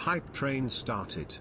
Hype train started.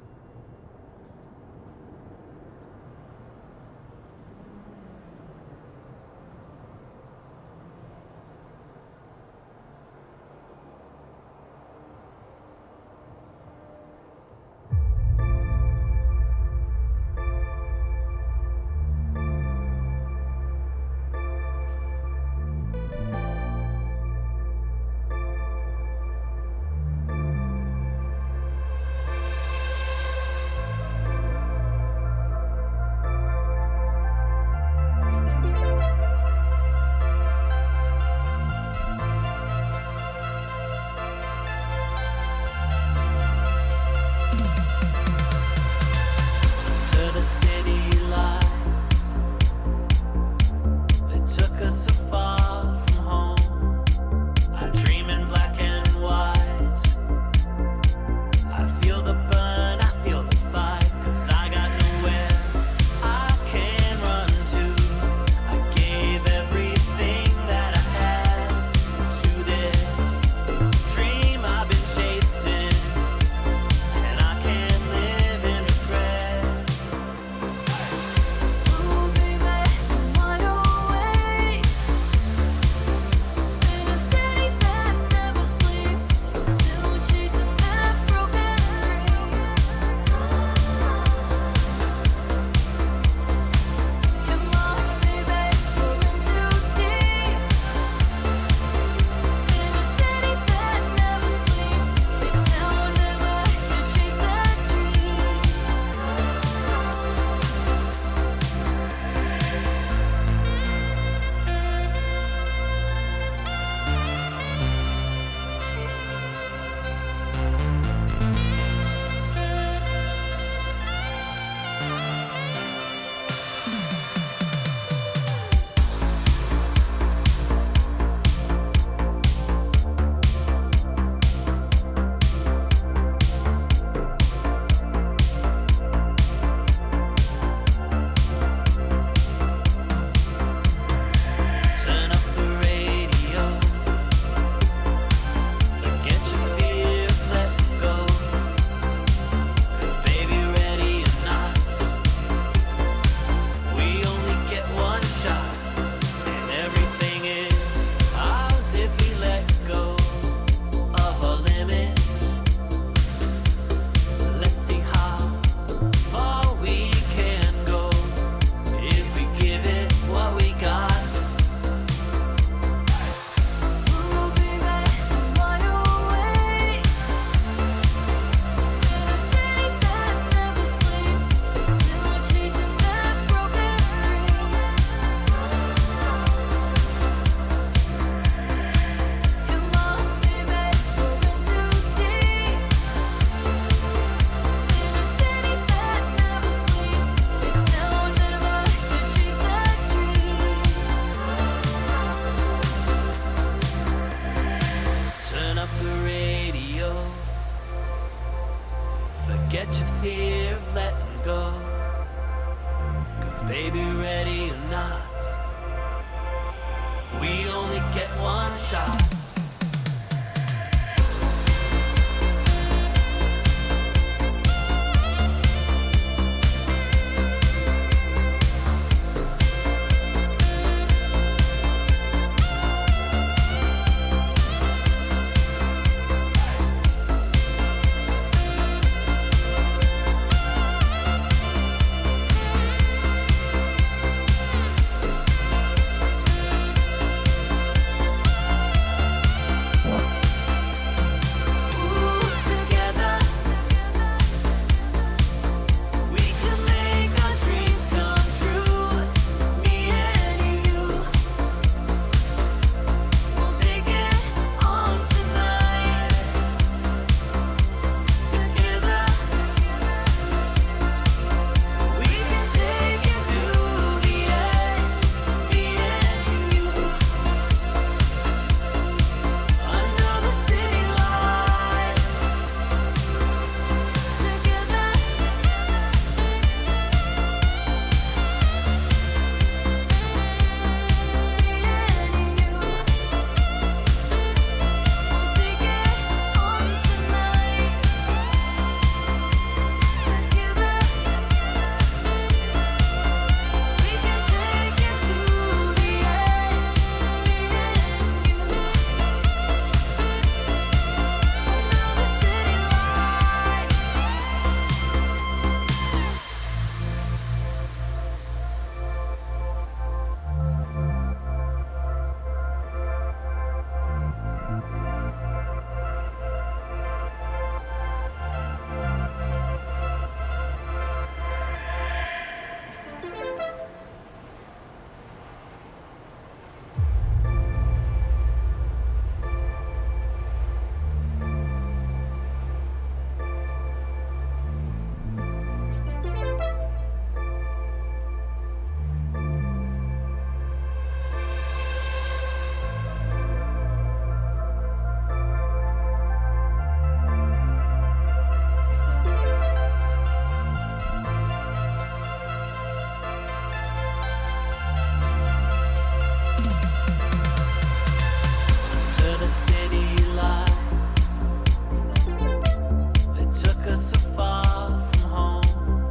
wander so far from home.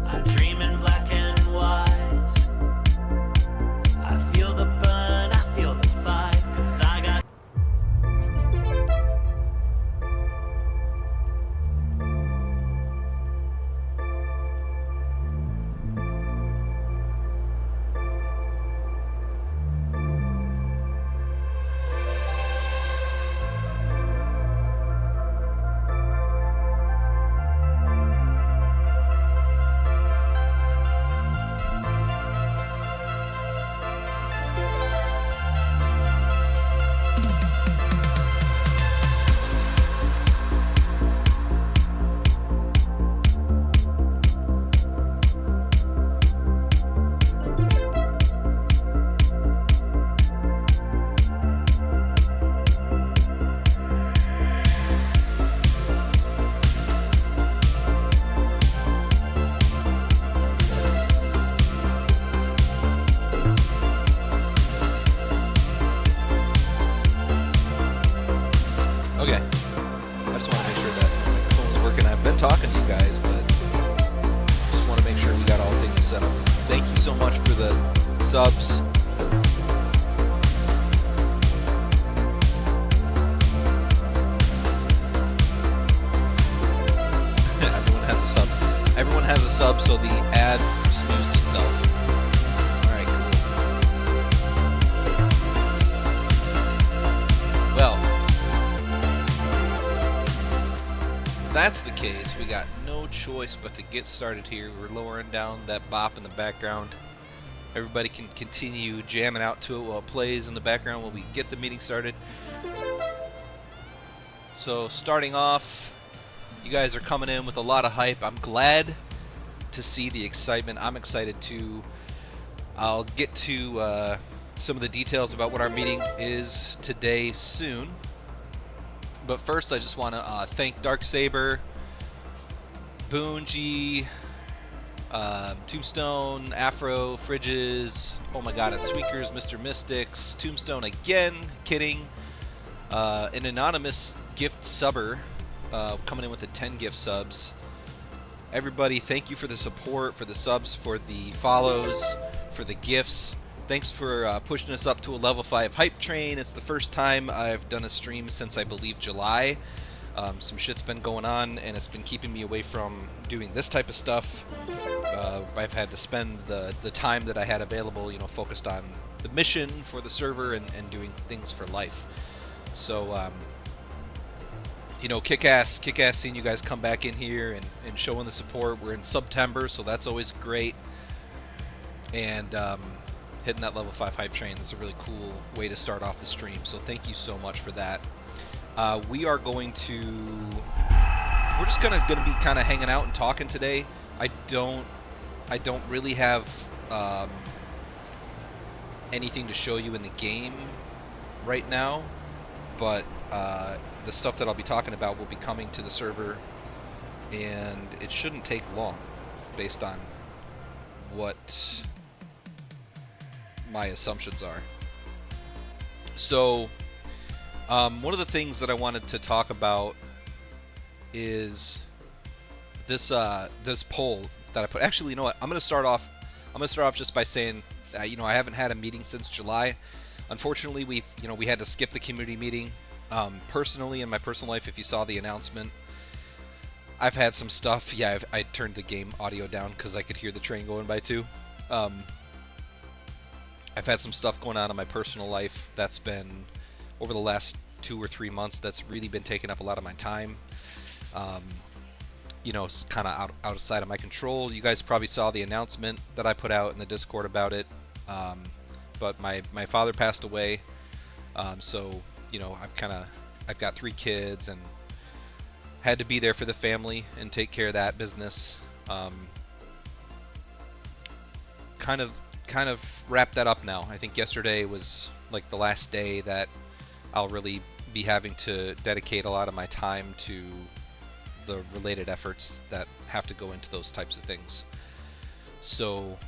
I dream in black and white. I feel the burn, I feel the fight, 'cause I got Okay, I just want to make sure that my phone's working. I've been talking to you guys, but just want to make sure we got all things set up. Thank you so much for the subs. Everyone has a sub. Everyone has a sub, so the ad snoozed itself. Alright, cool. Well, if that's the case, we got no choice but to get started here. We're lowering down that bop in the background. Everybody can continue jamming out to it while it plays in the background while we get the meeting started. So starting off, you guys are coming in with a lot of hype. I'm glad to see the excitement. I'm excited too. I'll get to some of the details about what our meeting is today soon. But first, I just want to thank Darksaber, Boonji, Tombstone, Afro, Fridges, oh my god, it's Sweakers, Mr. Mystics, Tombstone again, kidding, an anonymous gift subber coming in with the 10 gift subs. Everybody, thank you for the support, for the subs, for the follows, for the gifts. Thanks for pushing us up to a level 5 hype train. It's the first time I've done a stream since I believe July. Some shit's been going on and it's been keeping me away from doing this type of stuff. I've had to spend the time that I had available, you know, focused on the mission for the server and doing things for life. So, you know, kick-ass seeing you guys come back in here and showing the support. We're in September, so that's always great. And hitting that level 5 hype train is a really cool way to start off the stream. So thank you so much for that. We are going to... We're just gonna be kind of hanging out and talking today. I don't really have anything to show you in the game right now, but the stuff that I'll be talking about will be coming to the server, and it shouldn't take long based on what my assumptions are. So one of the things that I wanted to talk about is this this poll that I put. Actually, you know what? I'm gonna start off just by saying, you know, I haven't had a meeting since July. Unfortunately, we had to skip the community meeting. Personally, in my personal life, if you saw the announcement, I've had some stuff. Yeah, I turned the game audio down because I could hear the train going by too. I've had some stuff going on in my personal life that's been over the last 2 or 3 months that's really been taking up a lot of my time. You know, it's kind of outside of my control. You guys probably saw the announcement that I put out in the Discord about it. But my father passed away, so you know, I've got 3 kids and had to be there for the family and take care of that business. Kind of wrap that up now. I think yesterday was like the last day that I'll really be having to dedicate a lot of my time to the related efforts that have to go into those types of things. So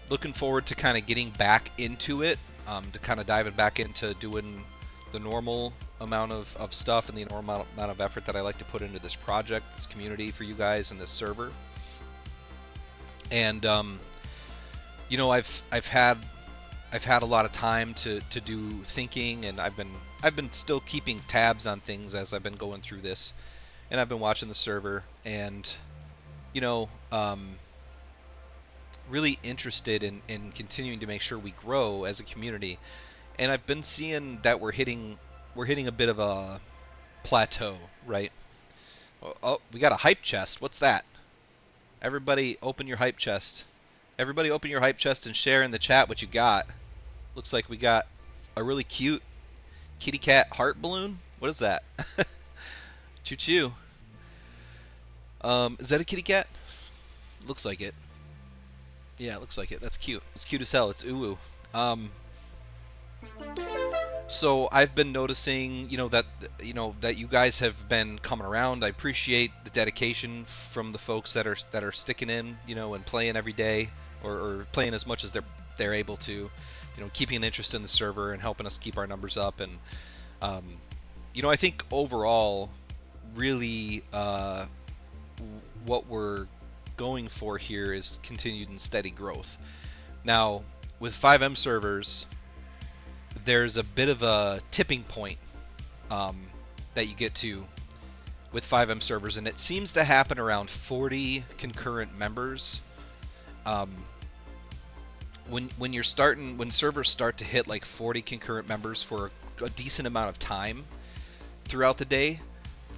looking forward to kind of getting back into it, to kind of diving back into doing the normal amount of stuff and the enormous amount of effort that I like to put into this project, this community for you guys, and this server. And you know, I've had a lot of time to do thinking, and I've been still keeping tabs on things as I've been going through this, and I've been watching the server, and you know, really interested in continuing to make sure we grow as a community. And I've been seeing that we're hitting a bit of a plateau, right? Oh, we got a hype chest. What's that? Everybody open your hype chest. Everybody open your hype chest and share in the chat what you got. Looks like we got a really cute kitty cat heart balloon. What is that? Choo choo. Is that a kitty cat? Looks like it. Yeah, it looks like it. That's cute. It's cute as hell. It's uwu. So I've been noticing, you know, that you guys have been coming around. I appreciate the dedication from the folks that are sticking in, you know, and playing every day, or playing as much as they're able to, you know, keeping an interest in the server and helping us keep our numbers up. And you know, I think overall, really, what we're going for here is continued and steady growth. Now, with FiveM servers, there's a bit of a tipping point that you get to with FiveM servers, and it seems to happen around 40 concurrent members. When servers start to hit like 40 concurrent members for a decent amount of time throughout the day,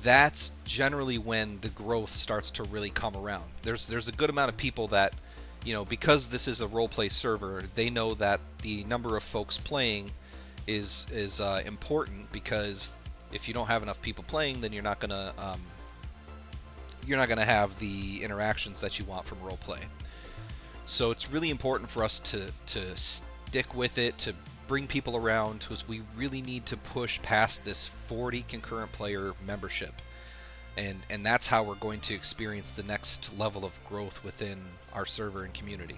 that's generally when the growth starts to really come around. There's a good amount of people that, you know, because this is a roleplay server, they know that the number of folks playing is important, because if you don't have enough people playing, then you're not gonna have the interactions that you want from roleplay. So it's really important for us to stick with it, to bring people around, because we really need to push past this 40 concurrent player membership, and that's how we're going to experience the next level of growth within our server and community.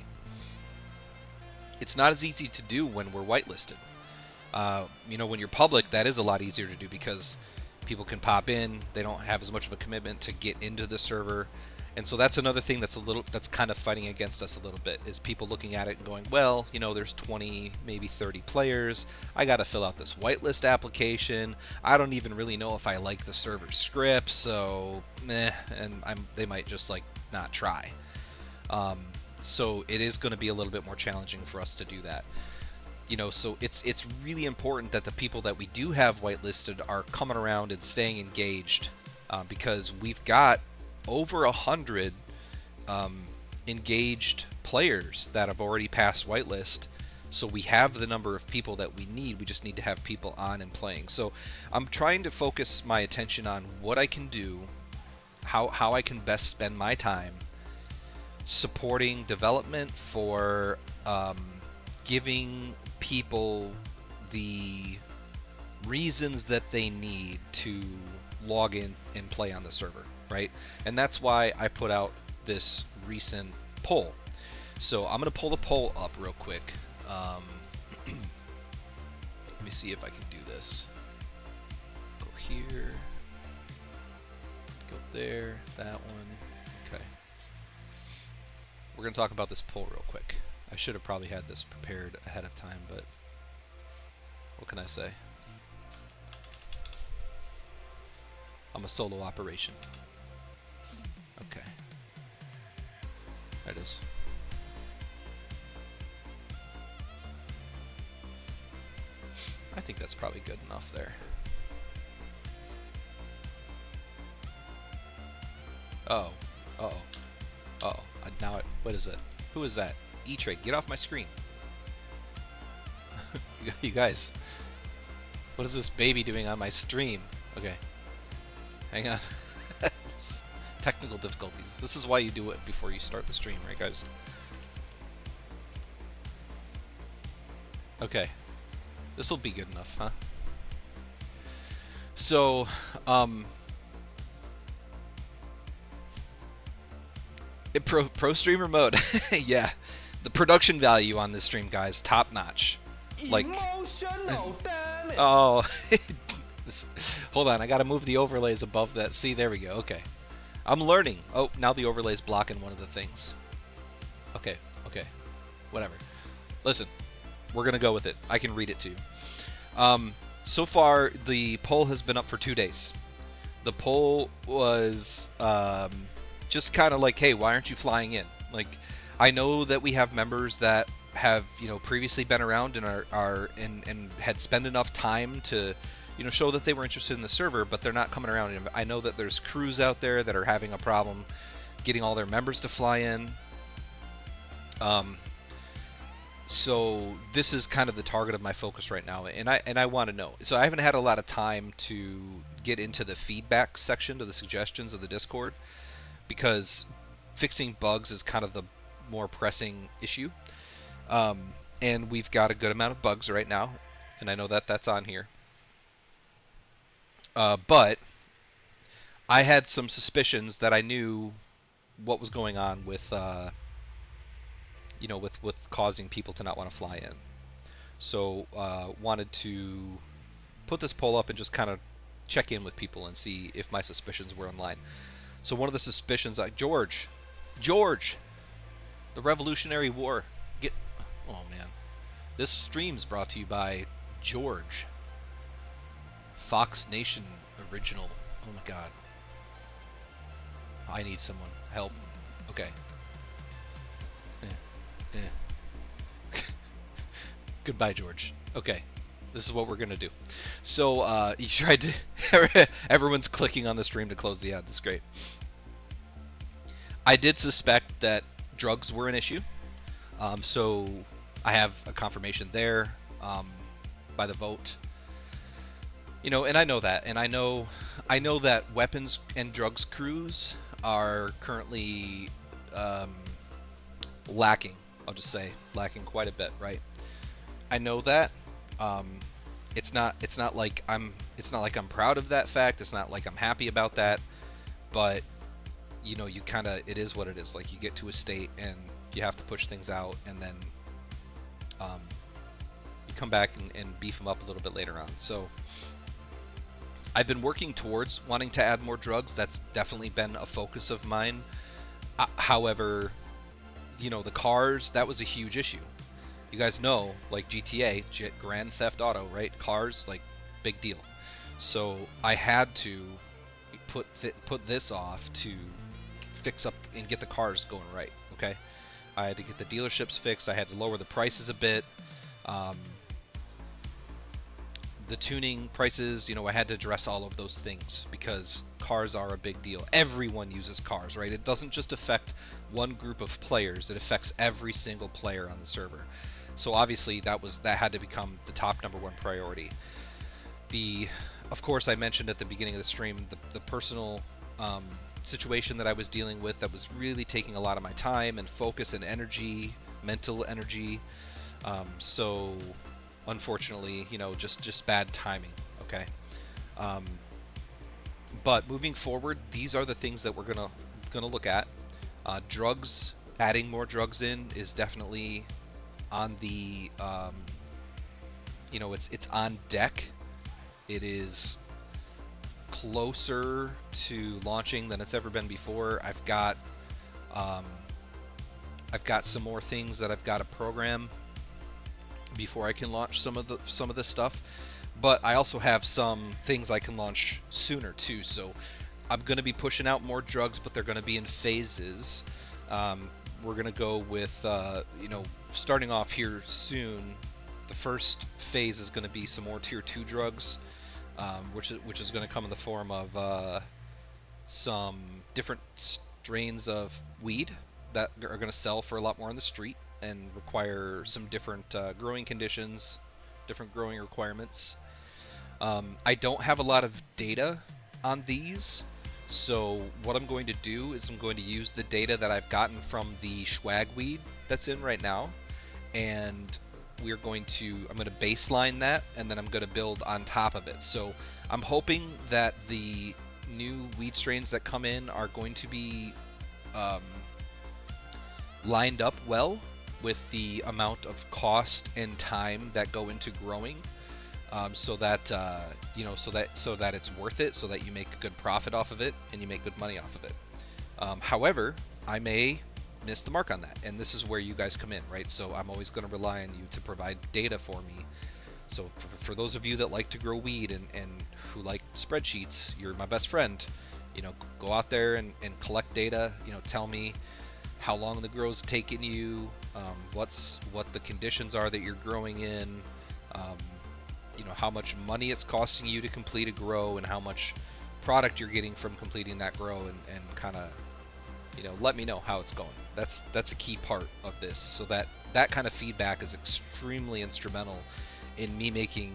It's not as easy to do when we're whitelisted. You know, when you're public, that is a lot easier to do, because people can pop in, they don't have as much of a commitment to get into the server. And so that's another thing that's kind of fighting against us a little bit, is people looking at it and going, well, you know, there's 20, maybe 30 players. I got to fill out this whitelist application. I don't even really know if I like the server script, so meh, and they might just like not try. So it is going to be a little bit more challenging for us to do that. You know, so it's really important that the people that we do have whitelisted are coming around and staying engaged, because we've got over 100 engaged players that have already passed whitelist. So we have the number of people that we need. We just need to have people on and playing. So I'm trying to focus my attention on what I can do, how I can best spend my time supporting development for giving people the reasons that they need to log in and play on the server, right? And that's why I put out this recent poll. So I'm going to pull the poll up real quick. Let me see if I can do this. Go here, go there, that one. Okay. We're going to talk about this poll real quick. I should have probably had this prepared ahead of time, but what can I say? I'm a solo operation. Okay. There it is. I think that's probably good enough there. Oh. Uh-oh. Uh-oh. Now what is it? Who is that? E-Trade, get off my screen. You guys. What is this baby doing on my stream? Okay. Hang on. Technical difficulties. This is why you do it before you start the stream, right guys? Okay. This will be good enough, huh? So, pro streamer mode. Yeah. The production value on this stream, guys, top notch. Like, emotional, damn it. oh, Hold on, I gotta move the overlays above that. See, there we go. Okay. I'm learning. Oh, now the overlay's blocking one of the things. Okay, okay. Whatever. Listen, we're gonna go with it. I can read it too. So far, the poll has been up for 2 days. The poll was just kind of like, hey, why aren't you flying in? Like, I know that we have members that have, you know, previously been around and and had spent enough time to, you know, show that they were interested in the server, but they're not coming around. And I know that there's crews out there that are having a problem getting all their members to fly in. So this is kind of the target of my focus right now, and I want to know. So I haven't had a lot of time to get into the feedback section, to the suggestions of the Discord, because fixing bugs is kind of the more pressing issue. And we've got a good amount of bugs right now, and I know that that's on here. But I had some suspicions that I knew what was going on with, you know, with causing people to not want to fly in. So wanted to put this poll up and just kind of check in with people and see if my suspicions were in line. So one of the suspicions, George, the Revolutionary War. Oh man, this stream's brought to you by George, Fox Nation original. Oh my god, I need someone help. Okay. Goodbye, George. Okay, this is what we're gonna do. So you tried to. Everyone's clicking on the stream to close the ad. That's great. I did suspect that drugs were an issue, so I have a confirmation there by the vote. You know, and I know that, and I know that weapons and drugs crews are currently lacking. I'll just say lacking quite a bit, right? I know that. It's not like I'm proud of that fact. It's not like I'm happy about that. But you know, it is what it is. Like, you get to a state and you have to push things out, and then you come back and beef them up a little bit later on. So I've been working towards wanting to add more drugs. That's definitely been a focus of mine. However, you know, the cars, that was a huge issue. You guys know, like GTA, Grand Theft Auto, right? Cars, like, big deal. So I had to put this off to fix up and get the cars going right, okay? I had to get the dealerships fixed. I had to lower the prices a bit. The tuning prices, you know, I had to address all of those things because cars are a big deal. Everyone uses cars, right? It doesn't just affect one group of players. It affects every single player on the server. So obviously that had to become the top #1 priority. Of course, I mentioned at the beginning of the stream the personal situation that I was dealing with that was really taking a lot of my time and focus and energy, mental energy. So unfortunately, you know, just bad timing, okay? But moving forward, these are the things that we're gonna look at. Drugs, adding more drugs in is definitely on the, you know, it's on deck. It is closer to launching than it's ever been before. I've got some more things that I've got to program before I can launch some of this stuff, but I also have some things I can launch sooner too. So I'm going to be pushing out more drugs, but they're going to be in phases. We're going to go with you know, starting off here soon. The first phase is going to be some more tier 2 drugs, which is going to come in the form of some different strains of weed that are going to sell for a lot more on the street and require some different growing conditions, different growing requirements. I don't have a lot of data on these, so what I'm going to do is I'm going to use the data that I've gotten from the swag weed that's in right now, and I'm going to baseline that, and then I'm going to build on top of it. So I'm hoping that the new weed strains that come in are going to be lined up well with the amount of cost and time that go into growing. so that so that it's worth it, so that you make a good profit off of it and you make good money off of it. However, I may miss the mark on that, and this is where you guys come in, right? So I'm always going to rely on you to provide data for me. So for those of you that like to grow weed and who like spreadsheets, you're my best friend. You know, go out there and collect data. You know, tell me how long the grow's taking you, what the conditions are that you're growing in, you know, how much money it's costing you to complete a grow, and how much product you're getting from completing that grow, and kind of, you know, let me know how it's going. That's a key part of this, so that kind of feedback is extremely instrumental in me making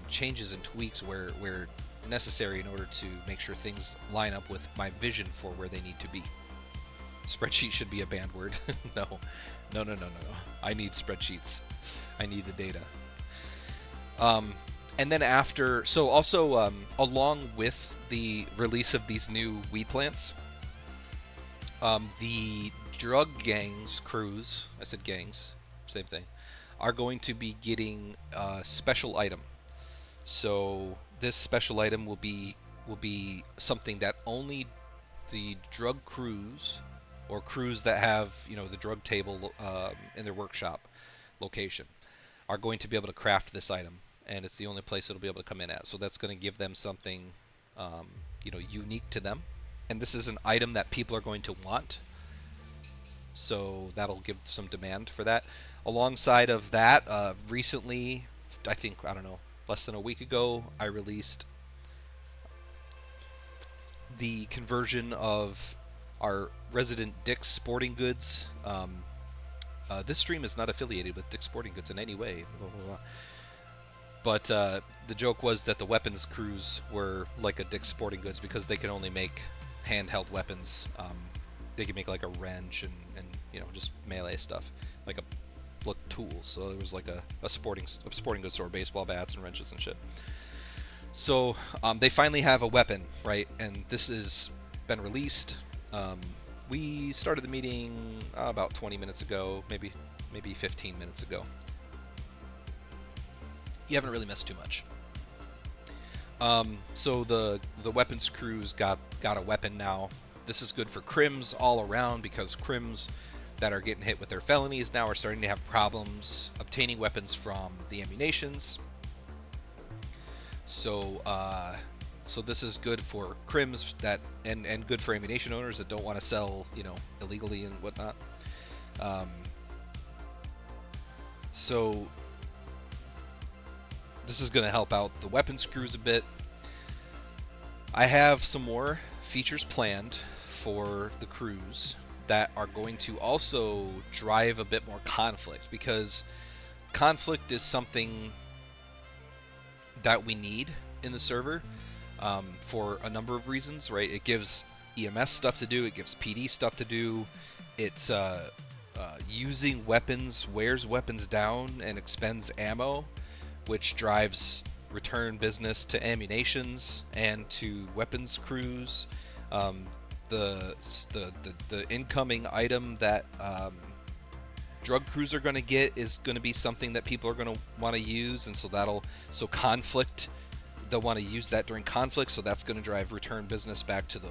changes and tweaks where necessary in order to make sure things line up with my vision for where they need to be. Spreadsheet should be a banned word. No. I need spreadsheets. I need the data. And then after, so also along with the release of these new weed plants, the drug gangs crews, I said gangs, same thing, are going to be getting a special item. So this special item will be something that only the drug crews, or crews that have, you know, the drug table in their workshop location, are going to be able to craft this item, and it's the only place it'll be able to come in at. So that's going to give them something, you know, unique to them, and this is an item that people are going to want. So that'll give some demand for that. Alongside of that, recently, I think, I don't know, less than a week ago, I released the conversion of our resident Dick's Sporting Goods. This stream is not affiliated with Dick's Sporting Goods in any way. But the joke was that the weapons crews were like a Dick's Sporting Goods because they can only make handheld weapons. They can make like a wrench and you know, just melee stuff, like tools. So there was like a sporting goods store, baseball bats and wrenches and shit. So they finally have a weapon, right? And this has been released. We started the meeting about 20 minutes ago, maybe 15 minutes ago. You haven't really missed too much. So the weapons crews got a weapon now. This is good for crims all around, because crims that are getting hit with their felonies now are starting to have problems obtaining weapons from the ammunitions. So so this is good for crims that and good for ammunition owners that don't want to sell, you know, illegally and whatnot. So this is going to help out the weapons crews a bit. I have some more features planned for the crews that are going to also drive a bit more conflict, because conflict is something that we need in the server for a number of reasons, right? It gives EMS stuff to do, it gives PD stuff to do, it's using weapons wears weapons down and expends ammo, which drives return business to ammunitions and to weapons crews. The incoming item that drug crews are going to get is going to be something that people are going to want to use, and so conflict, they'll want to use that during conflict, so that's going to drive return business back to the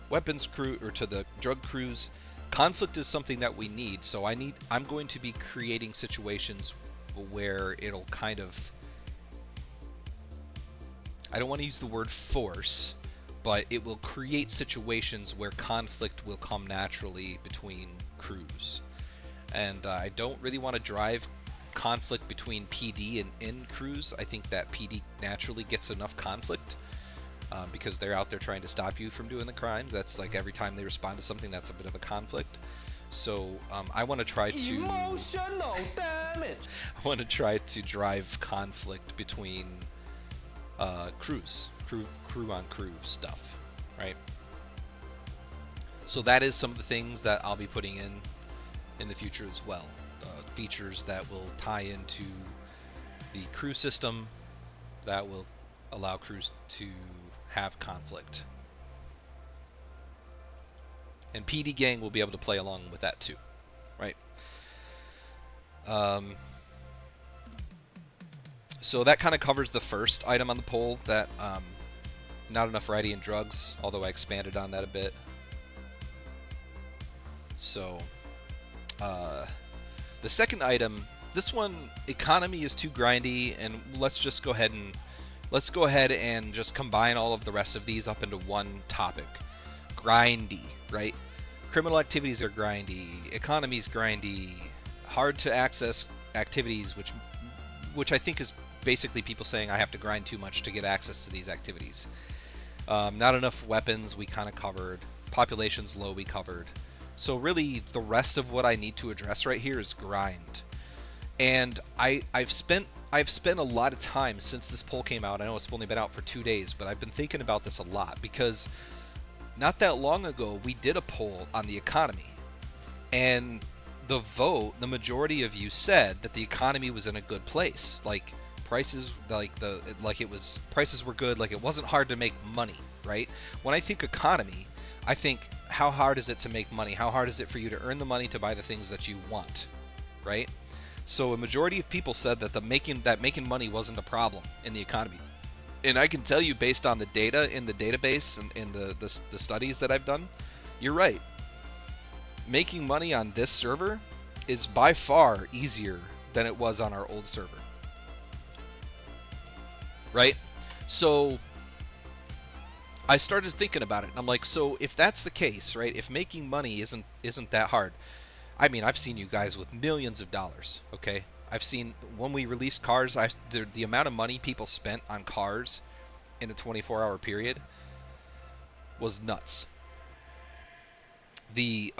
weapons crew or to the drug crews. Conflict is something that we need, so I'm going to be creating situations where it'll kind of, I don't want to use the word force, but it will create situations where conflict will come naturally between crews. And I don't really want to drive conflict between PD and in crews. I think that PD naturally gets enough conflict because they're out there trying to stop you from doing the crimes. That's like every time they respond to something, that's a bit of a conflict. So I want to try to emotional damage. I want to try to drive conflict between crews, crew on crew stuff, right? So that is some of the things that I'll be putting in the future as well. Features that will tie into the crew system that will allow crews to have conflict. And PD Gang will be able to play along with that too, right? So that kind of covers the first item on the poll, that not enough variety in drugs, although I expanded on that a bit. So the second item, this one, economy is too grindy, and let's go ahead and just combine all of the rest of these up into one topic. Grindy, right? Criminal activities are grindy, economy's grindy, hard to access activities, which I think is basically people saying I have to grind too much to get access to these activities. Not enough weapons, we kind of covered. Population's low, we covered. So really, the rest of what I need to address right here is grind. And I've spent a lot of time since this poll came out. I know it's only been out for 2 days, but I've been thinking about this a lot, because not that long ago we did a poll on the economy, and the majority of you said that the economy was in a good place. Like prices, prices were good. Like it wasn't hard to make money, right? When I think economy, I think, how hard is it to make money? How hard is it for you to earn the money to buy the things that you want, right? So a majority of people said that making money wasn't a problem in the economy. And I can tell you, based on the data in the database and in the studies that I've done, you're right. Making money on this server is by far easier than it was on our old server, right? So I started thinking about it, and I'm like, so if that's the case, right? If making money isn't that hard, I mean, I've seen you guys with millions of dollars, okay? I've seen when we released cars, the amount of money people spent on cars in a 24-hour period was nuts. The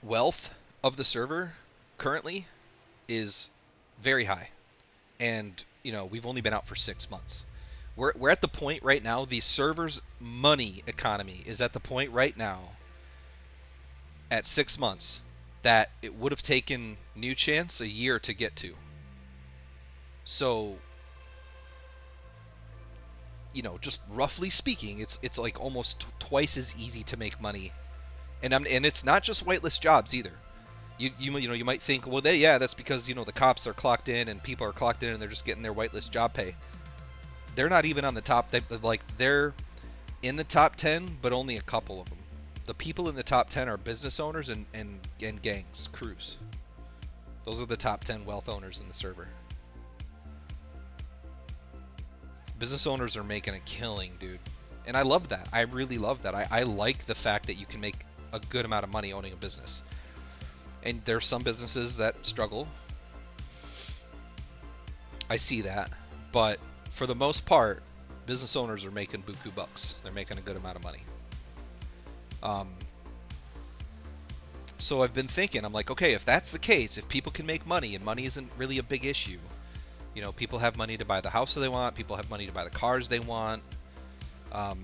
wealth of the server currently is very high, and we've only been out for 6 months. We're at the point right now, the server's money economy is at the point right now, at 6 months, that it would have taken New Chance a year to get to. So, just roughly speaking, it's like almost twice as easy to make money, and it's not just whitelist jobs either. You might think, well, that's because the cops are clocked in and people are clocked in and they're just getting their whitelist job pay. They're not even on the top. They're in the top 10, but only a couple of them. The people in the top 10 are business owners and gangs, crews. Those are the top 10 wealth owners in the server. Business owners are making a killing, dude. And I love that. I really love that. I like the fact that you can make a good amount of money owning a business. And there's some businesses that struggle. I see that. But for the most part, business owners are making buku bucks. They're making a good amount of money. So I've been thinking, I'm like, okay, if that's the case, if people can make money and money isn't really a big issue, people have money to buy the house that they want, people have money to buy the cars they want. I'm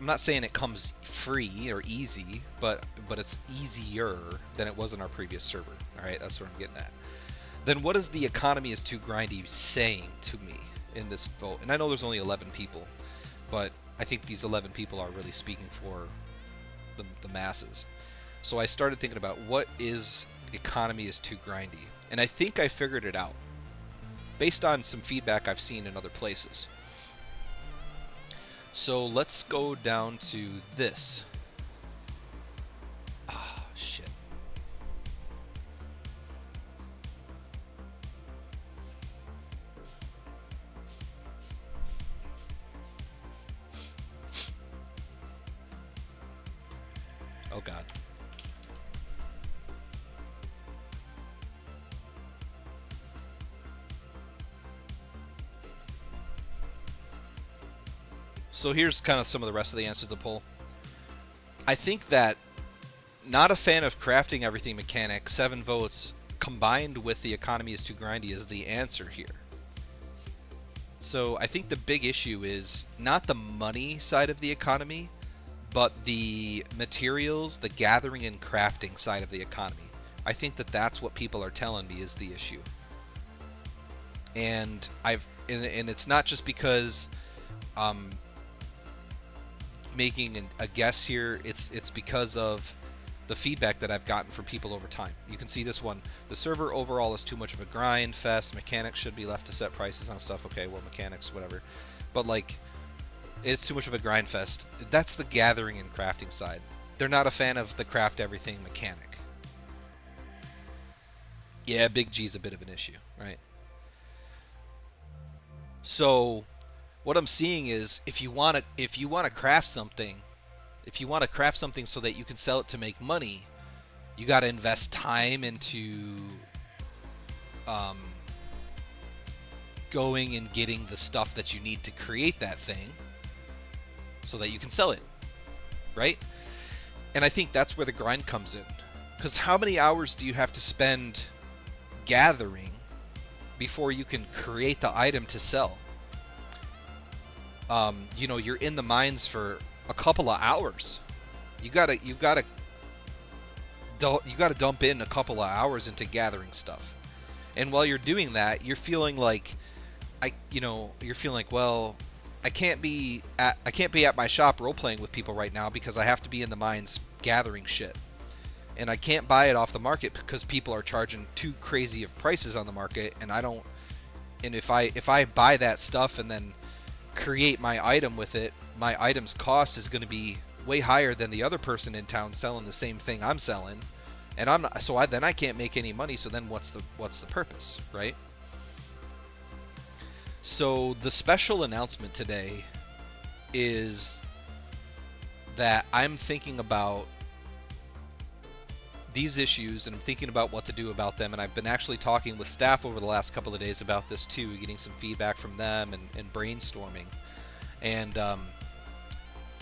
not saying it comes free or easy, but it's easier than it was in our previous server. All right, that's what I'm getting at. Then what is the economy is too grindy saying to me in this vote? And I know there's only 11 people, but I think these 11 people are really speaking for the masses. So I started thinking about what is economy is too grindy, and I think I figured it out based on some feedback I've seen in other places. So let's go down to this. Ah, shit. Oh god. So here's kind of some of the rest of the answers to the poll. I think that not a fan of crafting everything mechanic, 7 votes combined with the economy is too grindy is the answer here. So I think the big issue is not the money side of the economy, but the materials, the gathering and crafting side of the economy. I think that that's what people are telling me is the issue. And it's not just because making a guess here, it's because of the feedback that I've gotten from people over time. You can see this one. The server overall is too much of a grind fest. Mechanics should be left to set prices on stuff. Okay, well, mechanics, whatever. But like, it's too much of a grind fest. That's the gathering and crafting side. They're not a fan of the craft everything mechanic. Yeah, Big G's a bit of an issue, right? So what I'm seeing is if you want to craft something, if you want to craft something so that you can sell it to make money, you got to invest time into going and getting the stuff that you need to create that thing so that you can sell it, right? And I think that's where the grind comes in. Because how many hours do you have to spend gathering before you can create the item to sell? You know, you're in the mines for a couple of hours. You gotta dump in a couple of hours into gathering stuff. And while you're doing that, you're feeling like well, I can't be at my shop role playing with people right now because I have to be in the mines gathering shit. And I can't buy it off the market because people are charging too crazy of prices on the market, and I don't. And if I buy that stuff and then create my item with it, my item's cost is going to be way higher than the other person in town selling the same thing I'm selling, and I'm not. So then I can't make any money. So then what's the purpose, right? So the special announcement today is that I'm thinking about these issues and I'm thinking about what to do about them, and I've been actually talking with staff over the last couple of days about this too, getting some feedback from them and brainstorming. And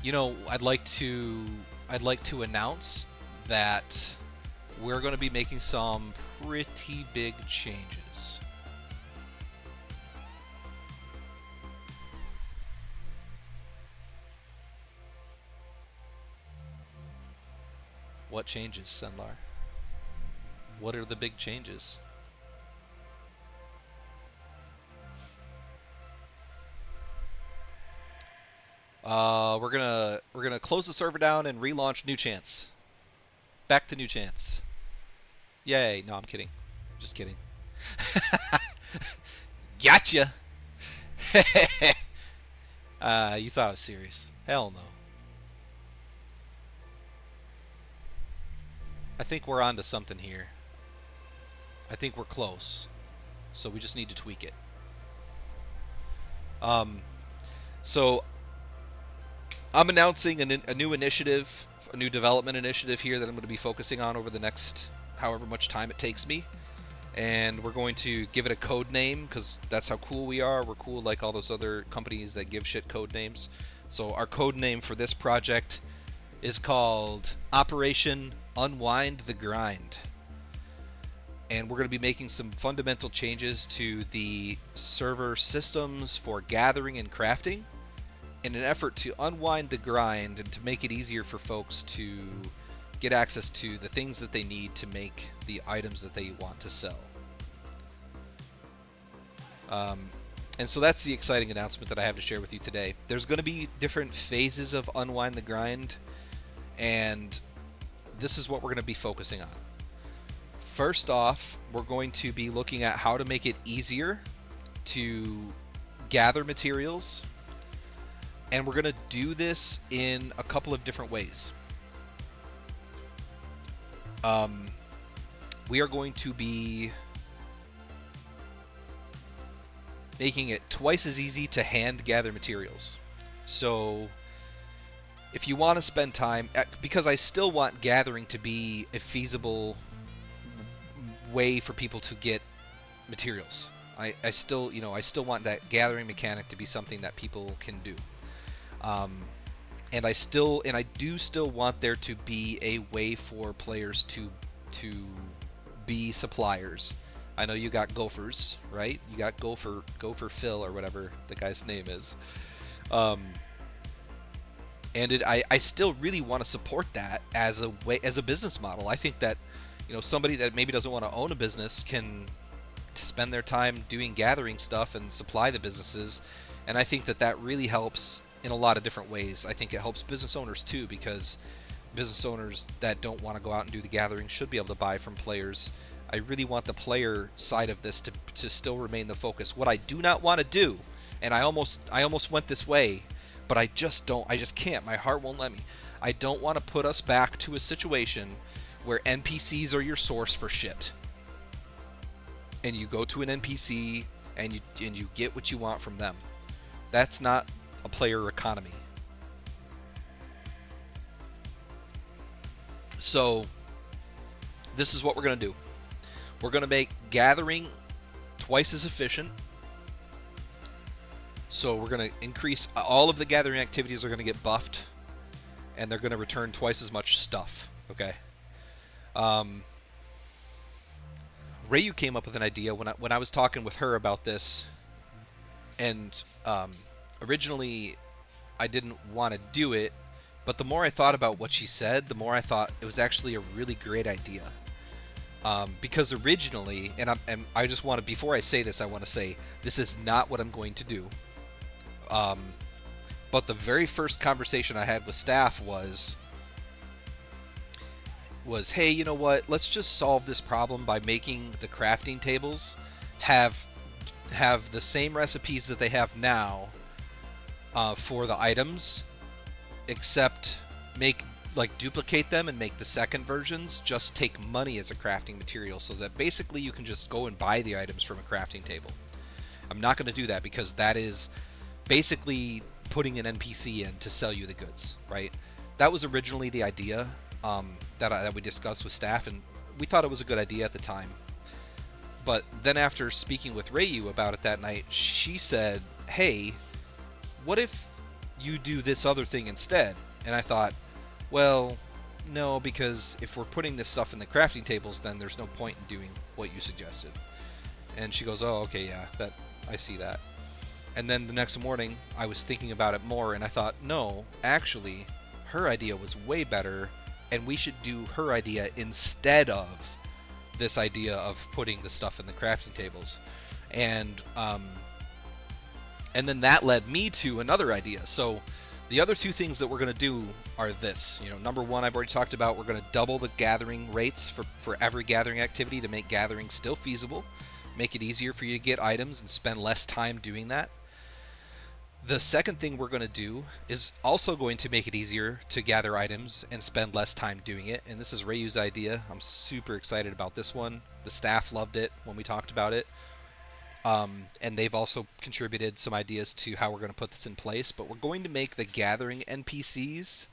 you know, I'd like to announce that we're going to be making some pretty big changes. What changes, Senlar? What are the big changes? We're gonna close the server down and relaunch New Chance. Back to New Chance. Yay! No, I'm kidding. Just kidding. Gotcha. You thought I was serious? Hell no. I think we're onto something here. I think we're close. So we just need to tweak it. So I'm announcing a new initiative, a new development initiative here that I'm going to be focusing on over the next however much time it takes me. And we're going to give it a code name because that's how cool we are. We're cool like all those other companies that give shit code names. So our code name for this project is called Operation Unwind the Grind. And we're going to be making some fundamental changes to the server systems for gathering and crafting in an effort to unwind the grind and to make it easier for folks to get access to the things that they need to make the items that they want to sell. And so that's the exciting announcement that I have to share with you today. There's going to be different phases of Unwind the Grind, and this is what we're going to be focusing on. First off, we're going to be looking at how to make it easier to gather materials, and we're going to do this in a couple of different ways. We are going to be making it twice as easy to hand gather materials. So if you want to spend time, because I still want gathering to be a feasible way for people to get materials. I still want that gathering mechanic to be something that people can do. And I do still want there to be a way for players to be suppliers. I know you got Gophers, right? You got Gopher Phil or whatever the guy's name is. And I still really want to support that as a business model. I think that, somebody that maybe doesn't want to own a business can spend their time doing gathering stuff and supply the businesses. And I think that really helps in a lot of different ways. I think it helps business owners too, because business owners that don't want to go out and do the gathering should be able to buy from players. I really want the player side of this to still remain the focus. What I do not want to do, and I almost went this way, but I just can't. My heart won't let me. I don't want to put us back to a situation where NPCs are your source for shit. And you go to an NPC and you get what you want from them. That's not a player economy. So this is what we're going to do. We're going to make gathering twice as efficient. So we're going to increase all of the gathering activities are going to get buffed, and they're going to return twice as much stuff. Okay. Rayu came up with an idea when I was talking with her about this, and originally I didn't want to do it, but the more I thought about what she said, the more I thought it was actually a really great idea. Because originally, and I just want to, before I say this, I want to say this is not what I'm going to do. But the very first conversation I had with staff was, hey, you know what? Let's just solve this problem by making the crafting tables have the same recipes that they have now for the items, except duplicate them and make the second versions just take money as a crafting material, so that basically you can just go and buy the items from a crafting table. I'm not going to do that because that is basically putting an NPC in to sell you the goods, right? That was originally the idea that we discussed with staff, and we thought it was a good idea at the time. But then after speaking with Rayu about it that night, she said, hey, what if you do this other thing instead? And I thought, well, no, because if we're putting this stuff in the crafting tables, then there's no point in doing what you suggested. And she goes, oh, okay, yeah, I see that. And then the next morning, I was thinking about it more, and I thought, no, actually, her idea was way better, and we should do her idea instead of this idea of putting the stuff in the crafting tables. And then that led me to another idea. So the other two things that we're going to do are this. Number one, I've already talked about, we're going to double the gathering rates for every gathering activity to make gathering still feasible, make it easier for you to get items and spend less time doing that. The second thing we're going to do is also going to make it easier to gather items and spend less time doing it. And this is Rayu's idea. I'm super excited about this one. The staff loved it when we talked about it. And they've also contributed some ideas to how we're going to put this in place. But we're going to make the gathering NPCs...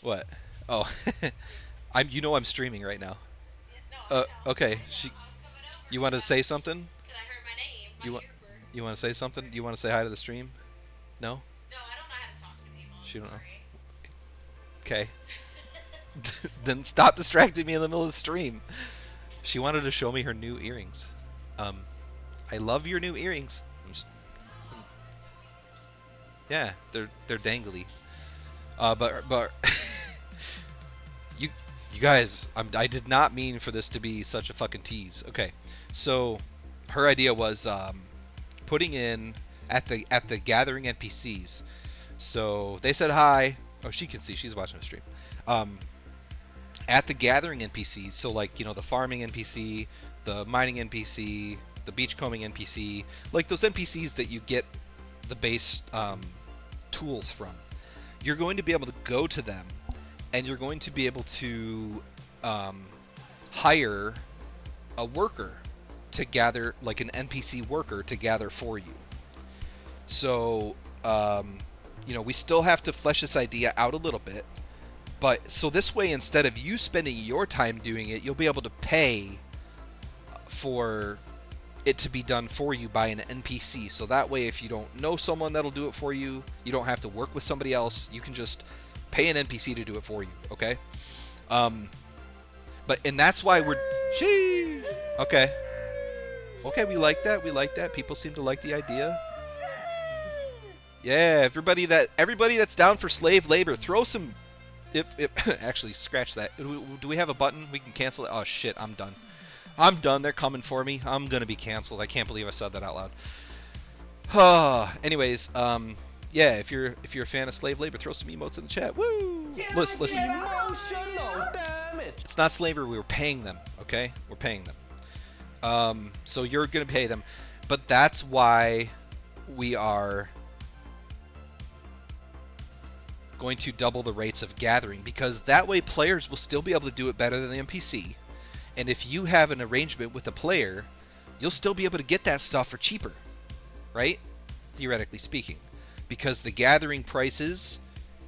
What? Oh, I'm streaming right now. Okay. You want to say something? Because I heard my name. You want to say something? You want to say hi to the stream? No? No, I don't know how to talk to people. She don't know. Sorry. Okay. Then stop distracting me in the middle of the stream. She wanted to show me her new earrings. I love your new earrings. Yeah, they're dangly. But you guys, I did not mean for this to be such a fucking tease. Okay, so her idea was putting in at the gathering NPCs. So they said hi. Oh, she can see. She's watching the stream. At the gathering NPCs, so the farming NPC, the mining NPC, the beachcombing NPC, like those NPCs that you get the base tools from. You're going to be able to go to them, and you're going to be able to hire a worker to gather, like an NPC worker to gather for you. So, we still have to flesh this idea out a little bit, but so this way, instead of you spending your time doing it, you'll be able to pay for it to be done for you by an NPC. So that way, if you don't know someone that'll do it for you, you don't have to work with somebody else. You can just pay an NPC to do it for you. Okay. And that's why we're. Okay. Okay, we like that. We like that. People seem to like the idea. Yeah, everybody that's down for slave labor, throw some. Actually, scratch that. Do we have a button we can cancel it? Oh shit, I'm done. I'm done. They're coming for me. I'm gonna be canceled. I can't believe I said that out loud. Anyways, yeah, if you're a fan of slave labor, throw some emotes in the chat. Woo! listen. Emotional damage. It's not slavery. We were paying them. Okay, we're paying them. So you're gonna pay them, but that's why we are going to double the rates of gathering, because that way players will still be able to do it better than the NPC. And if you have an arrangement with a player, you'll still be able to get that stuff for cheaper, right? Theoretically speaking, because the gathering prices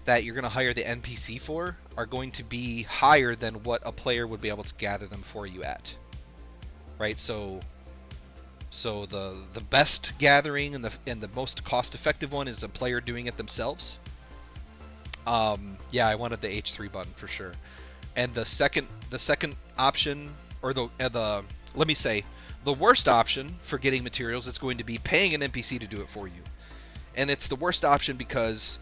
that you're going to hire the NPC for are going to be higher than what a player would be able to gather them for you at, right? So the best gathering and the most cost-effective one is a player doing it themselves. Yeah, I wanted the H3 button for sure. And the second option, or the let me say, the worst option for getting materials is going to be paying an NPC to do it for you. And it's the worst option because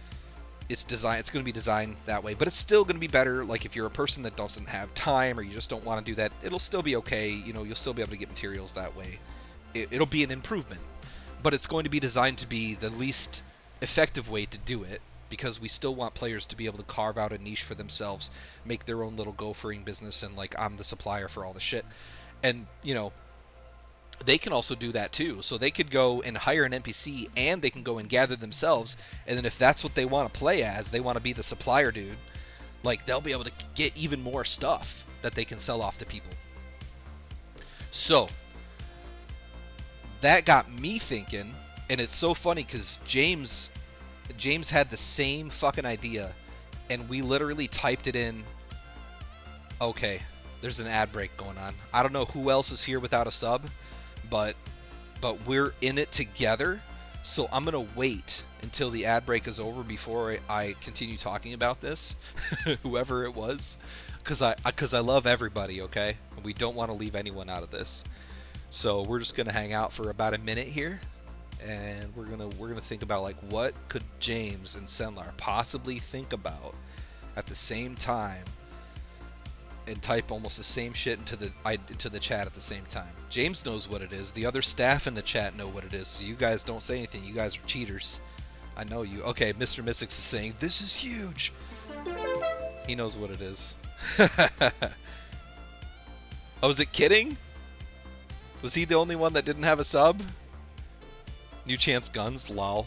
it's going to be designed that way, but it's still going to be better. Like if you're a person that doesn't have time or you just don't want to do that, it'll still be okay. You know, you'll still be able to get materials that way. It'll be an improvement, but it's going to be designed to be the least effective way to do it, because we still want players to be able to carve out a niche for themselves, make their own little gophering business, and like, I'm the supplier for all the shit. And, you know, they can also do that too. So they could go and hire an NPC, and they can go and gather themselves, and then if that's what they want to play as, they want to be the supplier dude, like, they'll be able to get even more stuff that they can sell off to people. So that got me thinking, and it's so funny because James had the same fucking idea, and we literally typed it in. Okay, there's an ad break going on. I don't know who else is here without a sub, but we're in it together. So I'm gonna wait until the ad break is over before I continue talking about this, whoever it was, because I love everybody. Okay, we don't want to leave anyone out of this. So we're just gonna hang out for about a minute here, and we're gonna think about, like, what could James and Senlar possibly think about at the same time, and type almost the same shit into the chat at the same time. James knows what it is. The other staff in the chat know what it is. So you guys don't say anything. You guys are cheaters. I know you. Okay, Mr. Mystics is saying this is huge. He knows what it is. Oh, was it kidding? Was he the only one that didn't have a sub? New Chance Guns, lol.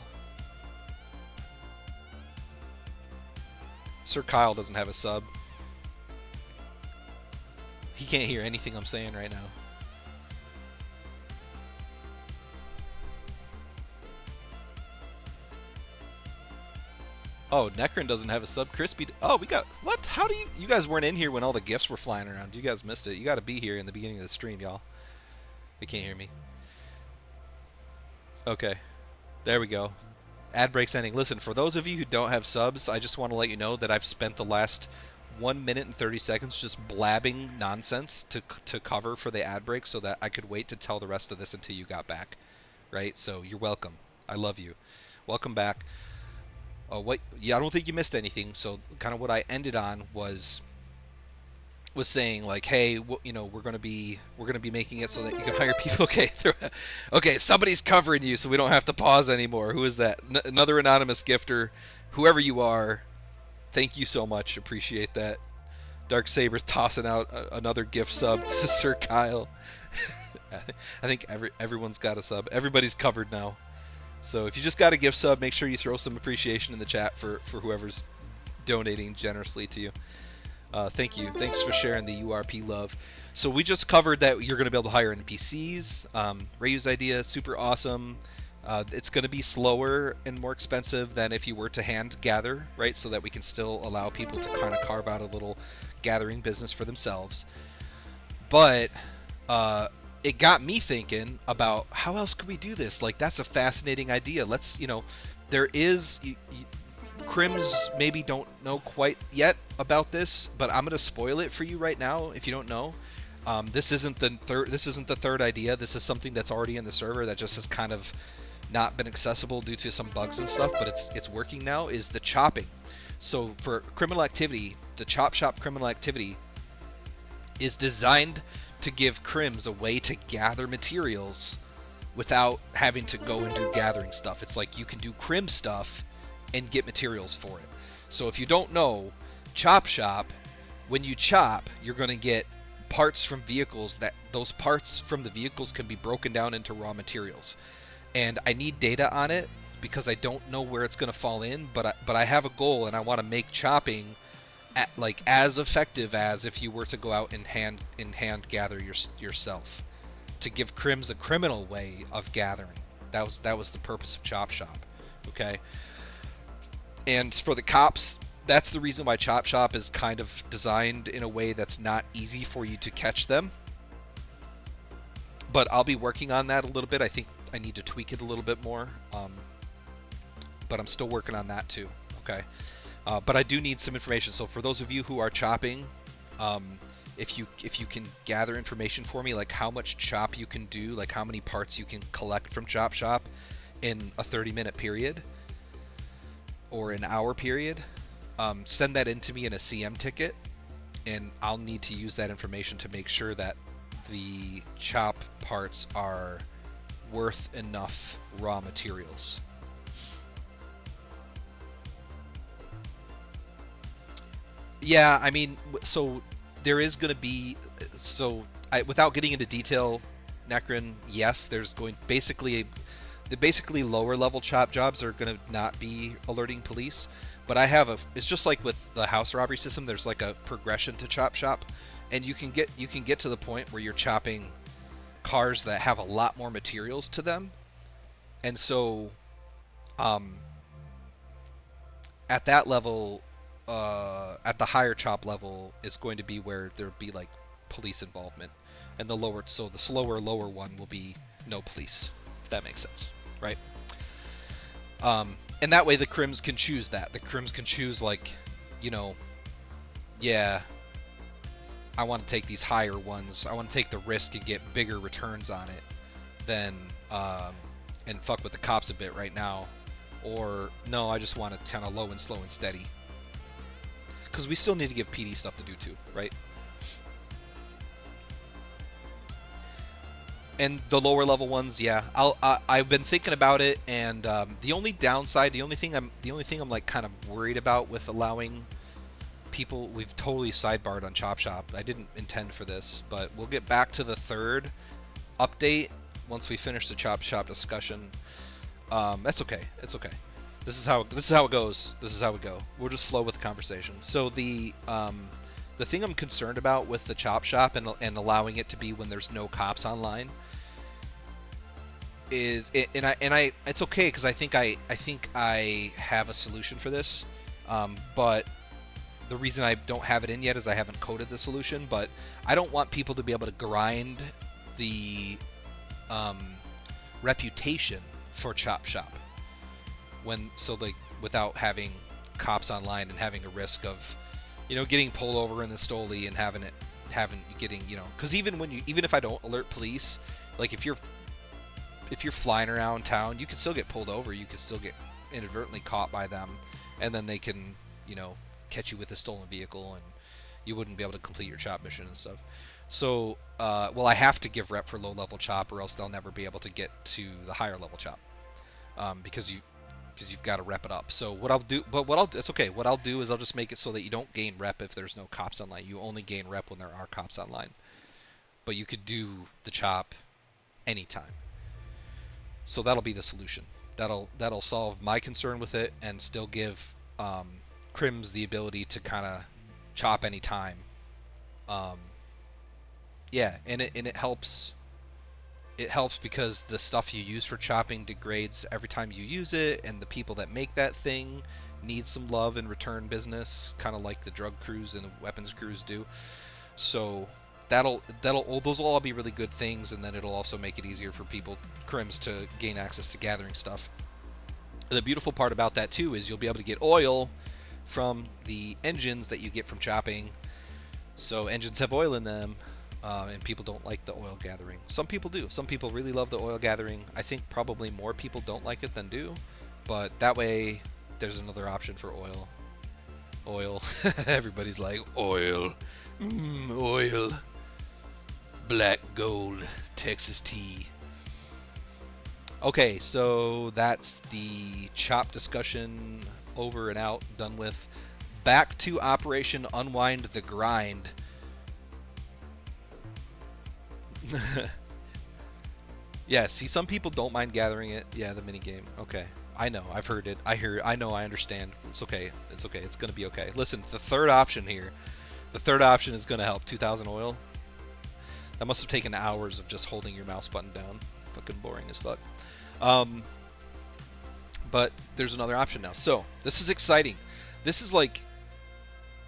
Sir Kyle doesn't have a sub. He can't hear anything I'm saying right now. Oh, Necron doesn't have a sub. Crispy. Oh, we got. What? How do you. You guys weren't in here when all the gifts were flying around. You guys missed it. You got to be here in the beginning of the stream, y'all. They can't hear me. Okay. There we go. Ad break's ending. Listen, for those of you who don't have subs, I just want to let you know that I've spent the last 1 minute and 30 seconds just blabbing nonsense to cover for the ad break so that I could wait to tell the rest of this until you got back. Right? So you're welcome. I love you. Welcome back. Yeah, I don't think you missed anything. So kind of what I ended on was saying, like, hey, you know, we're gonna be making it so that you can hire people. Okay, okay, somebody's covering you, so we don't have to pause anymore. Who is that? Another anonymous gifter, whoever you are. Thank you so much. Appreciate that. Dark Saber's tossing out another gift sub to Sir Kyle. I think everyone's got a sub. Everybody's covered now. So if you just got a gift sub, make sure you throw some appreciation in the chat for whoever's donating generously to you. Thank you. Thanks for sharing the URP love. So we just covered that you're going to be able to hire NPCs. Rayu's idea, super awesome. It's going to be slower and more expensive than if you were to hand gather, right? So that we can still allow people to kind of carve out a little gathering business for themselves. But it got me thinking about how else could we do this? Like, that's a fascinating idea. Let's, you know, there is... Crims maybe don't know quite yet about this, but I'm gonna spoil it for you right now if you don't know. This isn't the third idea. This is something that's already in the server that just has kind of not been accessible due to some bugs and stuff, but it's working now. Is the chopping. So for criminal activity, the Chop Shop criminal activity is designed to give Crims a way to gather materials without having to go and do gathering stuff. It's like you can do Crim stuff and get materials for it. So if you don't know, Chop Shop, when you chop, you're going to get parts from vehicles that those parts from the vehicles can be broken down into raw materials. And I need data on it because I don't know where it's going to fall in, but I have a goal and I want to make chopping like as effective as if you were to go out and hand gather yourself, to give crims a criminal way of gathering. That was the purpose of Chop Shop. Okay. And for the cops, that's the reason why Chop Shop is kind of designed in a way that's not easy for you to catch them. But I'll be working on that a little bit. I think I need to tweak it a little bit more. But I'm still working on that too. Okay. But I do need some information. So for those of you who are chopping, if you can gather information for me, like how much chop you can do, like how many parts you can collect from Chop Shop in a 30-minute period or an hour period, send that in to me in a CM ticket, and I'll need to use that information to make sure that the chop parts are worth enough raw materials. Yeah, I mean, so there is going to be, without getting into detail, Necron, yes, there's going, the basically lower level chop jobs are going to not be alerting police, but it's just like with the house robbery system, there's like a progression to Chop Shop, and you can get to the point where you're chopping cars that have a lot more materials to them, and so, at that level, at the higher chop level is going to be where there'll be like police involvement, and the slower lower one will be no police, if that makes sense, right? And that way the crims can choose that. The crims can choose, like, you know, yeah, I want to take these higher ones. I want to take the risk and get bigger returns on it than and fuck with the cops a bit right now, or no, I just want to kind of low and slow and steady. Because we still need to give PD stuff to do too, right? And the lower level ones, yeah, I've been thinking about it, and the only downside, the only thing I'm like kind of worried about with allowing people, we've totally sidebarred on Chop Shop. I didn't intend for this, but we'll get back to the third update once we finish the Chop Shop discussion. That's okay. It's okay. This is how it goes. This is how we go. We'll just flow with the conversation. So the thing I'm concerned about with the Chop Shop and allowing it to be when there's no cops online is it's okay, because I think I have a solution for this. But the reason I don't have it in yet is I haven't coded the solution. But I don't want people to be able to grind the reputation for Chop Shop without having cops online and having a risk of, you know, getting pulled over in the Stoli and getting, you know, because even if I don't alert police, like if you're flying around town, you can still get pulled over. You can still get inadvertently caught by them, and then they can, you know, catch you with a stolen vehicle, and you wouldn't be able to complete your chop mission and stuff. So, well, I have to give rep for low level chop, or else they'll never be able to get to the higher level chop, because you've got to rep it up. So what I'll do, it's okay. What I'll do is I'll just make it so that you don't gain rep if there's no cops online. You only gain rep when there are cops online. But you could do the chop anytime. So that'll be the solution. That'll solve my concern with it and still give crims the ability to kind of chop anytime. Yeah, and it helps. It helps because the stuff you use for chopping degrades every time you use it, and the people that make that thing need some love and return business, kind of like the drug crews and the weapons crews do. So those will all be really good things, and then it'll also make it easier for crims to gain access to gathering stuff. The beautiful part about that too is you'll be able to get oil from the engines that you get from chopping. So engines have oil in them. And people don't like the oil gathering. Some people do. Some people really love the oil gathering. I think probably more people don't like it than do. But that way, there's another option for oil. Oil. Everybody's like, oil. Oil. Black gold. Texas tea. Okay, so that's the chop discussion over and out, done with. back to Operation Unwind the Grind. Yeah, see, some people don't mind gathering it. Yeah, the mini game. Okay, I know. I've heard it. I know. I understand. It's okay. It's okay. It's gonna be okay. Listen, the third option here. The third option is gonna help. 2,000 oil. That must have taken hours of just holding your mouse button down. Fucking boring as fuck. But there's another option now. So this is exciting. This is like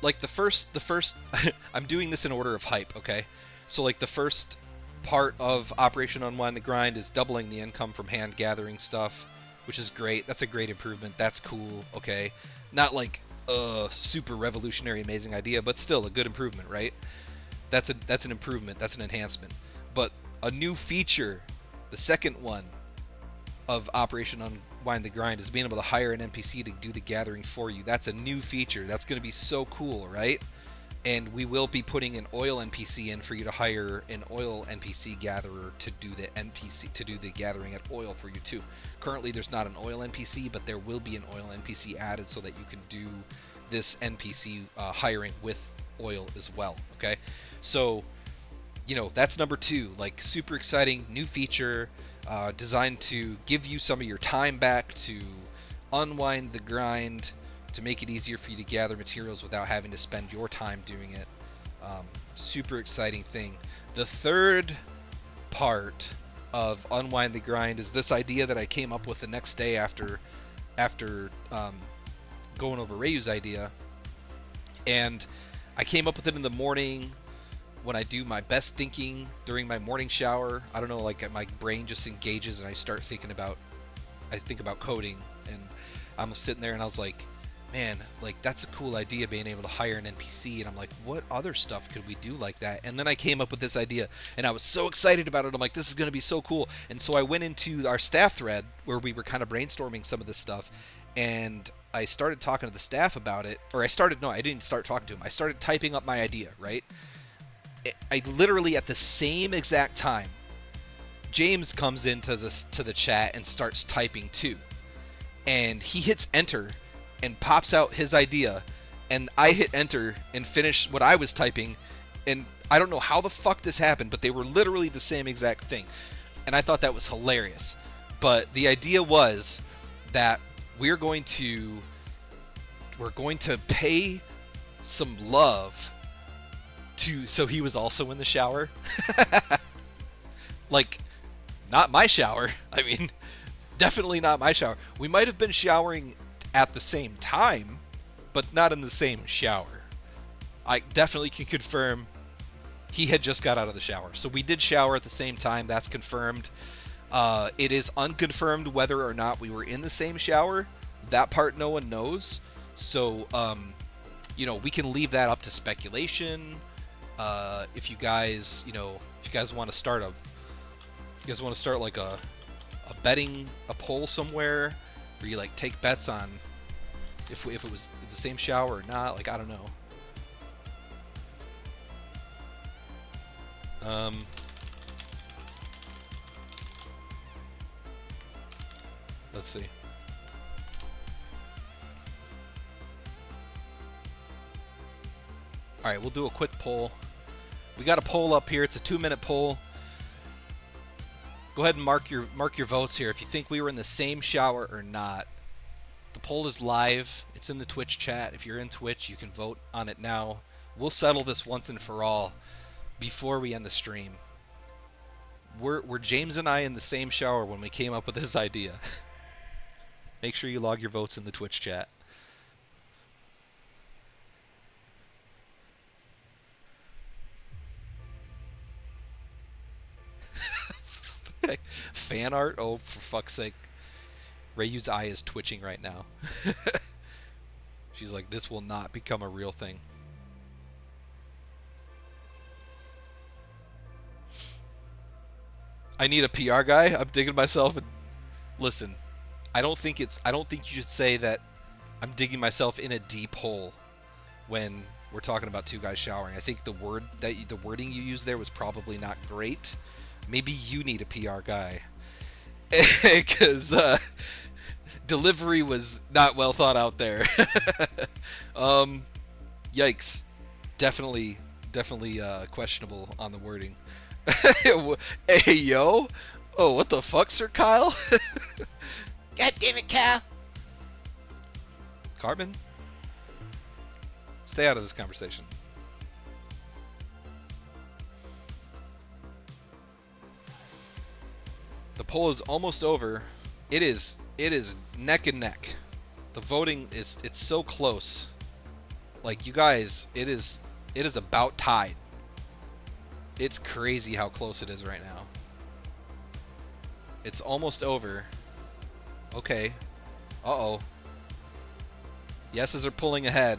the first. I'm doing this in order of hype. Okay, so like the first part of Operation Unwind the Grind is doubling the income from hand gathering stuff, which is great. That's a great improvement. That's cool. Okay, not like a super revolutionary amazing idea, but still a good improvement, right? That's an improvement. That's an enhancement. But a new feature, the second one of Operation Unwind the Grind, is being able to hire an NPC to do the gathering for you. That's a new feature. That's going to be so cool, right? And we will be putting an oil NPC in for you to hire an oil NPC gatherer to do the gathering at oil for you too. Currently there's not an oil NPC, but there will be an oil NPC added so that you can do this NPC hiring with oil as well. Okay, so that's number 2. Like, super exciting new feature, designed to give you some of your time back, to unwind the grind, to make it easier for you to gather materials without having to spend your time doing it. Super exciting thing. The third part of Unwind the Grind is this idea that I came up with the next day after going over Ryu's idea, and I came up with it in the morning when I do my best thinking during my morning shower. I don't know, like my brain just engages and I think about coding, and I'm sitting there and I was like, man, like that's a cool idea, being able to hire an NPC. And I'm like, what other stuff could we do like that? And then I came up with this idea and I was so excited about it. I'm like, this is going to be so cool. And so I went into our staff thread where we were kind of brainstorming some of this stuff, and I started talking to the staff about it. I didn't start talking to them. I started typing up my idea, right? I literally, at the same exact time, James comes into the chat and starts typing too. And he hits enter and pops out his idea, and I hit enter and finish what I was typing, and I don't know how the fuck this happened, but they were literally the same exact thing, and I thought that was hilarious. But the idea was that we're going to pay some love to, so he was also in the shower. Like, not my shower. I mean, definitely not my shower. We might have been showering at the same time, but not in the same shower. I definitely can confirm he had just got out of the shower. So we did shower at the same time. That's confirmed. It is unconfirmed whether or not we were in the same shower. That part no one knows. So, we can leave that up to speculation. If you guys want to start like a poll somewhere, where you like take bets on if it was the same shower or not. Like, I don't know. Let's see. All right, we'll do a quick poll. We got a poll up here. It's a 2-minute poll. Go ahead and mark your votes here if you think we were in the same shower or not. The poll is live. It's in the Twitch chat. If you're in Twitch, you can vote on it now. We'll settle this once and for all before we end the stream. Were James and I in the same shower when we came up with this idea? Make sure you log your votes in the Twitch chat. Fan art? Oh, for fuck's sake. Ryu's eye is twitching right now. She's like, this will not become a real thing. I need a PR guy. I'm digging myself. And listen, I don't think you should say that I'm digging myself in a deep hole when we're talking about two guys showering. I think the wording you used there was probably not great. Maybe you need a PR guy, because Delivery was not well thought out there. Yikes. Definitely questionable on the wording. Hey, yo. Oh, what the fuck, Sir Kyle? God damn it, Cal. Carbon. Stay out of this conversation. The poll is almost over. It is neck and neck. The voting it's so close. Like, you guys, it is about tied. It's crazy how close it is right now. It's almost over. Okay. Uh-oh. Yeses are pulling ahead.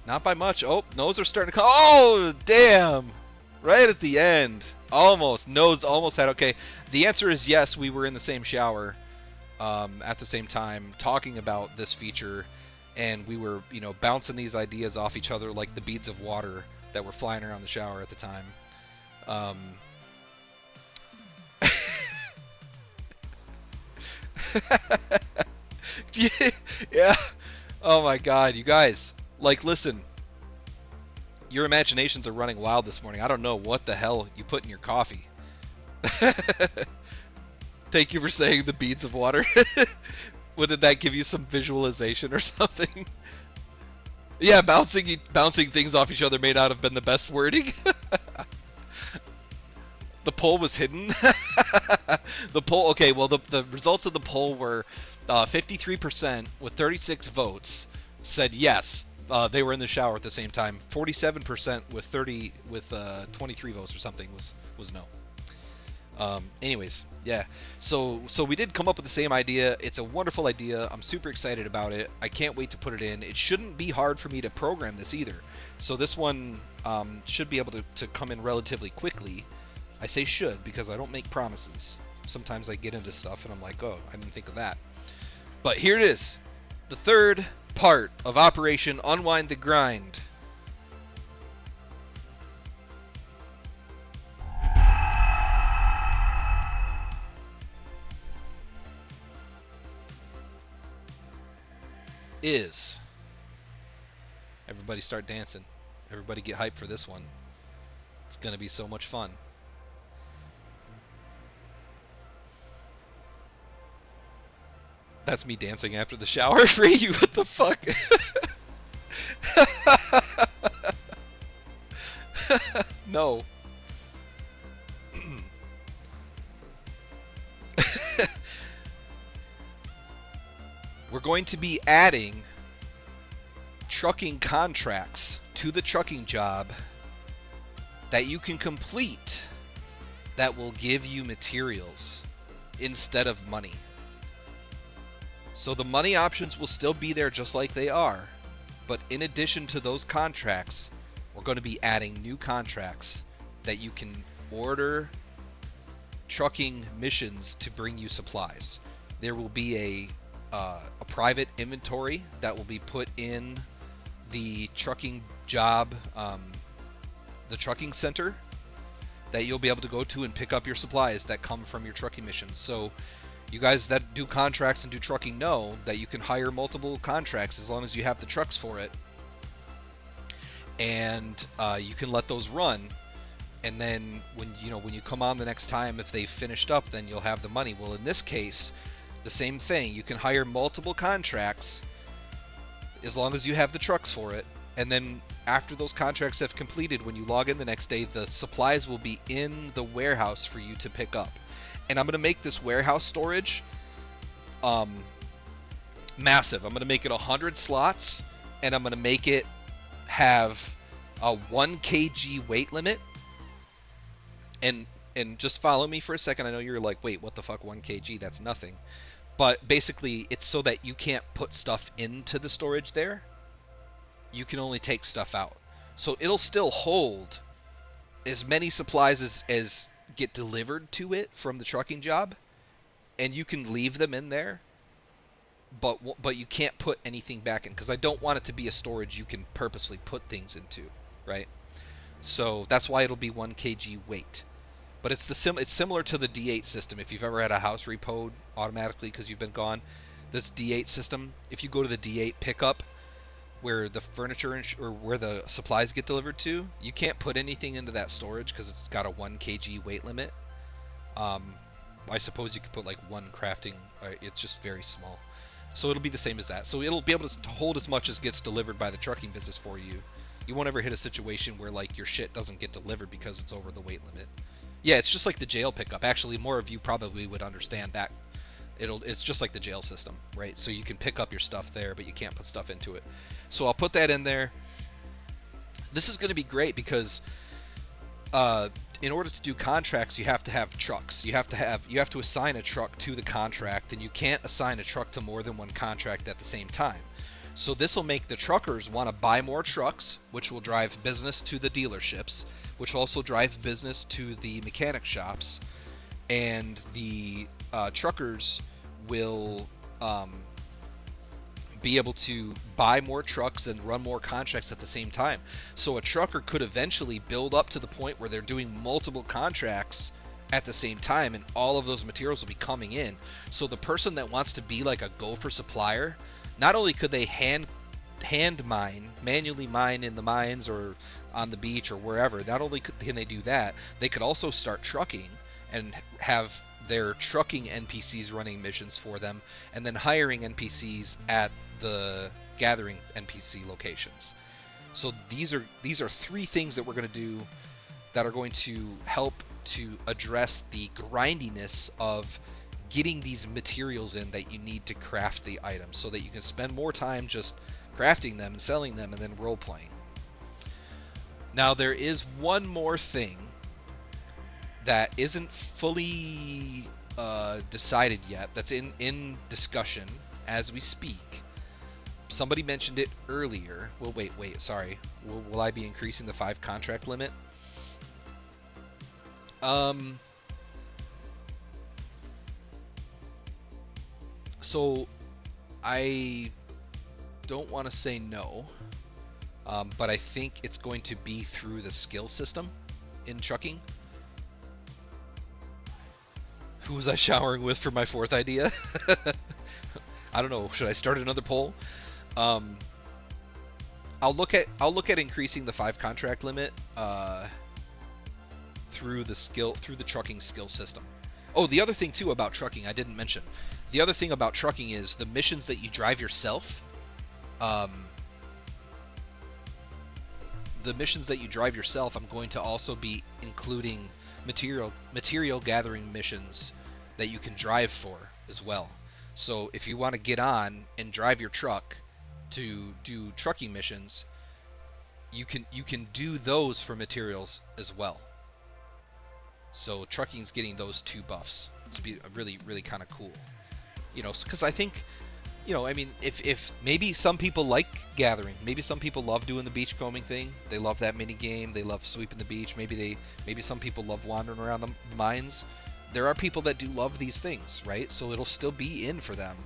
Not by much. Oh, no's are starting to come. Oh, damn. Right at the end. Almost. No's almost had. Okay. The answer is yes. We were in the same shower at the same time talking about this feature. And we were, bouncing these ideas off each other like the beads of water that were flying around the shower at the time. Yeah. Oh my god, you guys. Like, listen. Your imaginations are running wild this morning. I don't know what the hell you put in your coffee. Thank you for saying the beads of water. What, did that give you some visualization or something? Yeah, bouncing things off each other may not have been the best wording. The poll was hidden. The poll, okay, well, the results of the poll were 53% with 36 votes said yes, they were in the shower at the same time. 47% with 23 votes or something was no. Anyways, yeah. So we did come up with the same idea. It's a wonderful idea. I'm super excited about it. I can't wait to put it in. It shouldn't be hard for me to program this either. So this one should be able to come in relatively quickly. I say should because I don't make promises. Sometimes I get into stuff and I'm like, oh, I didn't think of that. But here it is. The third part of Operation Unwind the Grind. Is everybody start dancing. Everybody get hyped for this one. It's gonna be so much fun. That's me dancing after the shower for you. What the fuck? No. We're going to be adding trucking contracts to the trucking job that you can complete that will give you materials instead of money. So the money options will still be there just like they are, but in addition to those contracts, we're going to be adding new contracts that you can order trucking missions to bring you supplies. There will be a private inventory that will be put in the trucking job, the trucking center, that you'll be able to go to and pick up your supplies that come from your trucking missions. So you guys that do contracts and do trucking know that you can hire multiple contracts as long as you have the trucks for it, and you can let those run. And then when you come on the next time, if they've finished up, then you'll have the money. Well, in this case, the same thing. You can hire multiple contracts as long as you have the trucks for it. And then after those contracts have completed, when you log in the next day, the supplies will be in the warehouse for you to pick up. And I'm going to make this warehouse storage massive. I'm going to make it 100 slots, and I'm going to make it have a 1 kg weight limit. And just follow me for a second. I know you're like, wait, what the fuck, 1 kg? That's nothing. But basically, it's so that you can't put stuff into the storage there. You can only take stuff out. So it'll still hold as many supplies as get delivered to it from the trucking job, and you can leave them in there. But you can't put anything back in, because I don't want it to be a storage you can purposely put things into, right? So that's why it'll be 1 kg weight. But it's it's similar to the D8 system. If you've ever had a house repoed automatically because you've been gone, this D8 system, if you go to the D8 pickup where the furniture or where the supplies get delivered to, you can't put anything into that storage because it's got a 1 kg weight limit. I suppose you could put like one crafting. It's just very small. So it'll be the same as that. So it'll be able to hold as much as gets delivered by the trucking business for you. You won't ever hit a situation where like your shit doesn't get delivered because it's over the weight limit. Yeah, it's just like the jail pickup. Actually, more of you probably would understand that. It's just like the jail system, right? So you can pick up your stuff there, but you can't put stuff into it. So I'll put that in there. This is going to be great because in order to do contracts, you have to have trucks. You have to assign a truck to the contract, and you can't assign a truck to more than one contract at the same time. So this will make the truckers want to buy more trucks, which will drive business to the dealerships, which will also drive business to the mechanic shops, and the truckers will be able to buy more trucks and run more contracts at the same time. So a trucker could eventually build up to the point where they're doing multiple contracts at the same time, and all of those materials will be coming in. So the person that wants to be like a gopher supplier, not only could they hand mine, manually mine in the mines or on the beach or wherever, not only can they do that, they could also start trucking and have their trucking NPCs running missions for them, and then hiring NPCs at the gathering NPC locations. So these are three things that we're going to do that are going to help to address the grindiness of getting these materials in that you need to craft the items, so that you can spend more time just crafting them and selling them and then role playing. Now there is one more thing that isn't fully decided yet, that's in discussion as we speak. Somebody mentioned it earlier. Well, wait, sorry. Will I be increasing the 5 contract limit? So I don't want to say no, but I think it's going to be through the skill system in trucking. Who was I showering with for my fourth idea? I don't know. Should I start another poll? I'll look at increasing the 5 contract limit through the trucking skill system. Oh, the other thing too about trucking I didn't mention. The other thing about trucking is the missions that you drive yourself. The missions that you drive yourself, I'm going to also be including material gathering missions that you can drive for as well. So if you want to get on and drive your truck to do trucking missions, you can do those for materials as well. So trucking's getting those 2 buffs. It's really kind of cool. You know, because I think, you know, I mean, if maybe some people like gathering, maybe some people love doing the beachcombing thing. They love that mini game. They love sweeping the beach. Maybe some people love wandering around the mines. There are people that do love these things, right? So it'll still be in for them.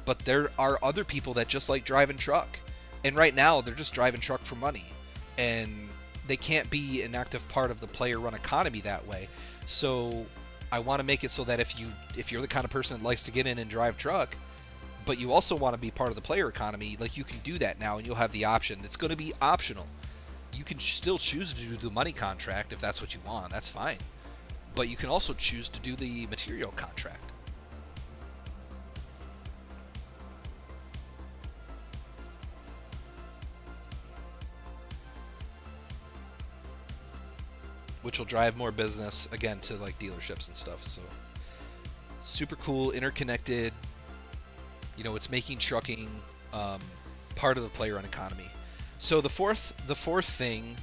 But there are other people that just like driving truck. And right now they're just driving truck for money. And they can't be an active part of the player-run economy that way. So I want to make it so that if you're the kind of person that likes to get in and drive truck, but you also want to be part of the player economy, like, you can do that now, and you'll have the option. It's going to be optional. You can still choose to do the money contract if that's what you want. That's fine. But you can also choose to do the material contract. Which will drive more business, again, to like dealerships and stuff. So super cool, interconnected. You know, it's making trucking part of the player-run economy. So the fourth thing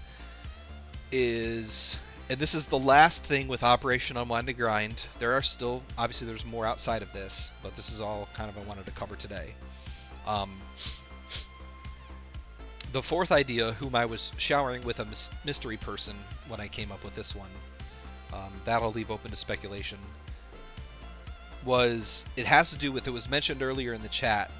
is, and this is the last thing with Operation Unwind and Grind. There are still, obviously there's more outside of this, but this is all kind of I wanted to cover today. The fourth idea, whom I was showering with a mystery person when I came up with this one, that I'll leave open to speculation, it has to do with, it was mentioned earlier in the chat,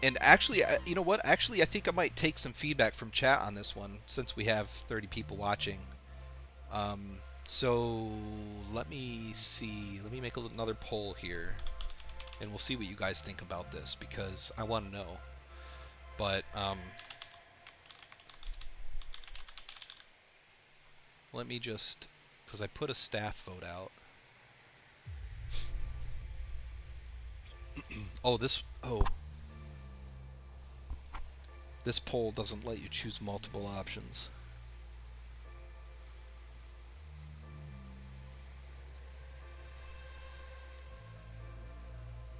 and actually, you know what, actually I think I might take some feedback from chat on this one, since we have 30 people watching, So let me see. Let me make another poll here, and we'll see what you guys think about this because I want to know. But let me just, because I put a staff vote out. This poll doesn't let you choose multiple options.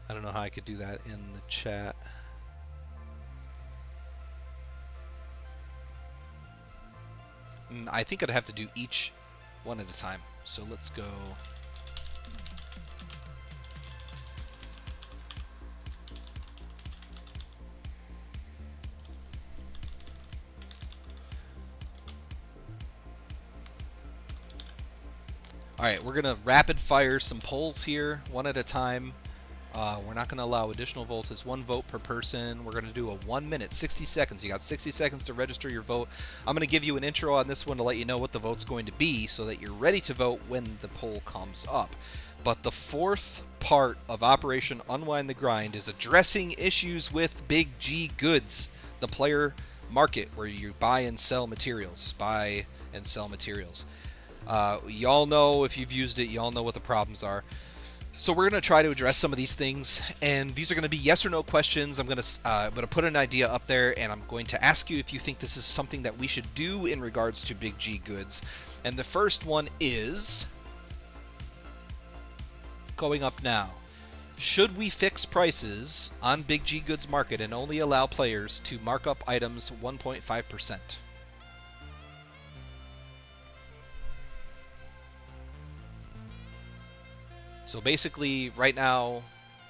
I don't know how I could do that in the chat. I think I'd have to do each one at a time. So let's go. Alright, we're going to rapid fire some polls here, one at a time. We're not going to allow additional votes. It's one vote per person. We're going to do a 1 minute, 60 seconds. You got 60 seconds to register your vote. I'm going to give you an intro on this one to let you know what the vote's going to be so that you're ready to vote when the poll comes up. But the fourth part of Operation Unwind the Grind is addressing issues with Big G Goods, the player market where you buy and sell materials. Y'all know, if you've used it, y'all know what the problems are. So we're going to try to address some of these things, and these are going to be yes or no questions. I'm going to put an idea up there, and I'm going to ask you if you think this is something that we should do in regards to Big G Goods. And the first one is going up now. Should we fix prices on Big G Goods Market and only allow players to mark up items 1.5%? So basically, right now,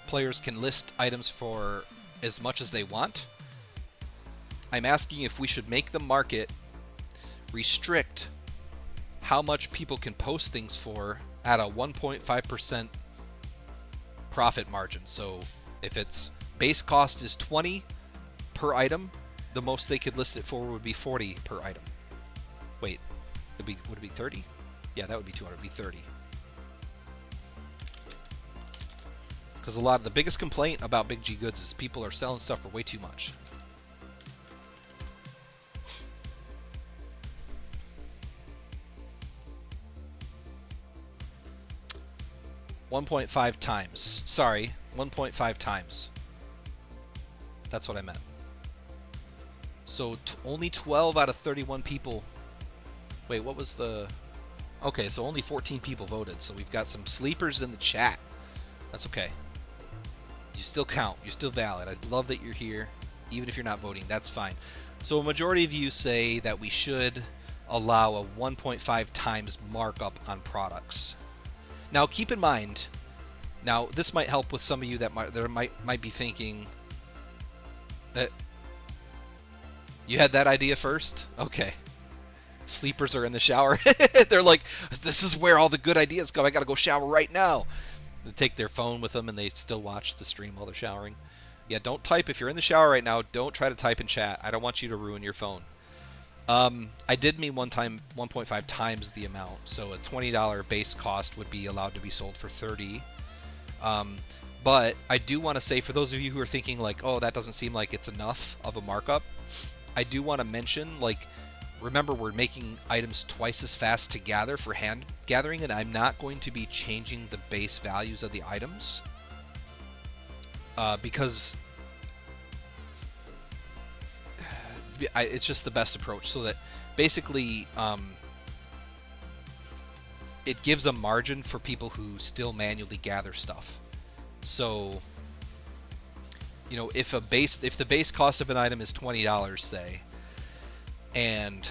players can list items for as much as they want. I'm asking if we should make the market restrict how much people can post things for at a 1.5% profit margin. So if its base cost is 20 per item, the most they could list it for would be 40 per item. Wait, would it be 30? Yeah, that would be 200. It would be 30. Because the biggest complaint about Big G Goods is people are selling stuff for way too much. $1.5 times. Sorry, 1.5 times. That's what I meant. So only 12 out of 31 people. Wait, what was the... Okay, so only 14 people voted. So we've got some sleepers in the chat. That's okay. You still count. You're still valid. I love that you're here. Even if you're not voting, that's fine. So a majority of you say that we should allow a 1.5 times markup on products. Now keep in mind, now this might help with some of you that might be thinking that you had that idea first? Okay. Sleepers are in the shower. They're like, this is where all the good ideas come. I gotta go shower right now. They take their phone with them and they still watch the stream while they're showering. Yeah, don't type. If you're in the shower right now, don't try to type in chat. I don't want you to ruin your phone. I did mean 1.5 times the amount. So a $20 base cost would be allowed to be sold for 30. But I do want to say, for those of you who are thinking like, oh, that doesn't seem like it's enough of a markup, I do want to mention, like, remember, we're making items twice as fast to gather for hand gathering, and I'm not going to be changing the base values of the items because it's just the best approach, so that basically it gives a margin for people who still manually gather stuff. So, you know, if the base cost of an item is $20, say, and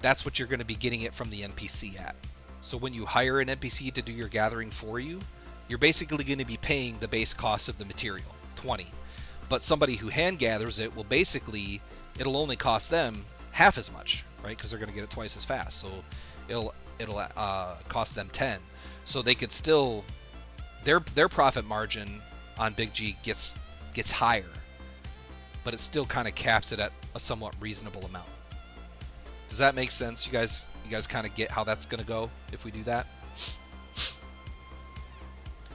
that's what you're going to be getting it from the NPC at. So when you hire an NPC to do your gathering for you, you're basically going to be paying the base cost of the material, 20. But somebody who hand gathers it will basically, it'll only cost them half as much, right? Because they're going to get it twice as fast. So it'll cost them 10. So they could still, their profit margin on Big G gets higher, but it still kind of caps it at a somewhat reasonable amount. Does that make sense? You guys kind of get how that's gonna go if we do that?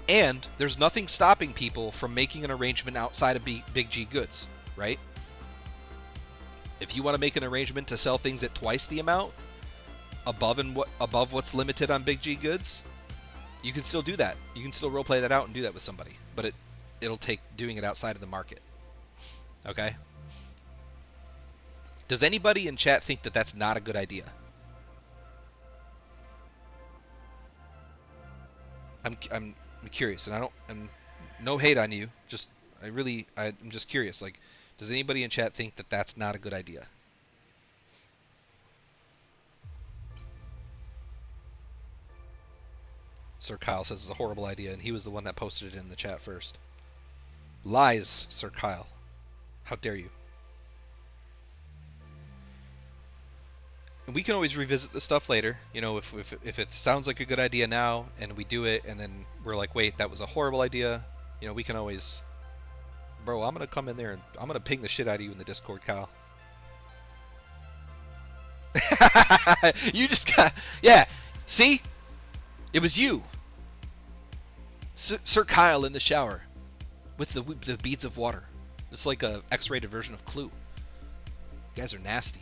And there's nothing stopping people from making an arrangement outside of Big G Goods, right? If you want to make an arrangement to sell things at twice the amount, above what's limited on Big G Goods, you can still do that. You can still roleplay that out and do that with somebody, but it'll take doing it outside of the market. Okay? Does anybody in chat think that that's not a good idea? I'm curious, and I'm no hate on you. I'm just curious. Like, does anybody in chat think that that's not a good idea? Sir Kyle says it's a horrible idea, and he was the one that posted it in the chat first. Lies, Sir Kyle. How dare you? And we can always revisit the stuff later. You know, if it sounds like a good idea now, and we do it, and then we're like, wait, that was a horrible idea. You know, we can always... Bro, I'm going to come in there, and I'm going to ping the shit out of you in the Discord, Kyle. You just got... Yeah, see? It was you. Sir Kyle in the shower with the beads of water. It's like a X-rated version of Clue. You guys are nasty.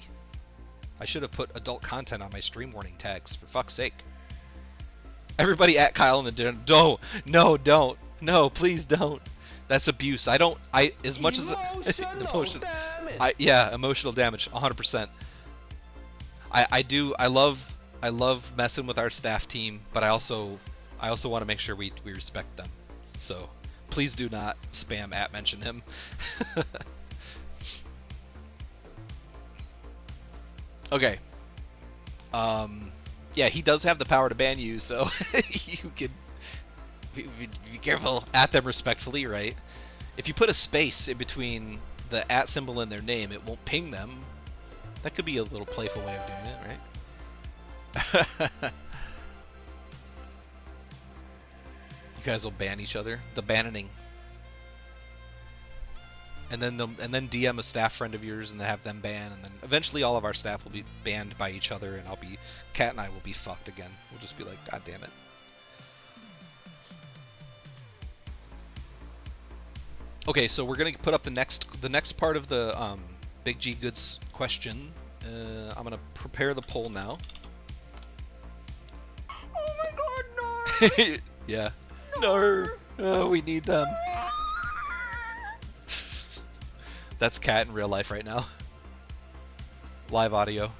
I should have put adult content on my stream warning tags, for fuck's sake. Everybody at Kyle in the dinner. Don't. No, please don't. That's abuse. As much as emotional damage. Yeah, emotional damage, 100%. I love messing with our staff team, but I also want to make sure we respect them. So please do not spam @ mention him. Okay. Yeah, he does have the power to ban you, so you can be careful. @ them respectfully, right? If you put a space in between the @ symbol and their name, it won't ping them. That could be a little playful way of doing it, right? You guys will ban each other. The banning. And then DM a staff friend of yours and have them ban, and then eventually all of our staff will be banned by each other, and Kat and I will be fucked again. We'll just be like, God damn it. Okay, so we're gonna put up the next part of the Big G Goods question. I'm gonna prepare the poll now. Oh my god, no! Yeah. No, we need them. That's Kat in real life right now. Live audio.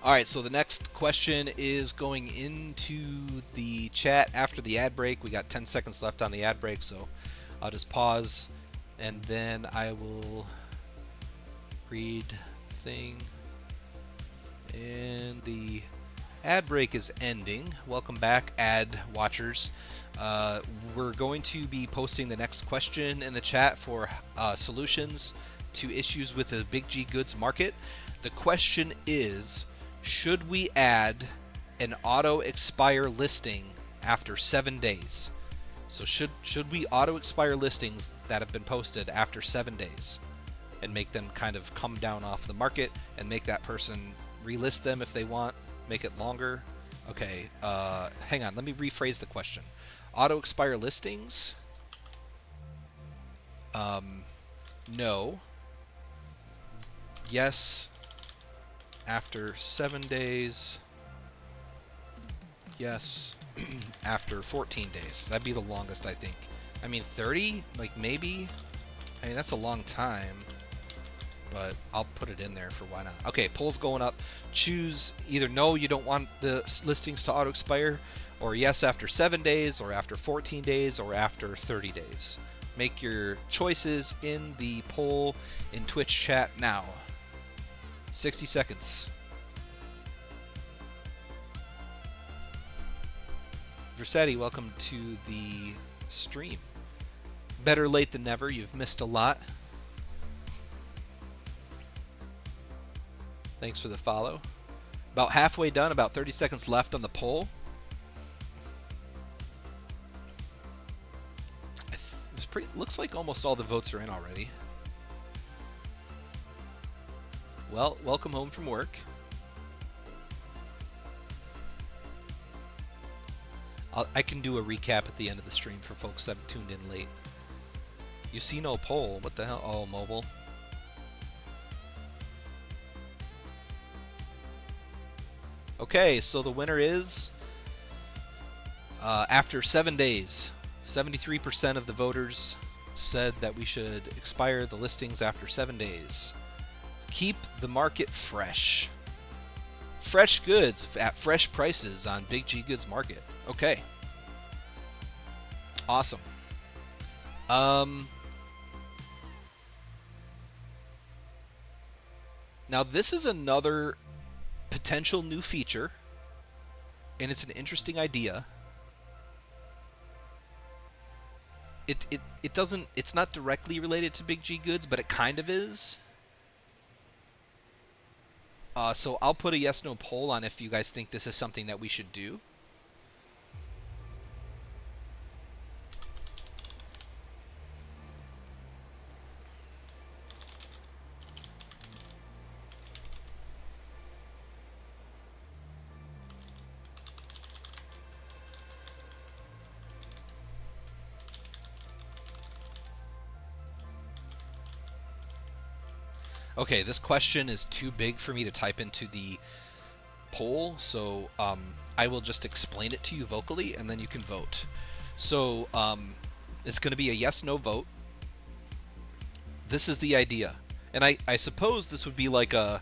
Alright, so the next question is going into the chat after the ad break. We got 10 seconds left on the ad break, so I'll just pause and then I will read the thing. And the ad break is ending. Welcome back, ad watchers. We're going to be posting the next question in the chat for solutions to issues with the Big G Goods market. The question is, should we add an auto expire listing after 7 days? So should we auto expire listings that have been posted after 7 days and make them kind of come down off the market and make that person relist them if they want? Make it longer. Okay, hang on, let me rephrase the question. Auto expire listings? No. Yes after 7 days. Yes after 14 days. That'd be the longest, I think. I mean, 30? Like, maybe? I mean, that's a long time. But I'll put it in there for why not. Okay, poll's going up. Choose either no, you don't want the listings to auto expire, or yes after 7 days, or after 14 days, or after 30 days. Make your choices in the poll in Twitch chat now. 60 seconds. Versetti, welcome to the stream. Better late than never. You've missed a lot. Thanks for the follow. About halfway done, about 30 seconds left on the poll. I looks like almost all the votes are in already. Well, welcome home from work. I can do a recap at the end of the stream for folks that have tuned in late. You see no poll. What the hell? Oh, mobile. Okay, so the winner is, after 7 days, 73% of the voters said that we should expire the listings after 7 days. Keep the market fresh. Fresh goods at fresh prices on Big G Goods Market. Okay. Awesome. Now this is another potential new feature, and it's an interesting idea. It's not directly related to Big G Goods, but it kind of is. So I'll put a yes no poll on if you guys think this is something that we should do. Okay, this question is too big for me to type into the poll, so I will just explain it to you vocally, and then you can vote. So it's going to be a yes/no vote. This is the idea, and I suppose this would be like a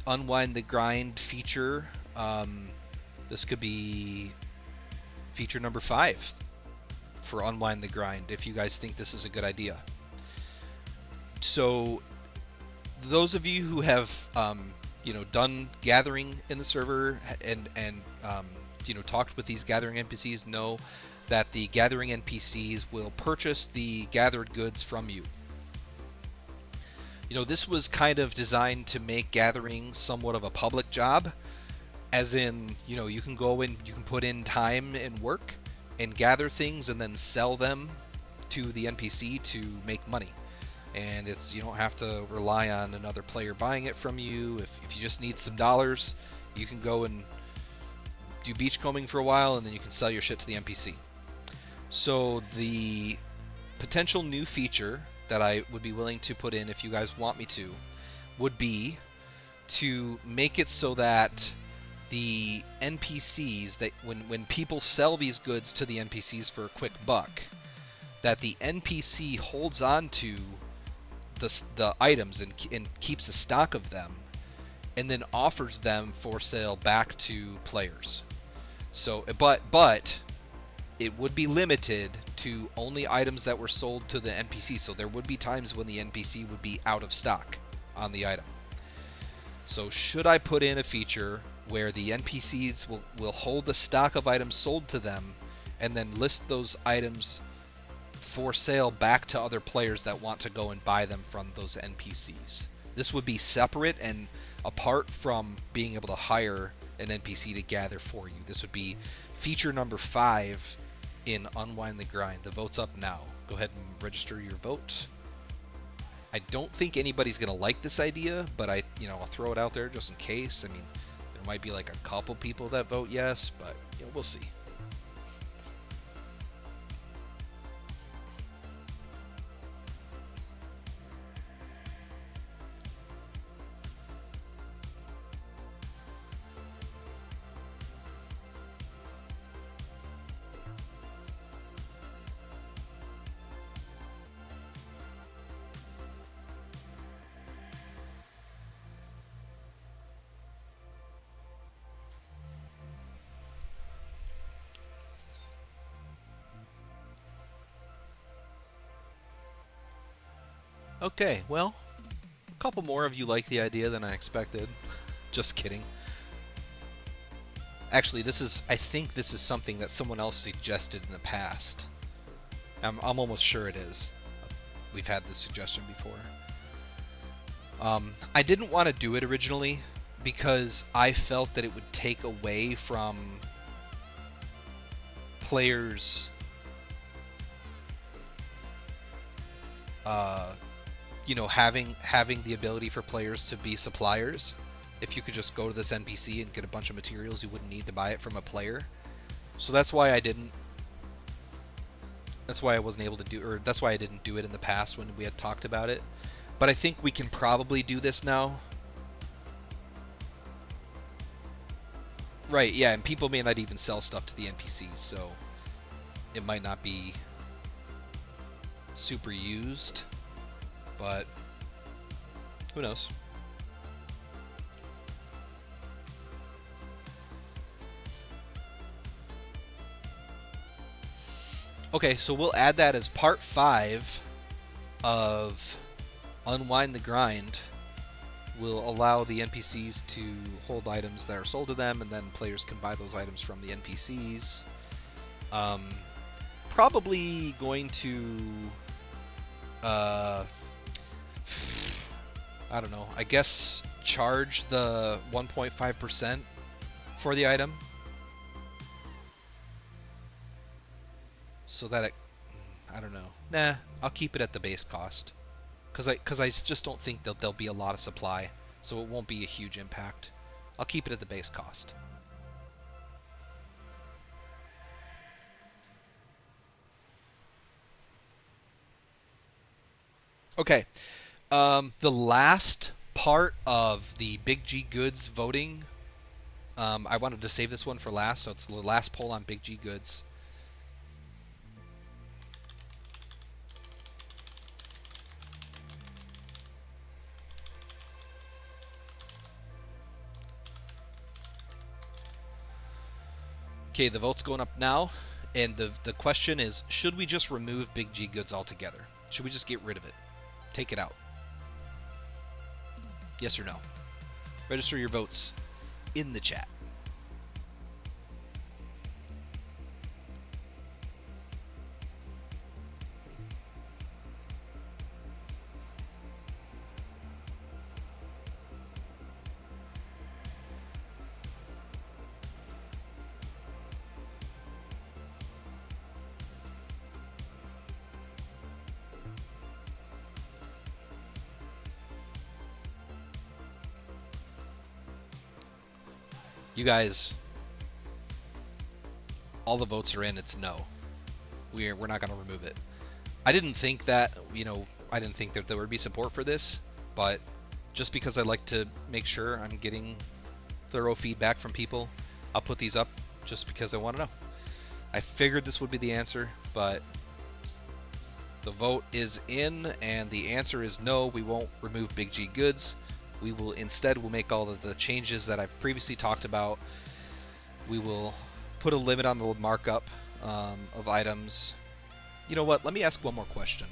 unwind the grind feature. This could be feature number 5 for unwind the grind if you guys think this is a good idea. So those of you who have done gathering in the server and talked with these gathering NPCs know that the gathering NPCs will purchase the gathered goods from you. This was kind of designed to make gathering somewhat of a public job, as in, you can go and you can put in time and work and gather things and then sell them to the NPC to make money. And you don't have to rely on another player buying it from you. If you just need some dollars, you can go and do beachcombing for a while, and then you can sell your shit to the NPC. So the potential new feature that I would be willing to put in, if you guys want me to, would be to make it so that the NPCs, that when people sell these goods to the NPCs for a quick buck, that the NPC holds on to the items and keeps a stock of them, and then offers them for sale back to players. So, but it would be limited to only items that were sold to the NPC. So there would be times when the NPC would be out of stock on the item. So should I put in a feature where the NPCs will hold the stock of items sold to them and then list those items for sale back to other players that want to go and buy them from those NPCs? This would be separate and apart from being able to hire an NPC to gather for you. This would be feature number 5 in Unwind the Grind. The vote's up now. Go ahead and register your vote. I don't think anybody's gonna like this idea, but I'll throw it out there just in case. I mean, there might be like a couple people that vote yes, but we'll see. Okay, well, a couple more of you like the idea than I expected. Just kidding. Actually, I think this is something that someone else suggested in the past. I'm almost sure it is. We've had this suggestion before. I didn't want to do it originally because I felt that it would take away from players you know, having the ability for players to be suppliers. If you could just go to this NPC and get a bunch of materials, you wouldn't need to buy it from a player. So that's why I didn't. That's why I wasn't able to do, or that's why I didn't do it in the past when we had talked about it. But I think we can probably do this now. Right, yeah, and people may not even sell stuff to the NPCs, so it might not be super used, but who knows? Okay, so we'll add that as part 5 of Unwind the Grind. We'll allow the NPCs to hold items that are sold to them, and then players can buy those items from the NPCs. Probably going to, I don't know, I guess charge the 1.5% for the item. So that I don't know. Nah, I'll keep it at the base cost. Because I just don't think that there'll be a lot of supply, so it won't be a huge impact. I'll keep it at the base cost. Okay, the last part of the Big G Goods voting, I wanted to save this one for last, so it's the last poll on Big G Goods. Okay, the vote's going up now, and the question is, should we just remove Big G Goods altogether? Should we just get rid of it? Take it out? Yes or no? Register your votes in the chat. You guys, all the votes are in. It's no. We're not going to remove it. I didn't think that, you know, I didn't think that there would be support for this, but just because I like to make sure I'm getting thorough feedback from people, I'll put these up just because I want to know. I figured this would be the answer, but the vote is in, and the answer is no. We won't remove Big G Goods. We will instead, we'll make all of the changes that I've previously talked about. We will put a limit on the markup of items. You know what? Let me ask one more question.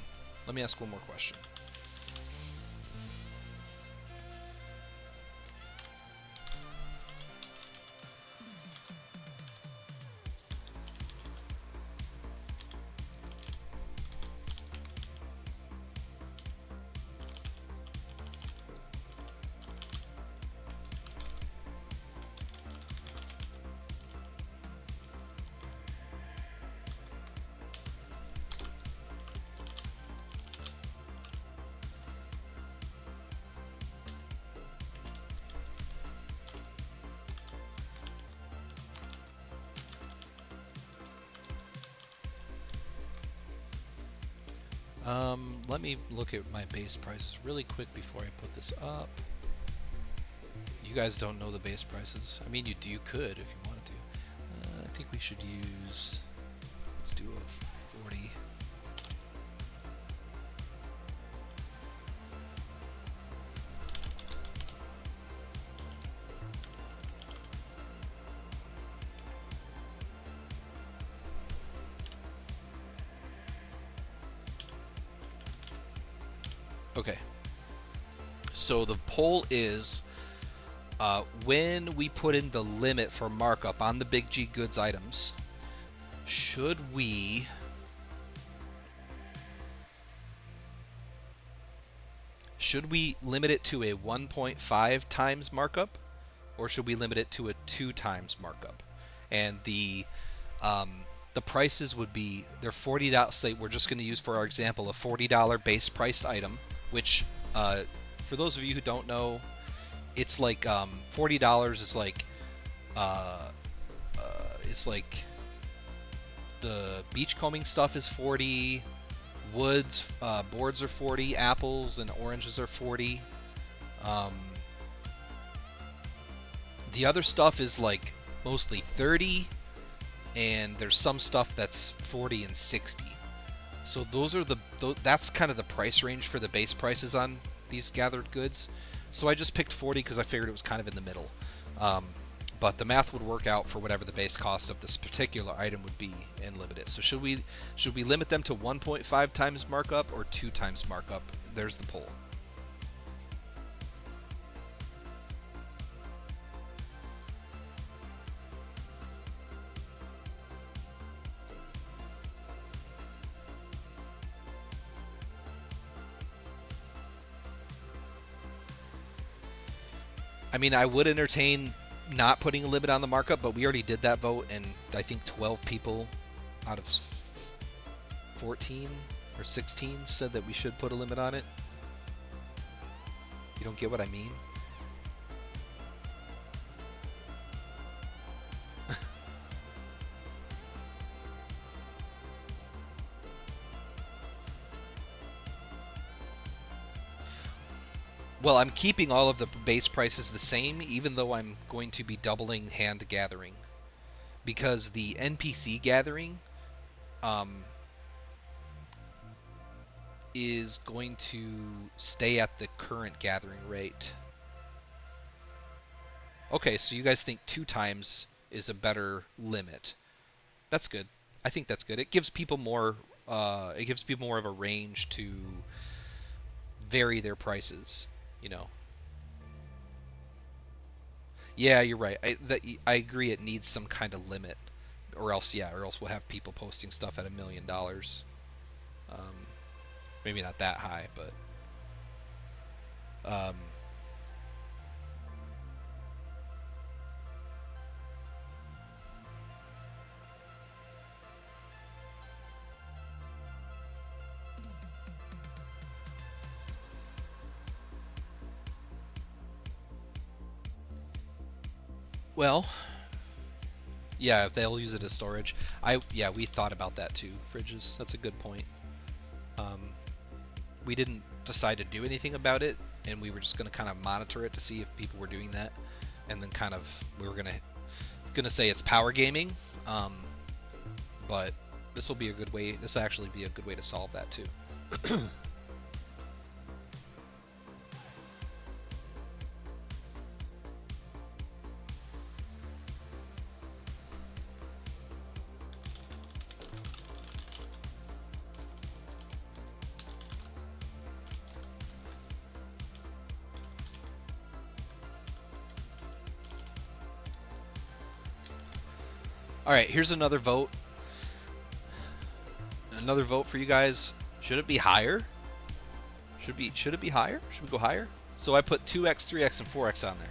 Let me look at my base prices really quick before I put this up. You guys don't know the base prices. I mean, you could if you wanted to. I think we should use, let's do a 40. Okay, so the poll is, when we put in the limit for markup on the Big G Goods items, should we limit it to a 1.5 times markup, or should we limit it to a 2 times markup? And the the prices would be, they're $40. Say we're just going to use for our example a $40 base priced item, which for those of you who don't know, it's like $40 is like it's like the beachcombing stuff is 40, woods boards are 40, apples and oranges are 40. The other stuff is like mostly 30, and there's some stuff that's 40 and 60. So those are that's kind of the price range for the base prices on these gathered goods. So I just picked 40 because I figured it was kind of in the middle. But the math would work out for whatever the base cost of this particular item would be and limit it. So should we limit them to 1.5 times markup or 2 times markup? There's the poll. I mean, I would entertain not putting a limit on the markup, but we already did that vote, and I think 12 people out of 14 or 16 said that we should put a limit on it. You don't get what I mean? Well, I'm keeping all of the base prices the same, even though I'm going to be doubling hand gathering. Because the NPC gathering is going to stay at the current gathering rate. Okay, so you guys think 2 times is a better limit. That's good. I think that's good. It gives people more of a range to vary their prices. You know. Yeah, you're right. I agree. It needs some kind of limit, or else we'll have people posting stuff at $1 million. Maybe not that high, but well, yeah, if they'll use it as storage. We thought about that too, Fridges. That's a good point. We didn't decide to do anything about it, and we were just going to kind of monitor it to see if people were doing that, and then kind of we were gonna say it's power gaming, but this will be a good way. This will actually be a good way to solve that too. All right, here's another vote. Another vote for you guys. Should it be higher? Should it be higher? Should we go higher? So I put 2x, 3x, and 4x on there.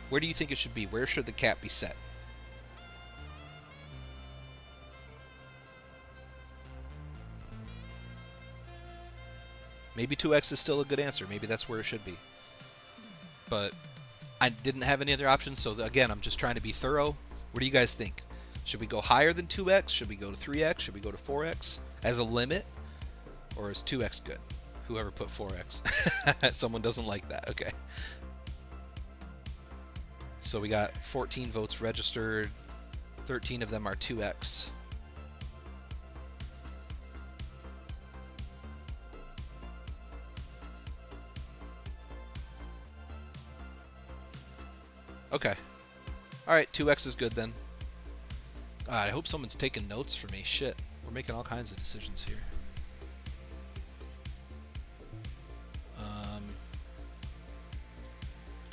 Where do you think it should be? Where should the cap be set? Maybe 2x is still a good answer. Maybe that's where it should be. But I didn't have any other options, so again, I'm just trying to be thorough. What do you guys think? Should we go higher than 2x? Should we go to 3x? Should we go to 4x as a limit? Or is 2x good? Whoever put 4x. Someone doesn't like that. Okay. So we got 14 votes registered. 13 of them are 2x. Okay. Alright, 2x is good then. God, I hope someone's taking notes for me. Shit. We're making all kinds of decisions here.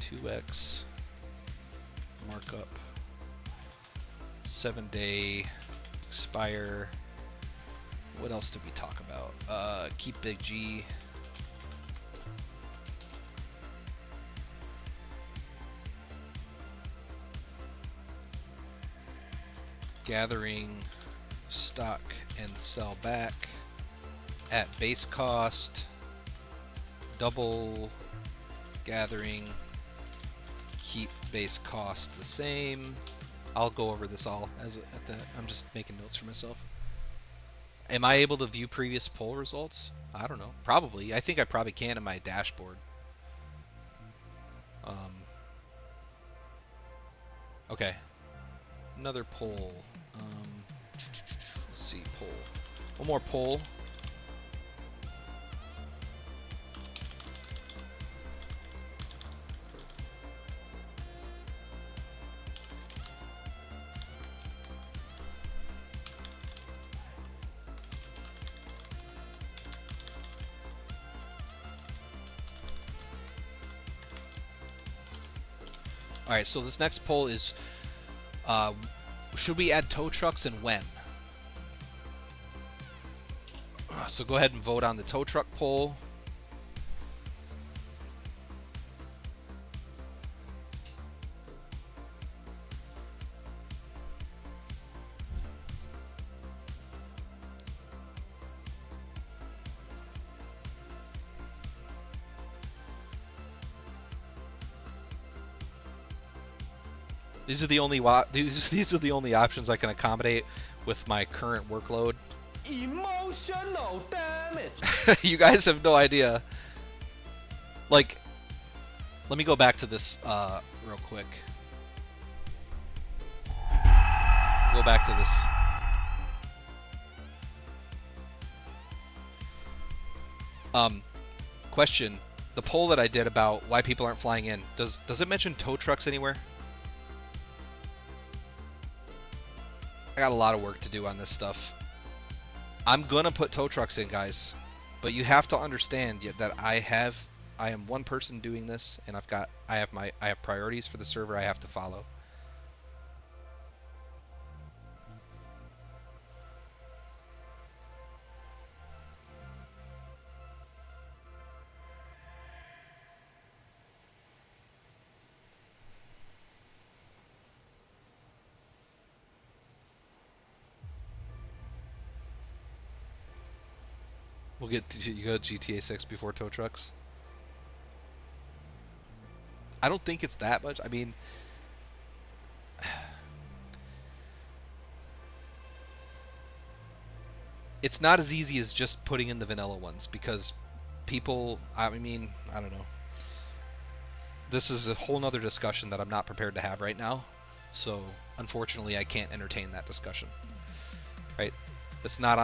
2x markup, 7-day expire. What else did we talk about? Keep big G. Gathering stock and sell back at base cost, double gathering, keep base cost the same. I'll go over this all I'm just making notes for myself. Am I able to view previous poll results? I don't know. Probably. I think I probably can in my dashboard. Okay. Another poll. Let's see, poll. One more poll. Alright, so this next poll is, should we add tow trucks and when? So go ahead and vote on the tow truck poll. These are the only these are the only options I can accommodate with my current workload. Emotional damage. You guys have no idea. Like, let me go back to this real quick. Go back to this. Question: the poll that I did about why people aren't flying in, does it mention tow trucks anywhere? I got a lot of work to do on this stuff. I'm gonna put tow trucks in, guys, but you have to understand that I am one person doing this, and I have priorities for the server I have to follow. We'll get to, you go GTA 6 before tow trucks. I don't think it's that much. I mean, it's not as easy as just putting in the vanilla ones because people, I mean, I don't know. This is a whole nother discussion that I'm not prepared to have right now. So unfortunately, I can't entertain that discussion. Right? That's not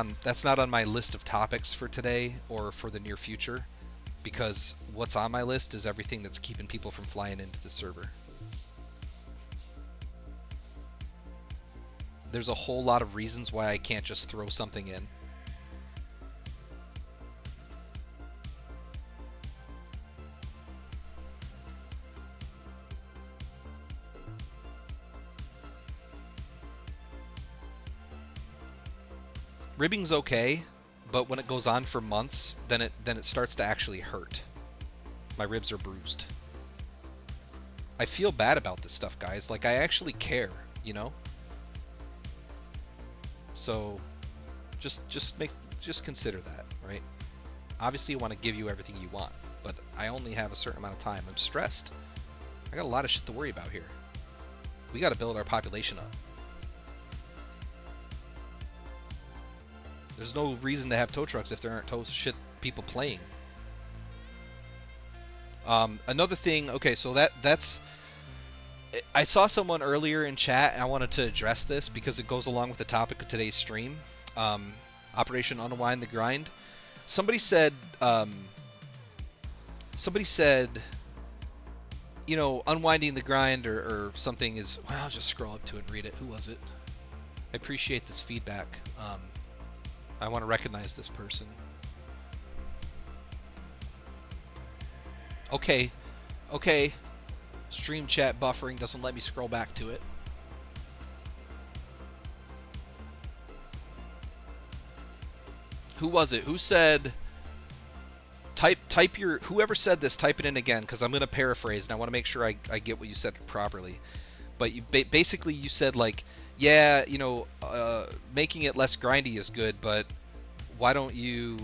on my list of topics for today or for the near future, because what's on my list is everything that's keeping people from flying into the server. There's a whole lot of reasons why I can't just throw something in. Ribbing's okay, but when it goes on for months, then it starts to actually hurt. My ribs are bruised. I feel bad about this stuff, guys. Like, I actually care, you know? So just consider that, right? Obviously I want to give you everything you want, but I only have a certain amount of time. I'm stressed. I got a lot of shit to worry about here. We got to build our population up. There's no reason to have tow trucks if there aren't people playing. Another thing, okay, so that's... I saw someone earlier in chat, and I wanted to address this because it goes along with the topic of today's stream. Operation Unwind the Grind. Somebody said, you know, unwinding the grind or something is... Well, I'll just scroll up to it and read it. Who was it? I appreciate this feedback. I want to recognize this person. Okay. Stream chat buffering doesn't let me scroll back to it. Who was it? Who said... Type your... Whoever said this, type it in again, because I'm going to paraphrase, and I want to make sure I get what you said properly. but you basically you said like, yeah, you know, making it less grindy is good, but why don't you,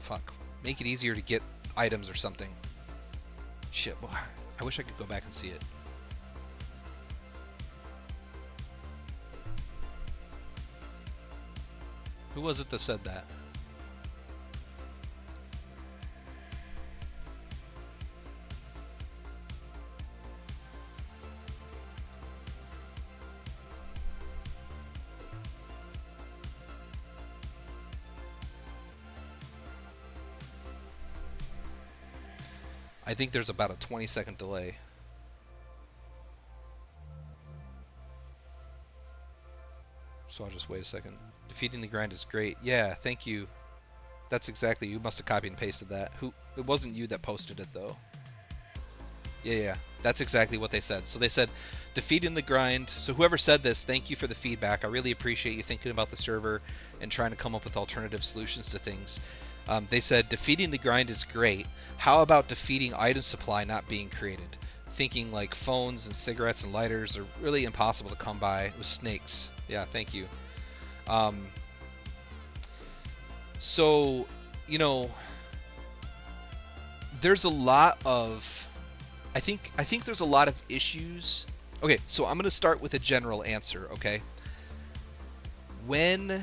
fuck, make it easier to get items or something. Shit, well, I wish I could go back and see it. Who was it that said that? I think there's about a 20-second delay. So I'll just wait a second. Defeating the grind is great. Yeah, thank you. That's exactly, you must have copied and pasted that. It wasn't you that posted it though. Yeah, that's exactly what they said. So they said, defeating the grind. So whoever said this, thank you for the feedback. I really appreciate you thinking about the server and trying to come up with alternative solutions to things. They said, defeating the grind is great. How about defeating item supply not being created? Thinking like phones and cigarettes and lighters are really impossible to come by with snakes. Yeah, thank you. So, you know, there's a lot of, I think there's a lot of issues. Okay, so I'm going to start with a general answer, okay? When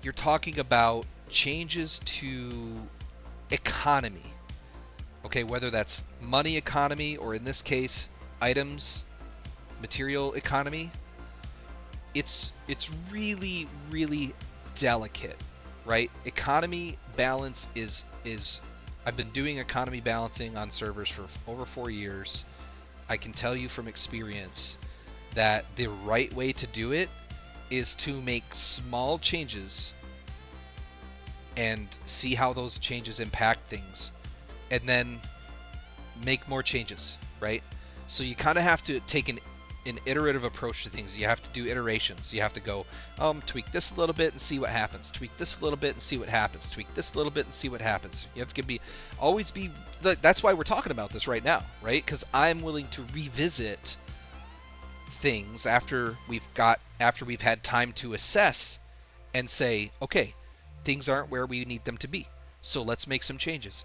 you're talking about changes to economy, okay, whether that's money economy or in this case items, material economy, it's really delicate, right? Economy balance is I've been doing economy balancing on servers for over 4 years. I can tell you from experience that the right way to do it is to make small changes and see how those changes impact things, and then make more changes, right? So you kind of have to take an iterative approach to things. You have to do iterations. You have to go, tweak this a little bit and see what happens. Tweak this a little bit and see what happens. Tweak this a little bit and see what happens. You have to always be. That's why we're talking about this right now, right? Because I'm willing to revisit things after we've had time to assess and say, okay, things aren't where we need them to be, so let's make some changes.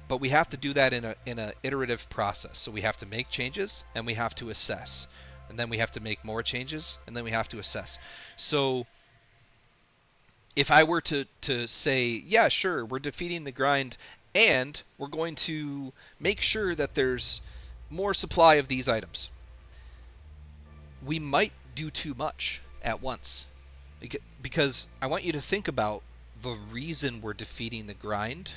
But we have to do that in a iterative process. So we have to make changes and we have to assess, and then we have to make more changes and then we have to assess. So if I were to say, yeah, sure, we're defeating the grind and we're going to make sure that there's more supply of these items, we might do too much at once, because I want you to think about the reason we're defeating the grind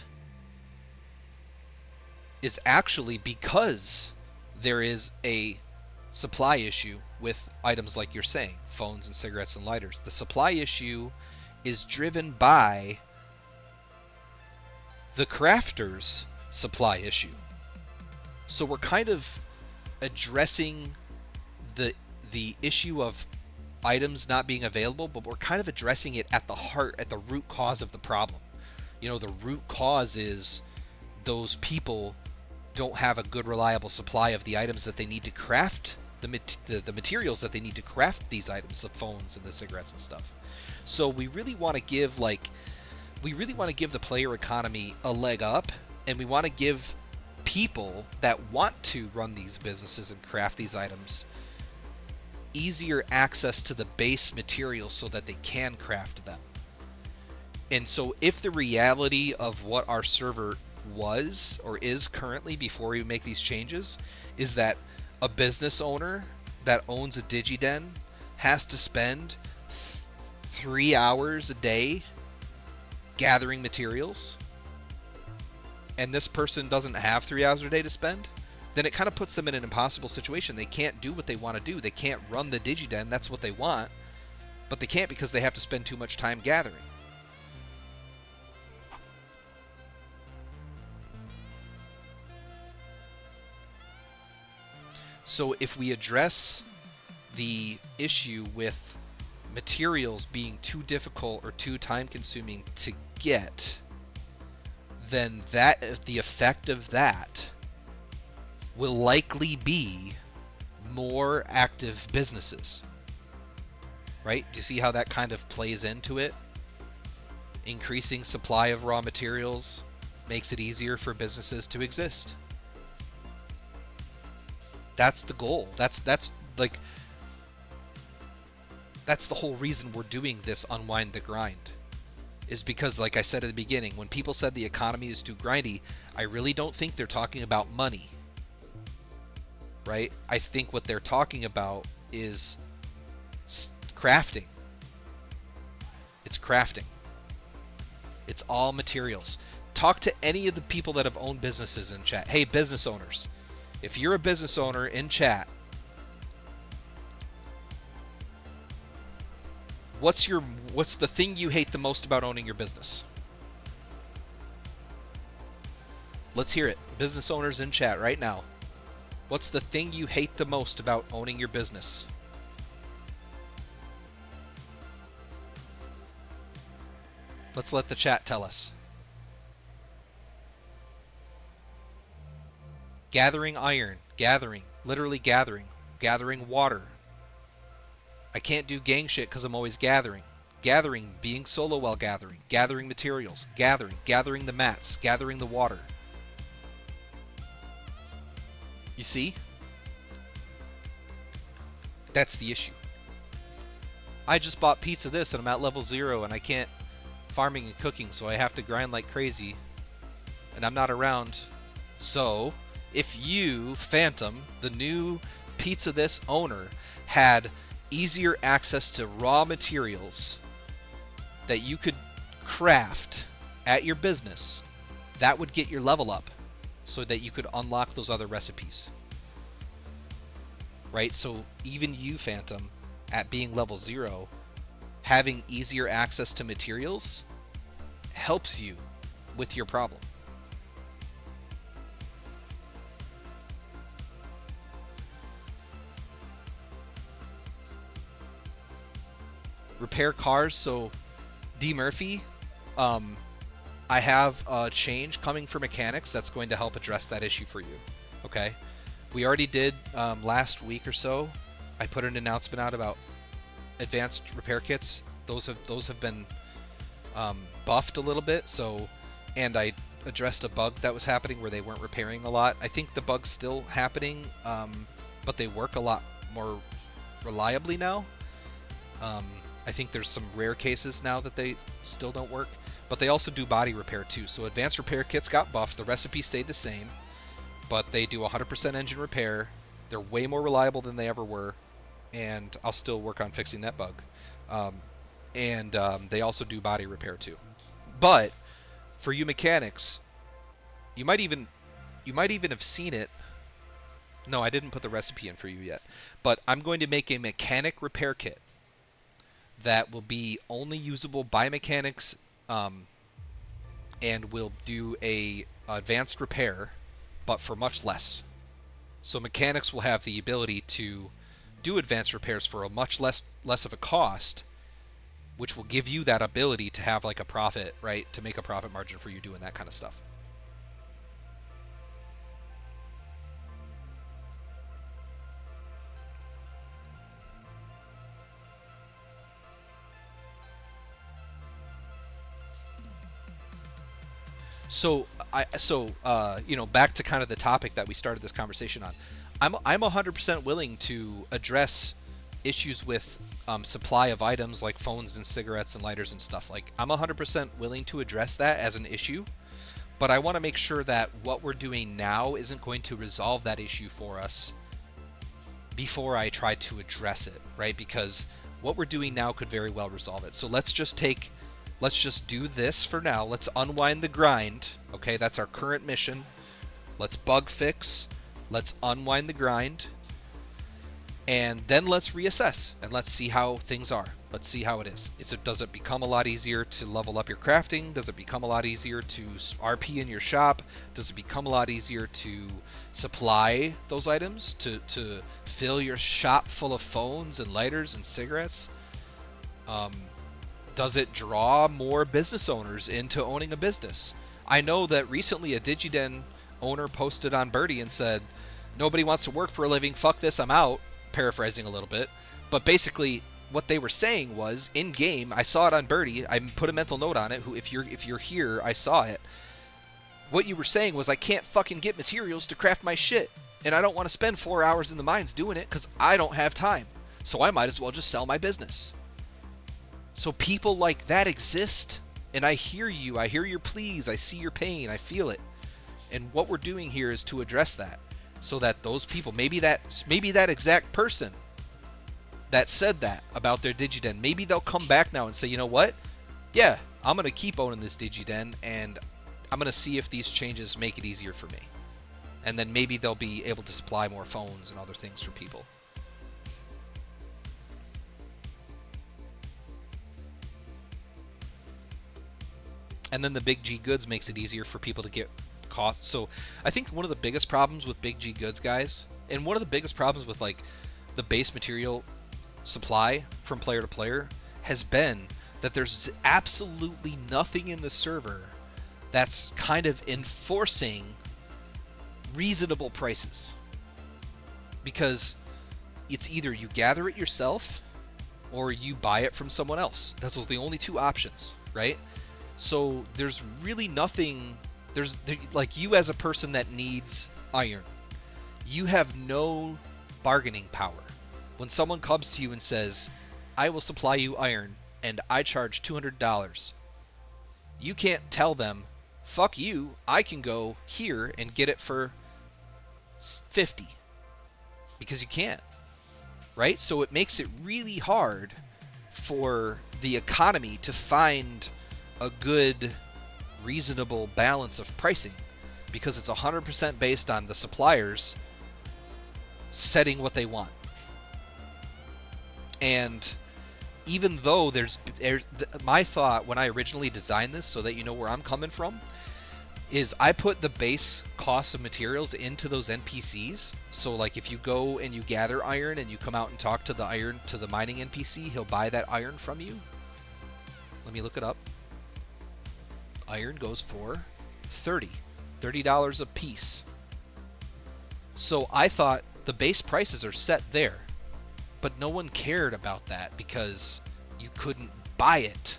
is actually because there is a supply issue with items like you're saying, phones and cigarettes and lighters. The supply issue is driven by the crafters' supply issue. So we're kind of addressing the issue of items not being available, but we're kind of addressing it at the heart, at the root cause of the problem. You know, the root cause is those people don't have a good, reliable supply of the items that they need to craft, the materials that they need to craft these items, the phones and the cigarettes and stuff. So we really want to give the player economy a leg up, and we want to give people that want to run these businesses and craft these items easier access to the base materials so that they can craft them. And so if the reality of what our server was or is currently before we make these changes is that a business owner that owns a DigiDen has to spend 3 hours a day gathering materials, and this person doesn't have 3 hours a day to spend, then it kind of puts them in an impossible situation. They can't do what they want to do. They can't run the DigiDen. That's what they want, but they can't because they have to spend too much time gathering. So if we address the issue with materials being too difficult or too time consuming to get, then the effect of that will likely be more active businesses. Right? Do you see how that kind of plays into it? Increasing supply of raw materials makes it easier for businesses to exist. That's the goal. That's the whole reason we're doing this Unwind the Grind. Is because, like I said at the beginning, when people said the economy is too grindy, I really don't think they're talking about money. Right? I think what they're talking about is crafting. It's crafting. It's all materials. Talk to any of the people that have owned businesses in chat. Hey, business owners. If you're a business owner in chat, what's the thing you hate the most about owning your business? Let's hear it. Business owners in chat right now. What's the thing you hate the most about owning your business? Let's let the chat tell us. Gathering iron, literally gathering water. I can't do gang shit because I'm always gathering. Being solo while gathering materials, gathering the mats, gathering the water. You see? That's the issue. I just bought pizza this and I'm at level 0 and I can't farming and cooking, so I have to grind like crazy and I'm not around. So if you, Phantom, the new Pizza This owner, had easier access to raw materials that you could craft at your business, that would get your level up so that you could unlock those other recipes. Right? So even you, Phantom, at being level 0, having easier access to materials helps you with your problem. Repair cars. So D Murphy, I have a change coming for mechanics that's going to help address that issue for you. Okay, we already did last week or so. I put an announcement out about advanced repair kits. Those have been buffed a little bit. So, and I addressed a bug that was happening where they weren't repairing a lot. I think the bug's still happening, but they work a lot more reliably now. I think there's some rare cases now that they still don't work, but they also do body repair too. So advanced repair kits got buffed. The recipe stayed the same, but they do 100% engine repair. They're way more reliable than they ever were, and I'll still work on fixing that bug. They also do body repair too. But for you mechanics, you might even have seen it. No, I didn't put the recipe in for you yet, but I'm going to make a mechanic repair kit that will be only usable by mechanics, and will do a advanced repair, but for much less. So mechanics will have the ability to do advanced repairs for a much less of a cost, which will give you that ability to have like a profit, right? To make a profit margin for you doing that kind of stuff. So back to kind of the topic that we started this conversation on. I'm 100% willing to address issues with supply of items like phones and cigarettes and lighters and stuff. Like, I'm 100% willing to address that as an issue, but I want to make sure that what we're doing now isn't going to resolve that issue for us before I try to address it, right? Because what we're doing now could very well resolve it. So let's just do this for now. Let's unwind the grind. Okay, that's our current mission. Let's bug fix. Let's unwind the grind. And then let's reassess and let's see how things are. Let's see how it is. Does it become a lot easier to level up your crafting? Does it become a lot easier to RP in your shop? Does it become a lot easier to supply those items? To fill your shop full of phones and lighters and cigarettes? Does it draw more business owners into owning a business? I know that recently a Digiden owner posted on Birdie and said, Nobody wants to work for a living. Fuck this, I'm out. Paraphrasing a little bit. But basically, what they were saying was, in game, I saw it on Birdie. I put a mental note on it. Who, if you're here, I saw it. What you were saying was, I can't fucking get materials to craft my shit, and I don't want to spend 4 hours in the mines doing it because I don't have time. So I might as well just sell my business. So people like that exist, and I hear you. I hear your pleas. I see your pain. I feel it. And what we're doing here is to address that, so that those people, maybe that exact person that said that about their DigiDen, maybe they'll come back now and say, you know what? Yeah, I'm going to keep owning this DigiDen, and I'm going to see if these changes make it easier for me. And then maybe they'll be able to supply more phones and other things for people. And then the Big G Goods makes it easier for people to get cost. So I think one of the biggest problems with Big G Goods, guys, and one of the biggest problems with like the base material supply from player to player, has been that there's absolutely nothing in the server that's kind of enforcing reasonable prices. Because it's either you gather it yourself or you buy it from someone else. That's the only two options, right? So there's really nothing, like you as a person that needs iron, you have no bargaining power. When someone comes to you and says, I will supply you iron and I charge $200, you can't tell them, fuck you, I can go here and get it for 50, because you can't, right? So it makes it really hard for the economy to find a good, reasonable balance of pricing, because it's 100% based on the suppliers setting what they want. And even though there's my thought when I originally designed this, so that you know where I'm coming from, is I put the base cost of materials into those NPCs. So like if you go and you gather iron and you come out and talk to the mining NPC, he'll buy that iron from you. Let me look it up. Iron goes for $30 a piece. So I thought the base prices are set there, but no one cared about that because you couldn't buy it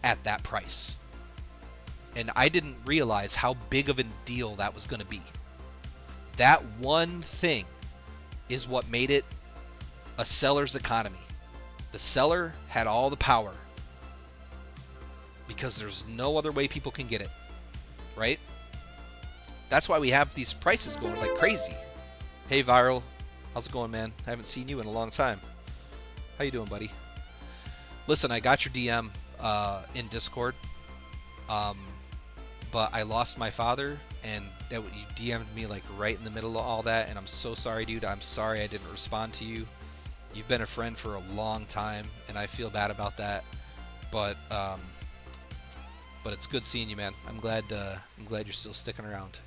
at that price. And I didn't realize how big of a deal that was going to be. That one thing is what made it a seller's economy. The seller had all the power, because there's no other way people can get it, right? That's why we have these prices going like crazy. Hey Viral, how's it going, man? I haven't seen you in a long time. How you doing, buddy? Listen, I got your DM in Discord, but I lost my father, and that you DM'd me like right in the middle of all that, and I'm so sorry, dude. I'm sorry I didn't respond to you. You've been a friend for a long time, and I feel bad about that. But it's good seeing you, man. I'm glad you're still sticking around.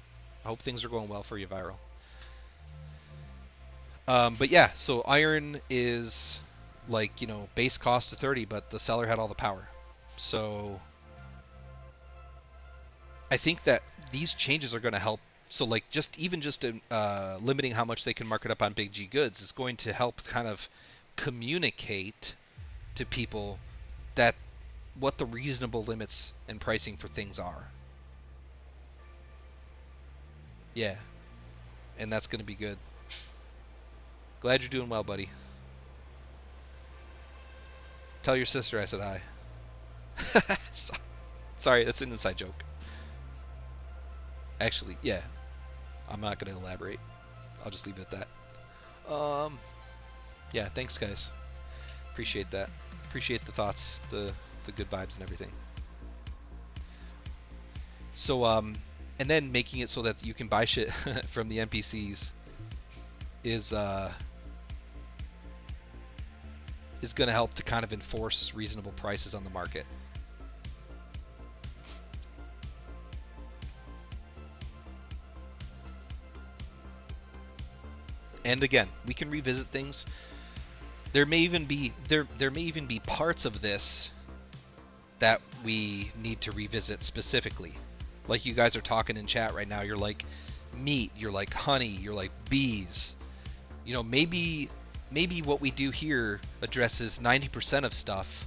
I hope things are going well for you, Viral. But yeah, so iron is like, you know, base cost of 30, but the seller had all the power. So I think that these changes are going to help. So like just limiting how much they can mark it up on Big G Goods is going to help kind of communicate to people that what the reasonable limits and pricing for things are. Yeah. And that's going to be good. Glad you're doing well, buddy. Tell your sister I said hi. Sorry, that's an inside joke. Actually, yeah. I'm not going to elaborate. I'll just leave it at that. Yeah, thanks, guys. Appreciate that. Appreciate the thoughts, the good vibes and everything. So, and then making it so that you can buy shit from the NPCs is going to help to kind of enforce reasonable prices on the market. And again, we can revisit things. There may even be parts of this that we need to revisit specifically. Like you guys are talking in chat right now, you're like, meat, you're like honey, you're like bees. You know, maybe what we do here addresses 90% of stuff,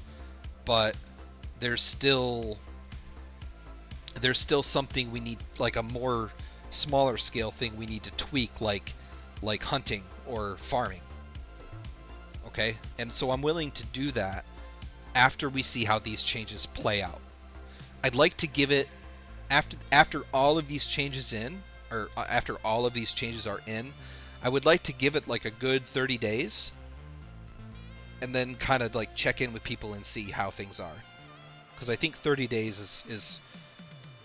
but there's still something we need, like a more smaller scale thing we need to tweak, like hunting or farming. Okay? And so I'm willing to do that after we see how these changes play out. I'd like to give it after all of these changes after all of these changes are in, I would like to give it like a good 30 days and then kind of like check in with people and see how things are. Because I think 30 days is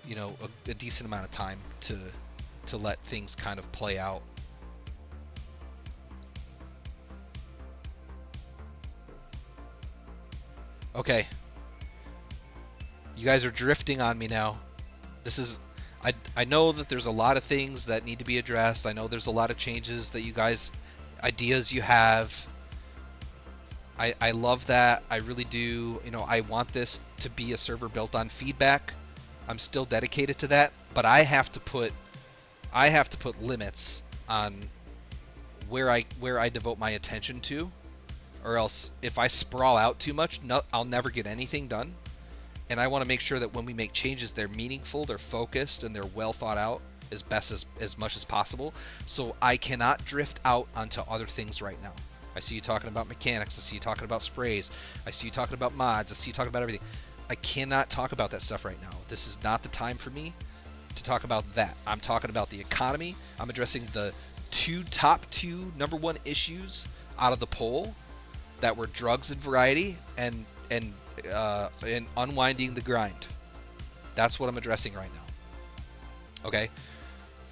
you know, a decent amount of time to let things kind of play out. Okay. You guys are drifting on me now. This is I know that there's a lot of things that need to be addressed. I know there's a lot of changes that you guys, ideas you have. I love that. I really do. You know, I want this to be a server built on feedback. I'm still dedicated to that, but I have to put limits on where I devote my attention to, or else if I sprawl out too much, I'll never get anything done. And I want to make sure that when we make changes, they're meaningful, they're focused, and they're well thought out as much as possible. So I cannot drift out onto other things right now. I see you talking about mechanics. I see you talking about sprays. I see you talking about mods. I see you talking about everything. I cannot talk about that stuff right now. This is not the time for me to talk about that. I'm talking about the economy. I'm addressing the top two number one issues out of the poll that were drugs and variety and unwinding the grind. That's what I'm addressing right now. Okay?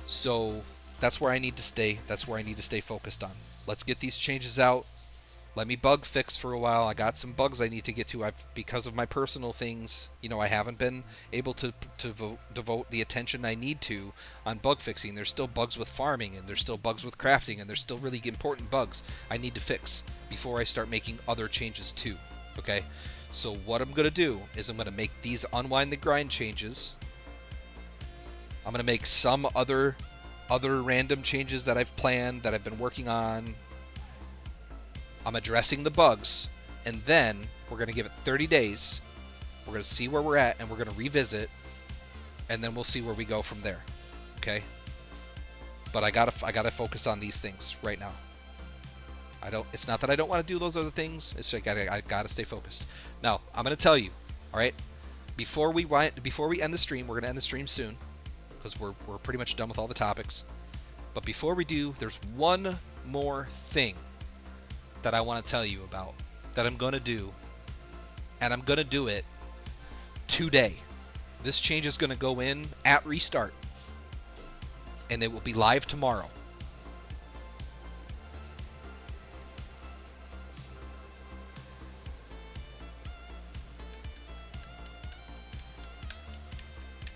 So that's where I need to stay. That's where I need to stay focused on. Let's get these changes out. Let me bug fix for a while. I got some bugs I need to get to. Because of my personal things, you know, I haven't been able to devote the attention I need to on bug fixing. There's still bugs with farming, and there's still bugs with crafting, and there's still really important bugs I need to fix before I start making other changes too. Okay? So what I'm going to do is I'm going to make these unwind the grind changes. I'm going to make some other random changes that I've planned, that I've been working on. I'm addressing the bugs, and then we're going to give it 30 days. We're going to see where we're at, and we're going to revisit, and then we'll see where we go from there. Okay? But I gotta focus on these things right now. It's not that I don't want to do those other things. It's like I gotta stay focused. Now, I'm going to tell you, all right? Before we end the stream, we're going to end the stream soon, because we're pretty much done with all the topics. But before we do, there's one more thing that I want to tell you about that I'm going to do, and I'm going to do it today. This change is going to go in at restart, and it will be live tomorrow.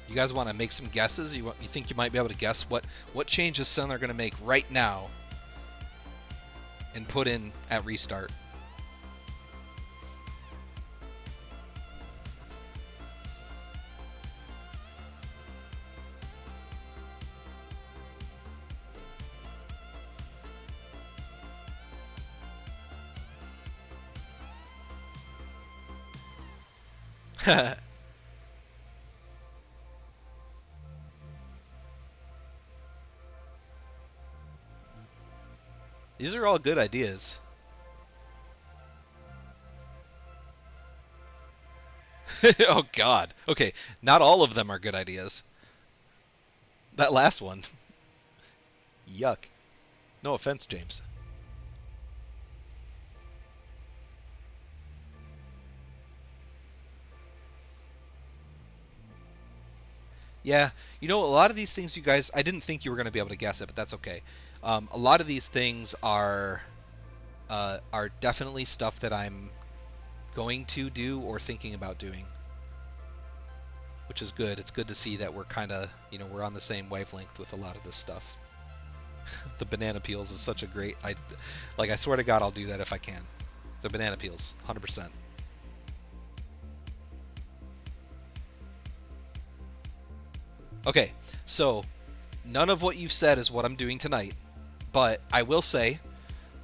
You guys want to make some guesses? You think you might be able to guess what changes Sun are going to make right now and put in at restart? These are all good ideas. Oh God. Okay, not all of them are good ideas. That last one. Yuck. No offense, James. Yeah, you know, a lot of these things, you guys, I didn't think you were going to be able to guess it, but that's okay. A lot of these things are definitely stuff that I'm going to do or thinking about doing, which is good. It's good to see that we're kind of, you know, we're on the same wavelength with a lot of this stuff. The banana peels is such a great, I swear to God, I'll do that if I can. The banana peels, 100%. Okay, so none of what you've said is what I'm doing tonight, but I will say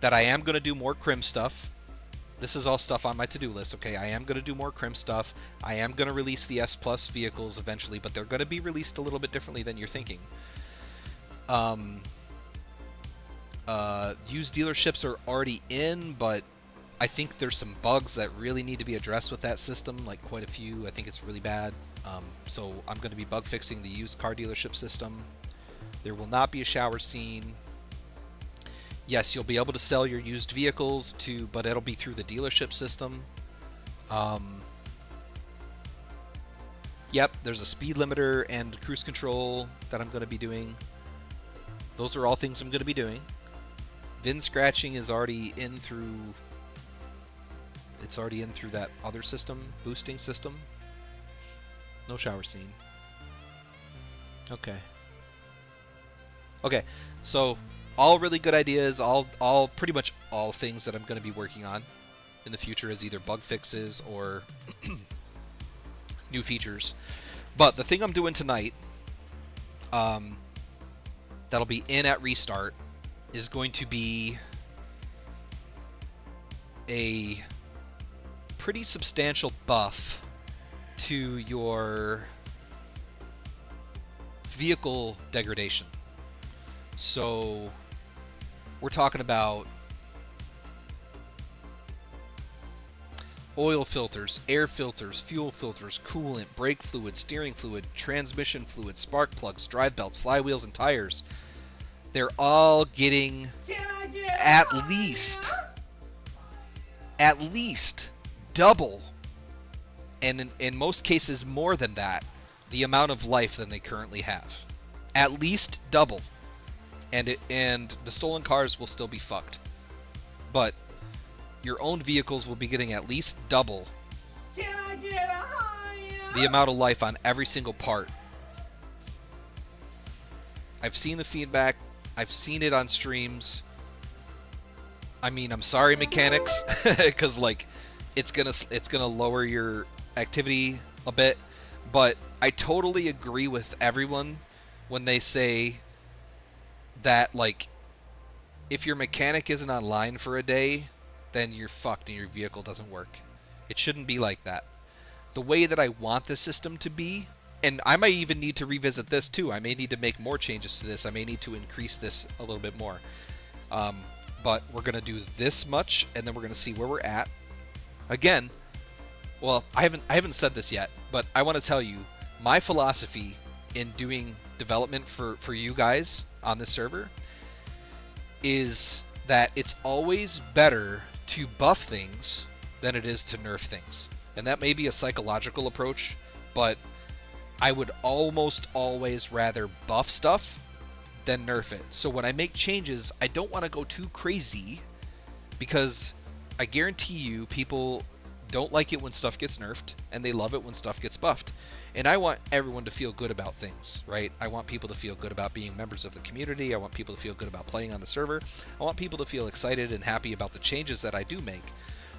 that I am going to do more crim stuff. This is all stuff on my to-do list, okay? I am going to do more crim stuff. I am going to release the S Plus vehicles eventually, but they're going to be released a little bit differently than you're thinking. Used dealerships are already in, but I think there's some bugs that really need to be addressed with that system, like quite a few. I think it's really bad. So I'm going to be bug fixing the used car dealership system. There will not be a shower scene. Yes, you'll be able to sell your used vehicles but it'll be through the dealership system. Yep, there's a speed limiter and cruise control that I'm going to be doing. Those are all things I'm going to be doing. VIN scratching is already in through. It's already in through that other system, boosting system. No shower scene. Okay. Okay, so all really good ideas, all pretty much all things that I'm going to be working on in the future as either bug fixes or new features. But the thing I'm doing tonight, that'll be in at restart, is going to be a pretty substantial buff to your vehicle degradation. So we're talking about oil filters, air filters, fuel filters, coolant, brake fluid, steering fluid, transmission fluid, spark plugs, drive belts, flywheels, and tires. They're all getting at least double, and in most cases more than that, the amount of life than they currently have. At least double. And the stolen cars will still be fucked. But your own vehicles will be getting at least double the amount of life on every single part. I've seen the feedback. I've seen it on streams. I mean, I'm sorry, mechanics, because like it's gonna lower your activity a bit, but I totally agree with everyone when they say that, like, if your mechanic isn't online for a day, then you're fucked and your vehicle doesn't work. It shouldn't be like that. The way that I want the system to be, and I might even need to revisit this too. I may need to make more changes to this. I may need to increase this a little bit more. But we're going to do this much, and then we're going to see where we're at. Again, well, I haven't said this yet, but I want to tell you, my philosophy in doing development for you guys on this server is that it's always better to buff things than it is to nerf things. And that may be a psychological approach, but I would almost always rather buff stuff than nerf it. So when I make changes, I don't want to go too crazy, because I guarantee you people don't like it when stuff gets nerfed, and they love it when stuff gets buffed. And I want everyone to feel good about things, right? I want people to feel good about being members of the community. I want people to feel good about playing on the server. I want people to feel excited and happy about the changes that I do make.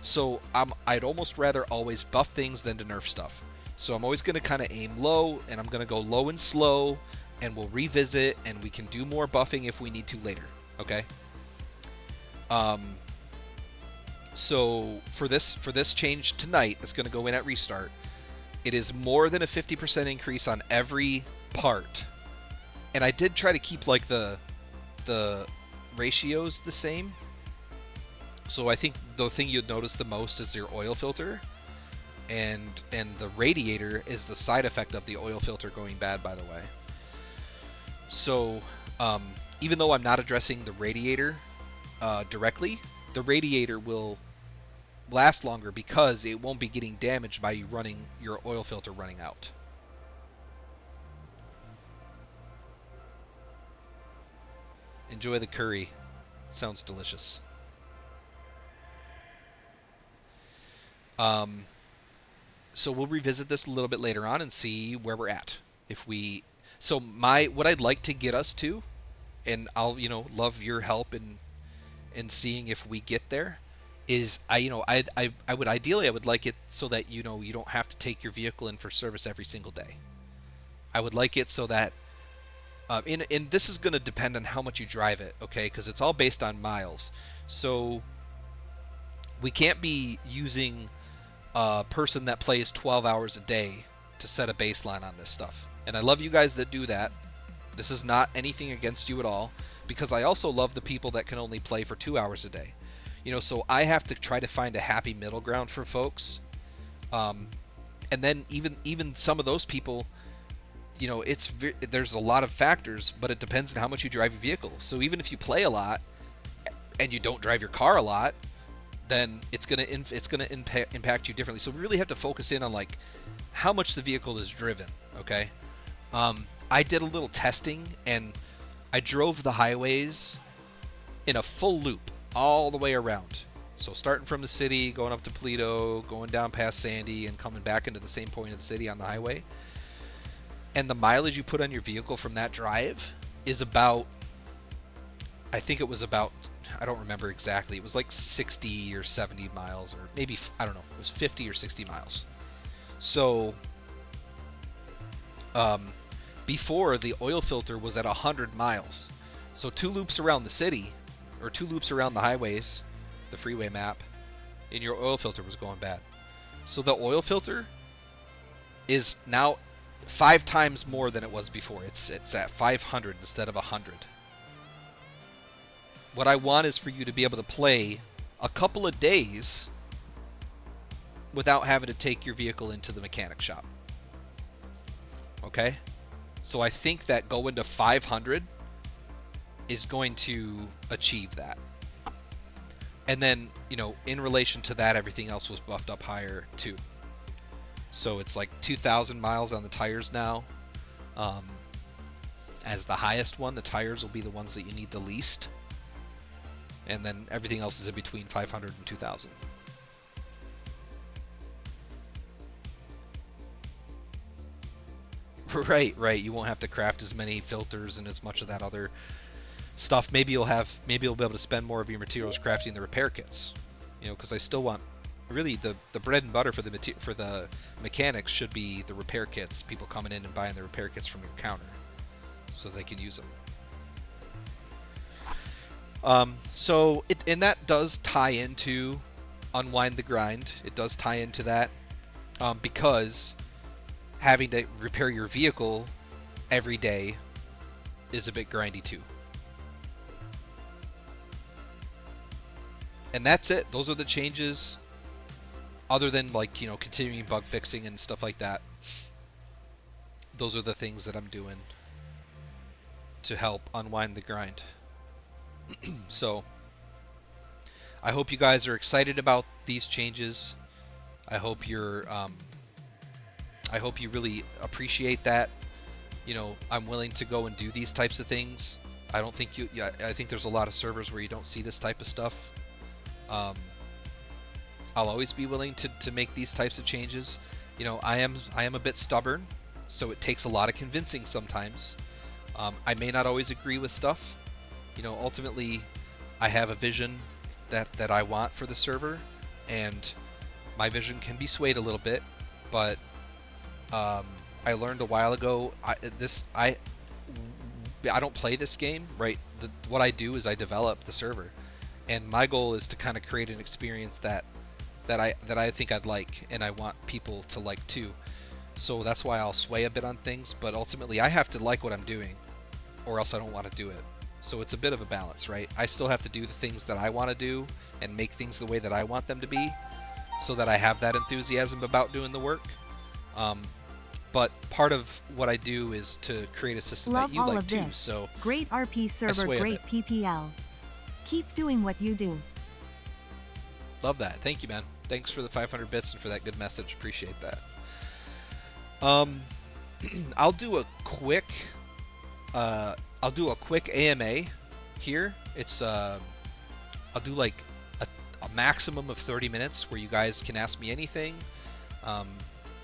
So I'd almost rather always buff things than to nerf stuff. So I'm always going to kind of aim low, and I'm going to go low and slow, and we'll revisit, and we can do more buffing if we need to later, okay? So for this change tonight, that's going to go in at restart, it is more than a 50% increase on every part. And I did try to keep like the ratios the same. So I think the thing you'd notice the most is your oil filter, and the radiator is the side effect of the oil filter going bad, by the way. So even though I'm not addressing the radiator directly, the radiator will last longer because it won't be getting damaged by you running your oil filter running out. Enjoy the curry. Sounds delicious. So we'll revisit this a little bit later on and see where we're at. So what I'd like to get us to, and I'll love your help in seeing if we get there, is I would ideally like it so that you don't have to take your vehicle in for service every single day. I would like it so that And this is going to depend on how much you drive it, okay? Because it's all based on miles. So we can't be using a person that plays 12 hours a day to set a baseline on this stuff. And I love you guys that do that. This is not anything against you at all, because I also love the people that can only play for 2 hours a day. You know, so I have to try to find a happy middle ground for folks. And then even some of those people, you know, there's a lot of factors, but it depends on how much you drive your vehicle. So even if you play a lot and you don't drive your car a lot, then it's gonna impact you differently. So we really have to focus in on like how much the vehicle is driven. Okay. I did a little testing and I drove the highways in a full loop all the way around. So starting from the city, going up to Toledo, going down past Sandy, and coming back into the same point of the city on the highway. And the mileage you put on your vehicle from that drive is about, I think it was about, I don't remember exactly, it was like 60 or 70 miles, or maybe, I don't know, it was 50 or 60 miles. So, before, the oil filter was at 100 miles. So 2 loops around the city, or 2 loops around the highways, the freeway map, and your oil filter was going bad. So the oil filter is now 5 times more than it was before. It's at 500 instead of 100. What I want is for you to be able to play a couple of days without having to take your vehicle into the mechanic shop. Okay? So I think that going to 500 is going to achieve that. And then, you know, in relation to that, everything else was buffed up higher too. So it's like 2,000 miles on the tires now. As the highest one, the tires will be the ones that you need the least. And then everything else is in between 500 and 2,000. Right. You won't have to craft as many filters and as much of that other stuff. Maybe you'll be able to spend more of your materials crafting the repair kits. You know, because I still want, really, the bread and butter for the mechanics should be the repair kits. People coming in and buying the repair kits from your counter, so they can use them. And that does tie into Unwind the Grind. It does tie into that, because having to repair your vehicle every day is a bit grindy too. And that's it. Those are the changes, other than, like, you know, continuing bug fixing and stuff like that. Those are the things that I'm doing to help unwind the grind. So I hope you guys are excited about these changes. I hope you really appreciate that. You know, I'm willing to go and do these types of things. I think there's a lot of servers where you don't see this type of stuff. I'll always be willing to make these types of changes. You know, I am a bit stubborn, so it takes a lot of convincing sometimes. I may not always agree with stuff. You know, ultimately, I have a vision that I want for the server, and my vision can be swayed a little bit. But I learned a while ago, I don't play this game, right? What I do is I develop the server, and my goal is to kind of create an experience that I think I'd like, and I want people to like too. So that's why I'll sway a bit on things, but ultimately I have to like what I'm doing, or else I don't want to do it. So it's a bit of a balance, right? I still have to do the things that I want to do and make things the way that I want them to be, so that I have that enthusiasm about doing the work. But part of what I do is to create a system Love that you all like of too. this. So Great RP server, sway a great PPL. Keep doing what you do. love that. Thank you, man. Thanks for the 500 bits and for that good message. Appreciate that. I'll do a quick AMA here. It's I'll do like a maximum of 30 minutes where you guys can ask me anything.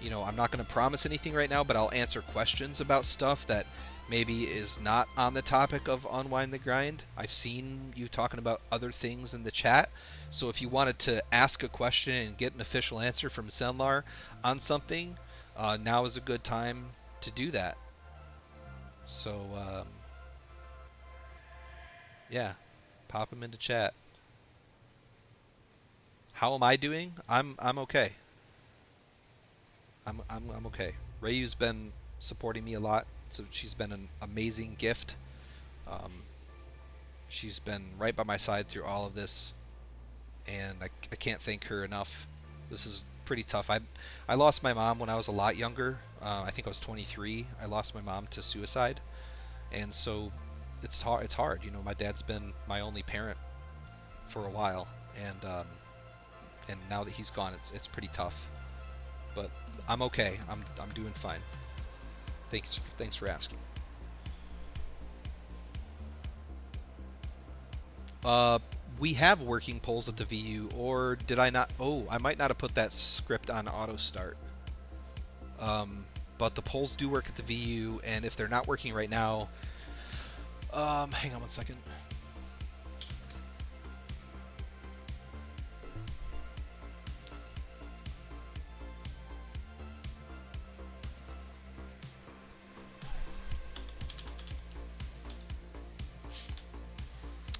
You know, I'm not going to promise anything right now, but I'll answer questions about stuff that maybe is not on the topic of Unwind the Grind. I've seen you talking about other things in the chat, so if you wanted to ask a question and get an official answer from Senlar on something, now is a good time to do that. So yeah, pop them into chat. How am I doing? I'm okay. I'm okay. Ryu's been supporting me a lot, so she's been an amazing gift. Um, she's been right by my side through all of this, and I can't thank her enough. This is pretty tough. I lost my mom when I was a lot younger. I think I was 23. I lost my mom to suicide, and so it's hard. It's hard. You know, my dad's been my only parent for a while, and now that he's gone, it's pretty tough. But I'm okay. I'm doing fine. Thanks for asking. We have working polls at the VU, or did I not? Oh, I might not have put that script on auto start. But the polls do work at the VU, and if they're not working right now, hang on one second.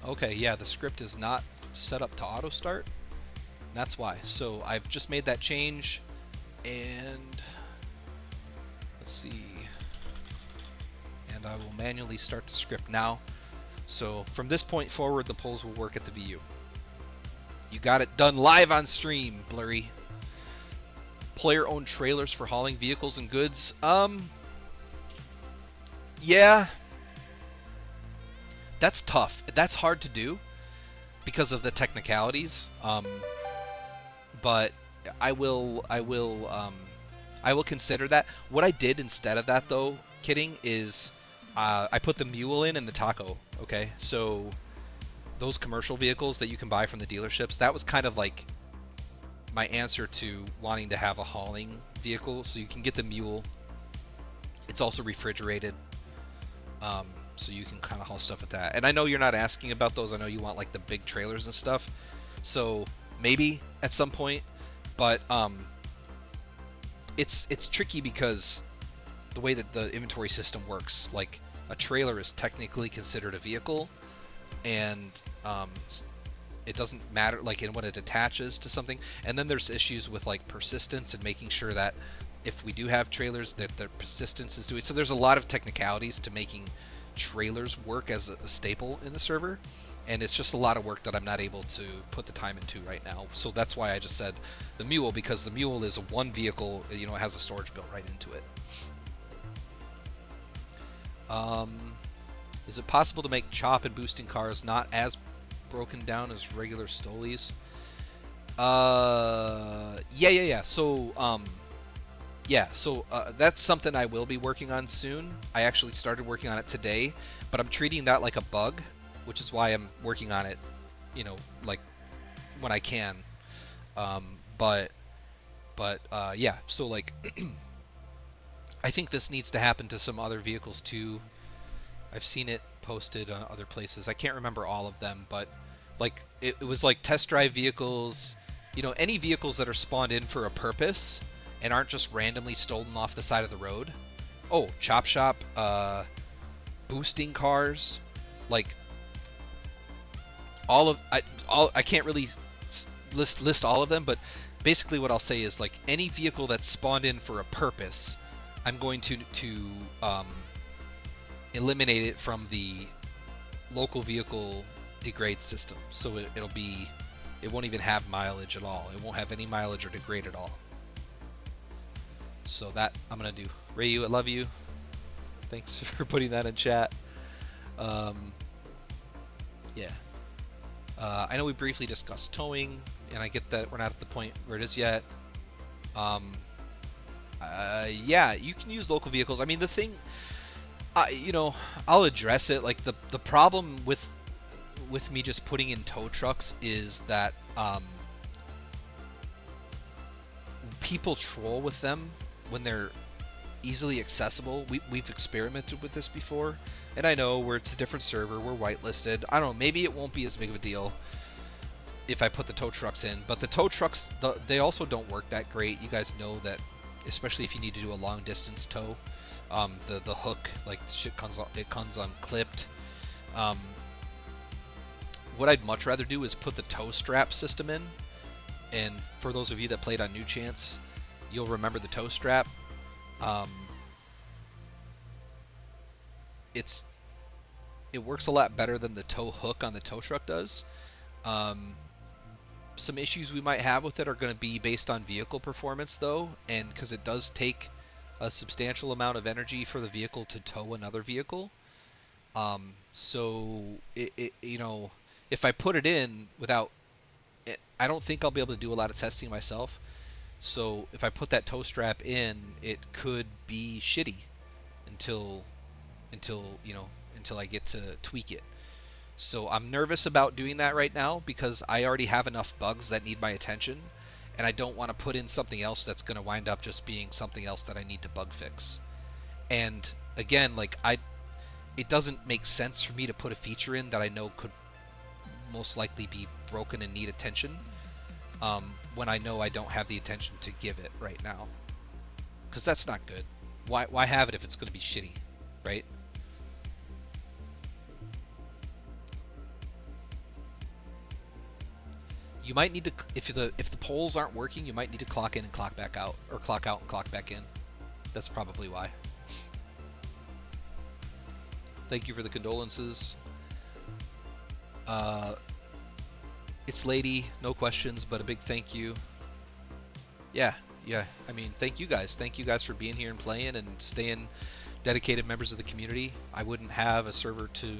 Okay, yeah, the script is not set up to auto start. That's why. So I've just made that change, and let's see. And I will manually start the script now. So from this point forward, the polls will work at the VU. You got it done live on stream, Blurry. Player-owned trailers for hauling vehicles and goods. Yeah. That's tough. That's hard to do because of the technicalities. But I will consider that. What I did instead of that, though, kidding, is I put the mule in and the taco. Okay, so those commercial vehicles that you can buy from the dealerships, that was kind of like my answer to wanting to have a hauling vehicle. So you can get the mule. It's also refrigerated. So you can kind of haul stuff with that. And I know you're not asking about those. I know you want like the big trailers and stuff. So maybe at some point, but it's tricky because the way that the inventory system works, like a trailer is technically considered a vehicle, and it doesn't matter like when it attaches to something. And then there's issues with like persistence and making sure that if we do have trailers that the persistence is doing. So there's a lot of technicalities to making trailers work as a staple in the server, and it's just a lot of work that I'm not able to put the time into right now. So that's why I just said the mule, because the mule is a one vehicle, you know, it has a storage built right into it. Is it possible to make chop and boosting cars not as broken down as regular Stolies? Yeah. So that's something I will be working on soon. I actually started working on it today, but I'm treating that like a bug, which is why I'm working on it, you know, like when I can. Yeah, so like I think this needs to happen to some other vehicles too. I've seen it posted on other places. I can't remember all of them, but like it was like test drive vehicles, you know, any vehicles that are spawned in for a purpose and aren't just randomly stolen off the side of the road. Oh, chop shop, boosting cars, like I can't really list all of them, but basically what I'll say is like any vehicle that's spawned in for a purpose, I'm going to eliminate it from the local vehicle degrade system. So it won't even have mileage at all. It won't have any mileage or degrade at all. So that I'm gonna do. Ryu, I love you. Thanks for putting that in chat. Yeah. I know we briefly discussed towing, and I get that we're not at the point where it is yet. Yeah, you can use local vehicles. I mean, the thing, you know, I'll address it. Like the problem with me just putting in tow trucks is that people troll with them when they're easily accessible. We've experimented with this before, and I know where it's a different server, we're whitelisted. I don't know, maybe it won't be as big of a deal if I put the tow trucks in, but the tow trucks, they also don't work that great. You guys know that, especially if you need to do a long distance tow. The hook, like the shit comes unclipped. What I'd much rather do is put the toe strap system in. And for those of you that played on New Chance, you'll remember the toe strap. It works a lot better than the tow hook on the tow truck does. Some issues we might have with it are going to be based on vehicle performance, though, and because it does take a substantial amount of energy for the vehicle to tow another vehicle. So you know, if I put it in without it, I don't think I'll be able to do a lot of testing myself. So if I put that tow strap in, it could be shitty until I get to tweak it. So I'm nervous about doing that right now because I already have enough bugs that need my attention, and I don't want to put in something else that's going to wind up just being something else that I need to bug fix. And again, like it doesn't make sense for me to put a feature in that I know could most likely be broken and need attention, when I know I don't have the attention to give it right now, because that's not good. Why have it if it's going to be shitty, right? You might need to, if the polls aren't working, you might need to clock in and clock back out, or clock out and clock back in. That's probably why. Thank you for the condolences. It's Lady, no questions, but a big thank you. Yeah. I mean, thank you guys. Thank you guys for being here and playing and staying dedicated members of the community. I wouldn't have a server to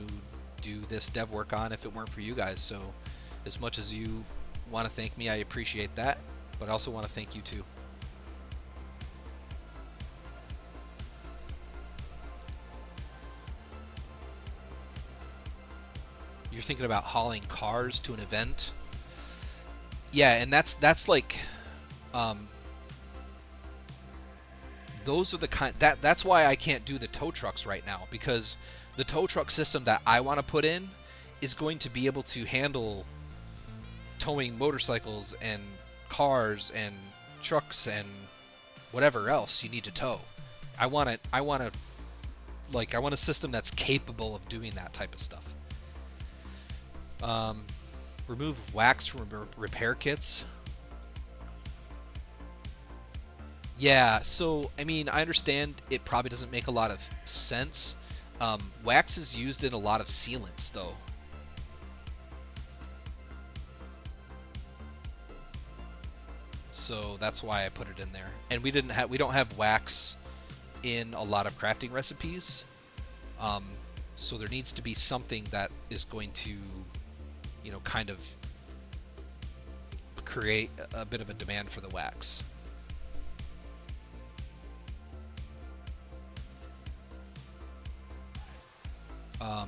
do this dev work on if it weren't for you guys. So as much as you want to thank me, I appreciate that, but I also want to thank you too. You're thinking about hauling cars to an event? Yeah, and that's like, those are the kind that's why I can't do the tow trucks right now, because the tow truck system that I want to put in is going to be able to handle towing motorcycles and cars and trucks and whatever else you need to tow. I want a system that's capable of doing that type of stuff. Remove wax from repair kits. Yeah, so I mean, I understand it probably doesn't make a lot of sense. Wax is used in a lot of sealants, though. So that's why I put it in there. And we don't have wax in a lot of crafting recipes. So there needs to be something that is going to, kind of create a bit of a demand for the wax.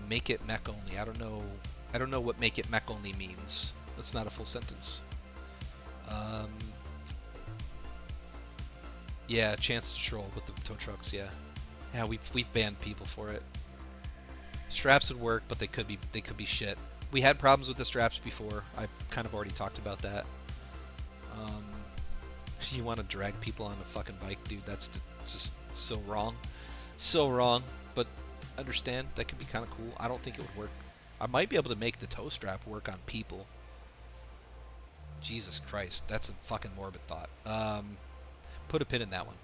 Make it mech only. I don't know what make it mech only means. That's not a full sentence. Yeah, chance to troll with the tow trucks. Yeah, we've banned people for it. Straps would work, but they could be shit. We had problems with the straps before. I kind of already talked about that. You want to drag people on a fucking bike, dude? That's just so wrong, so wrong. But understand that could be kind of cool. I don't think it would work. I might be able to make the toe strap work on people. Jesus Christ, that's a fucking morbid thought. Put a pin in that one.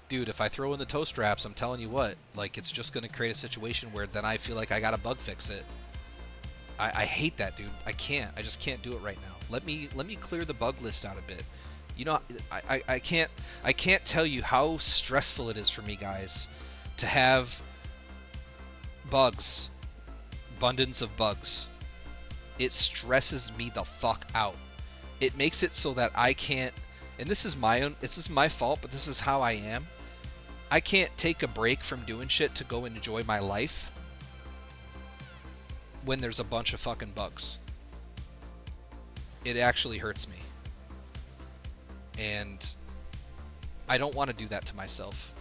Dude, if I throw in the toe straps, I'm telling you what, like, it's just gonna create a situation where then I feel like I gotta bug fix it. I hate that, dude. I just can't do it right now. Let me clear the bug list out a bit. I can't tell you how stressful it is for me, guys, to have bugs, abundance of bugs. It stresses me the fuck out. It makes it so that I can't, and this is my fault, but this is how I am. I can't take a break from doing shit to go and enjoy my life when there's a bunch of fucking bugs. It actually hurts me. And I don't want to do that to myself.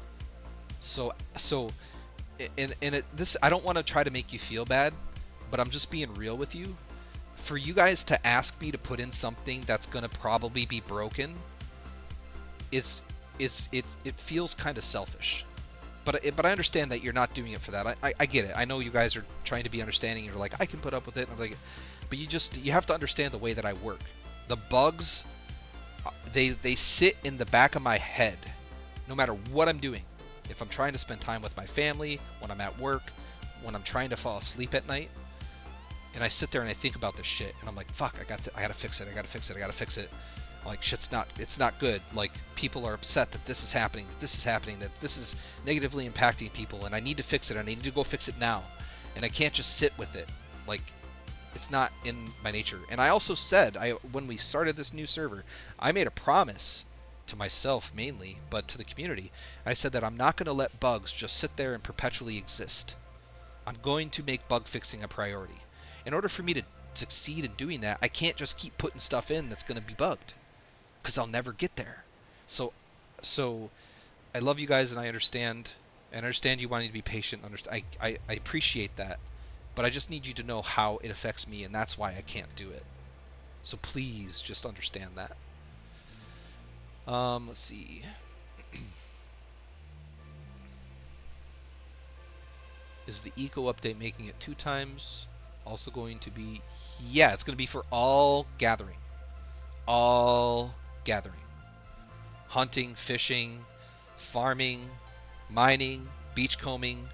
I don't want to try to make you feel bad, but I'm just being real with you. For you guys to ask me to put in something that's going to probably be broken is it feels kind of selfish. But I understand that you're not doing it for that. I get it. I know you guys are trying to be understanding. You're like, I can put up with it. And I'm like, but you have to understand the way that I work. The bugs, they sit in the back of my head, no matter what I'm doing. If I'm trying to spend time with my family, when I'm at work, when I'm trying to fall asleep at night, and I sit there and I think about this shit, and I'm like, fuck, I gotta fix it. I gotta fix it. Like, it's not good. Like, people are upset that this is happening, that this is negatively impacting people, and I need to fix it. I need to go fix it now, and I can't just sit with it. Like, it's not in my nature. And I also said, when we started this new server, I made a promise to myself mainly, but to the community. I said that I'm not going to let bugs just sit there and perpetually exist. I'm going to make bug fixing a priority. In order for me to succeed in doing that, I can't just keep putting stuff in that's going to be bugged, because I'll never get there. So I love you guys, and I understand you wanting to be patient. I appreciate that, but I just need you to know how it affects me, and that's why I can't do it. So please just understand that. Let's see. Is the eco update making it 2 times also going to be? Yeah, it's going to be for all gathering. All gathering. Hunting, fishing, farming, mining, beachcombing,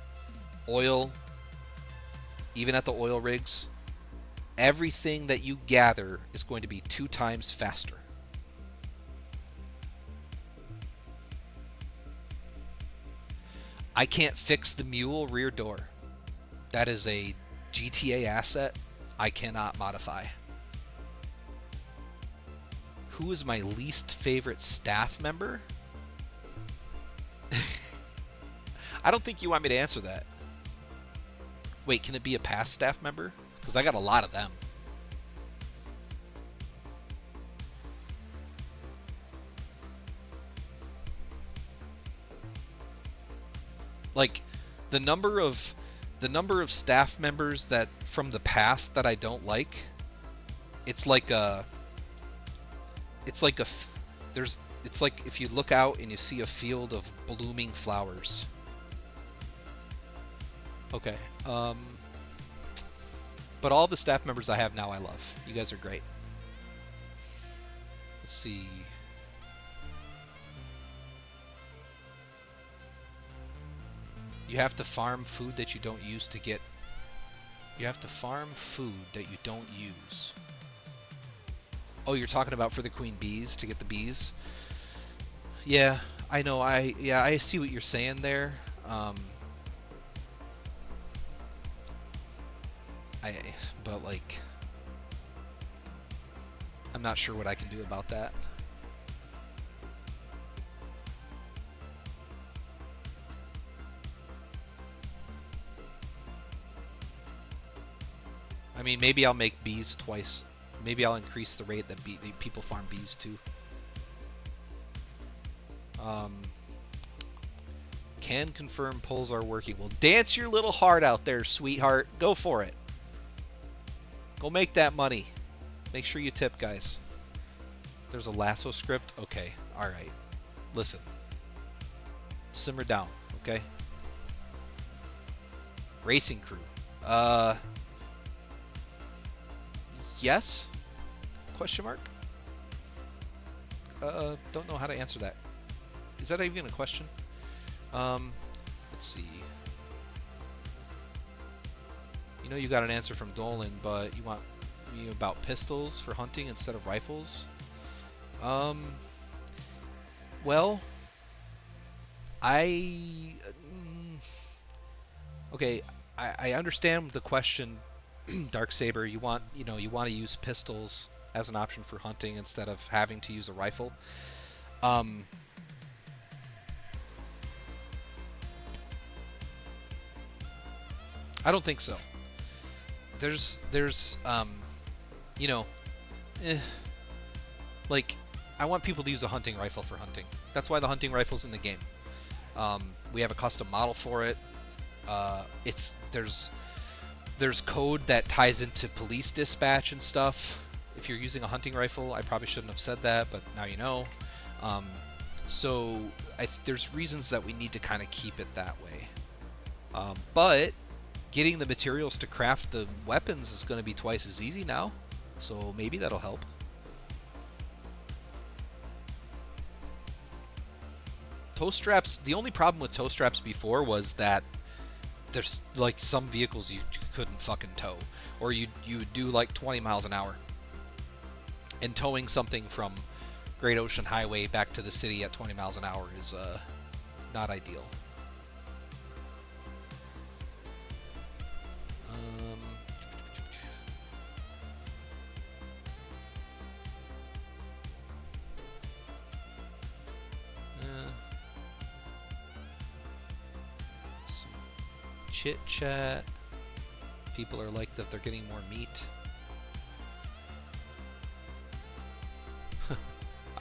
oil, even at the oil rigs. Everything that you gather is going to be 2 times faster. I can't fix the mule rear door. That is a GTA asset I cannot modify. Who is my least favorite staff member? I don't think you want me to answer that. Wait, can it be a past staff member? Because I got a lot of them. Like, the number of staff members that from the past that I don't like, it's like if you look out and you see a field of blooming flowers. Okay. But all the staff members I have now I love. You guys are great. Let's see. You have to farm food that you don't use to get... You have to farm food that you don't use. Oh, you're talking about for the queen bees, to get the bees? Yeah, I know. I see what you're saying there. But like, I'm not sure what I can do about that. I mean, maybe I'll make bees twice. Maybe I'll increase the rate that people farm bees too. Can confirm polls are working. Well, dance your little heart out there, sweetheart. Go for it. Go make that money. Make sure you tip, guys. There's a lasso script? Okay. Alright. Listen. Simmer down, okay? Racing crew. Yes? Question mark? Don't know how to answer that. Is that even a question? Let's see. You know you got an answer from Dolan, but you want me about pistols for hunting instead of rifles? Well, okay, I understand the question, Darksaber. You want to use pistols as an option for hunting instead of having to use a rifle. I don't think so. There's like, I want people to use a hunting rifle for hunting. That's why the hunting rifle's in the game. We have a custom model for it. There's code that ties into police dispatch and stuff. If you're using a hunting rifle, I probably shouldn't have said that, but now you know. So there's reasons that we need to kind of keep it that way. But getting the materials to craft the weapons is going to be twice as easy now. So maybe that'll help. Toe straps, the only problem with toe straps before was that there's like some vehicles you couldn't fucking tow. Or you would do like 20 miles an hour. And towing something from Great Ocean Highway back to the city at 20 miles an hour is not ideal. Some chit chat. People are like that they're getting more meat.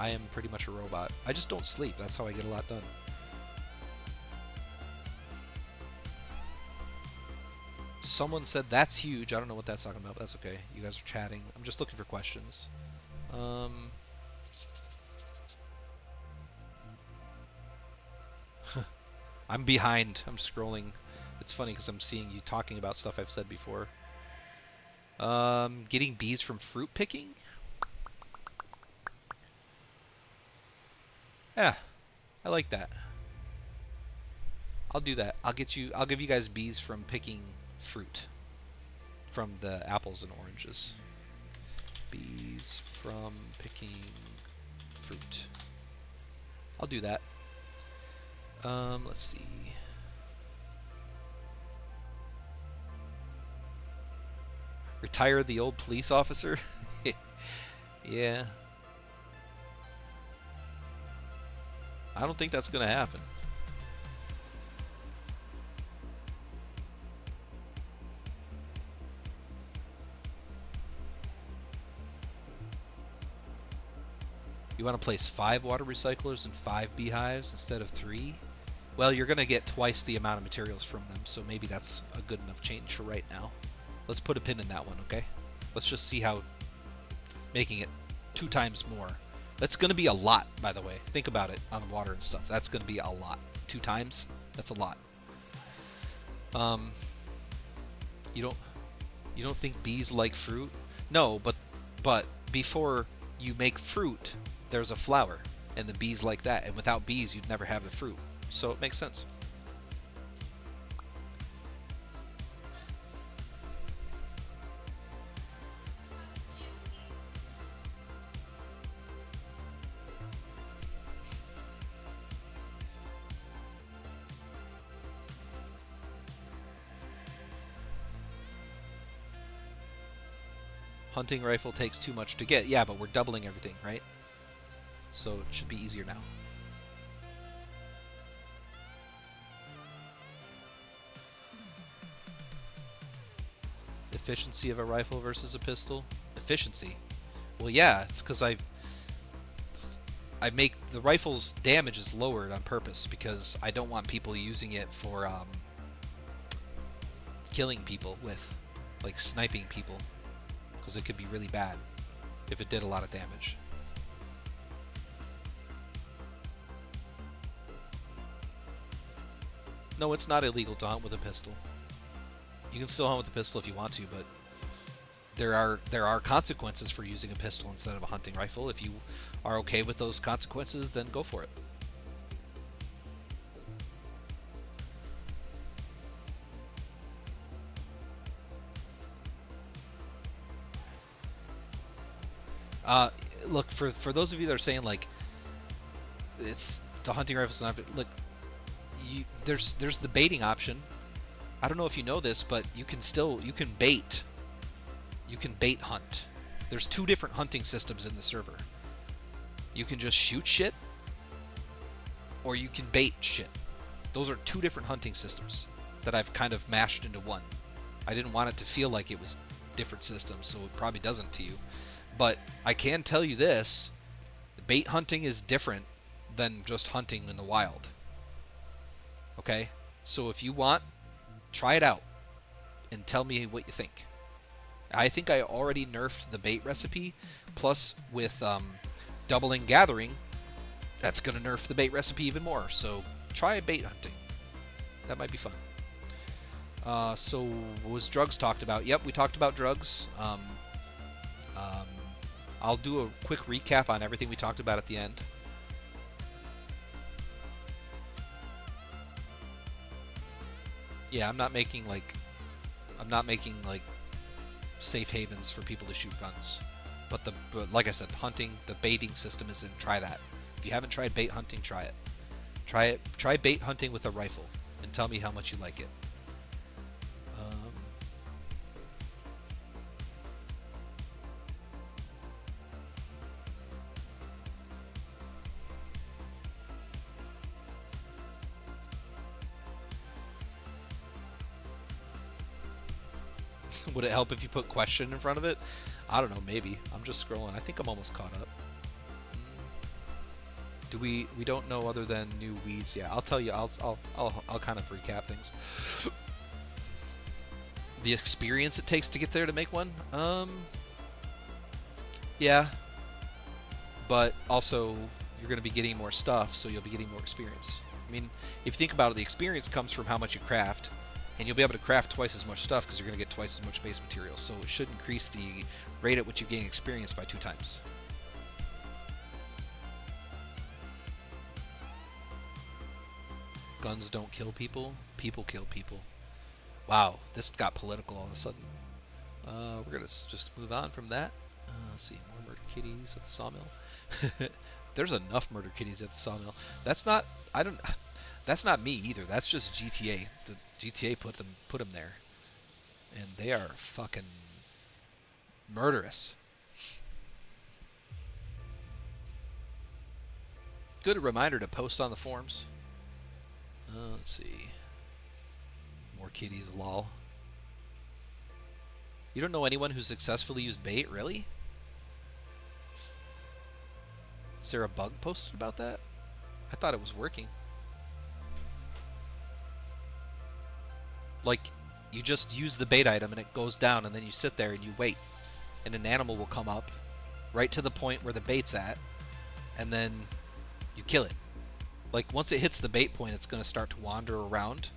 I am pretty much a robot. I just don't sleep. That's how I get a lot done. Someone said that's huge. I don't know what that's talking about, but that's okay. You guys are chatting. I'm just looking for questions. I'm behind. I'm scrolling. It's funny because I'm seeing you talking about stuff I've said before. Getting bees from fruit picking? Yeah, I like that. I'll do that. I'll give you guys bees from picking fruit. From the apples and oranges. Bees from picking fruit. I'll do that. Let's see. Retire the old police officer? Yeah. I don't think that's going to happen. You want to place 5 water recyclers and 5 beehives instead of 3? Well, you're going to get twice the amount of materials from them, so maybe that's a good enough change for right now. Let's put a pin in that one, okay? Let's just see how making it 2 times more. That's going to be a lot, by the way. Think about it on water and stuff. That's going to be a lot. 2 times? That's a lot. You don't think bees like fruit? No, but before you make fruit, there's a flower, and the bees like that. And without bees, you'd never have the fruit. So it makes sense. Hunting rifle takes too much to get. Yeah, but we're doubling everything, right? So it should be easier now. Efficiency of a rifle versus a pistol? Efficiency? Well, yeah, it's because I make the rifle's damage is lowered on purpose because I don't want people using it for killing people with, like sniping people. Because it could be really bad if it did a lot of damage. No, it's not illegal to hunt with a pistol. You can still hunt with a pistol if you want to, but there are consequences for using a pistol instead of a hunting rifle. If you are okay with those consequences, then go for it. Look, for those of you that are saying like it's the hunting rifles not, look, there's the baiting option. I don't know if you know this, but you can bait hunt. There's 2 different hunting systems in the server. You can just shoot shit, or you can bait shit. Those are 2 different hunting systems that I've kind of mashed into one. I didn't want it to feel like it was different systems, so it probably doesn't to you. But I can tell you this, bait hunting is different than just hunting in the wild. Okay? So if you want, try it out and tell me what you think. I think I already nerfed the bait recipe, plus with doubling gathering, that's going to nerf the bait recipe even more. So try bait hunting. That might be fun. So was drugs talked about? Yep, we talked about drugs. I'll do a quick recap on everything we talked about at the end. Yeah, I'm not making like safe havens for people to shoot guns. But like I said, hunting, the baiting system is in. Try that. If you haven't tried bait hunting, try it. Try bait hunting with a rifle and tell me how much you like it. Would it help if you put question in front of it? I don't know, maybe. I'm just scrolling. I think I'm almost caught up. Do we don't know other than new weeds? Yeah, I'll tell you. I'll kind of recap things. The experience it takes to get there to make one. Yeah. But also you're going to be getting more stuff, so you'll be getting more experience. I mean, if you think about it, the experience comes from how much you craft. And you'll be able to craft twice as much stuff because you're going to get twice as much base material. So it should increase the rate at which you gain experience by 2 times. Guns don't kill people. People kill people. Wow, this got political all of a sudden. We're going to just move on from that. Let's see, more murder kitties at the sawmill. There's enough murder kitties at the sawmill. That's not me either. That's just GTA. The GTA put them there, and they are fucking murderous. Good reminder to post on the forums. Let's see. More kitties, lol. You don't know anyone who successfully used bait, really? Is there a bug posted about that? I thought it was working. Like, you just use the bait item and it goes down, and then you sit there and you wait, and an animal will come up right to the point where the bait's at, and then you kill it. Like, once it hits the bait point, it's going to start to wander around,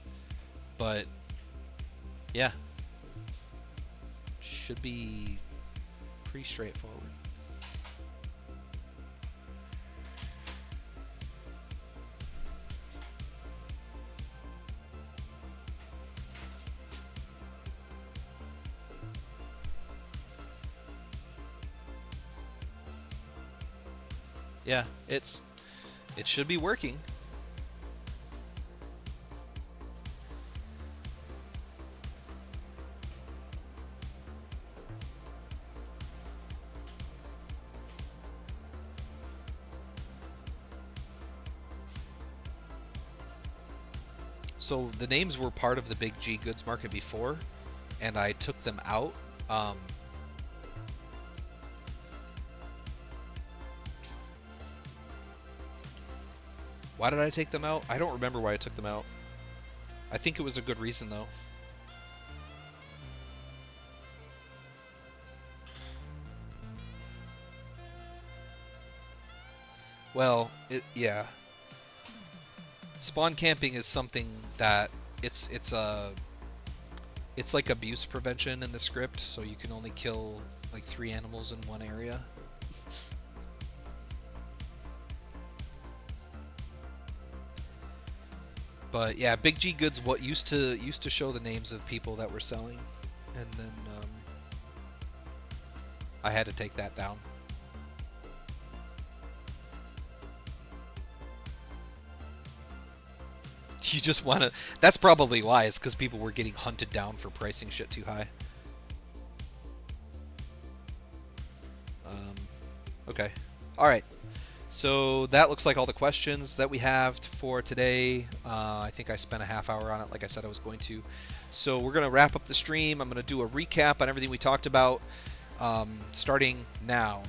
but yeah, should be pretty straightforward. Yeah, it should be working. So the names were part of the Big G Goods Market before, and I took them out. Why did I take them out? I don't remember why I took them out. I think it was a good reason, though. Well, yeah. Spawn camping is something that it's like abuse prevention in the script, so you can only kill like 3 animals in one area. But yeah, Big G Goods used to show the names of people that were selling, and then I had to take that down. You just want to... That's probably why, is because people were getting hunted down for pricing shit too high. Okay. Alright. So that looks like all the questions that we have for today. I think I spent a half hour on it like I said I was going to. So we're going to wrap up the stream. I'm going to do a recap on everything we talked about starting now.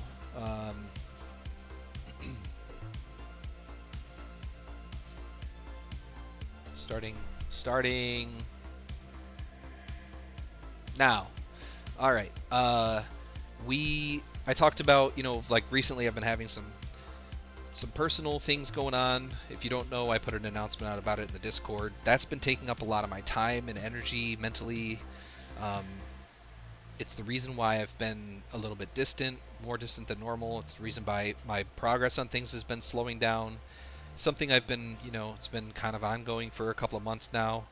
Starting now. All right. I talked about, like recently I've been having some some personal things going on. If you don't know, I put an announcement out about it in the Discord. That's been taking up a lot of my time and energy mentally. It's the reason why I've been a little bit distant, more distant than normal. It's the reason why my progress on things has been slowing down. Something I've been, it's been kind of ongoing for a couple of months now.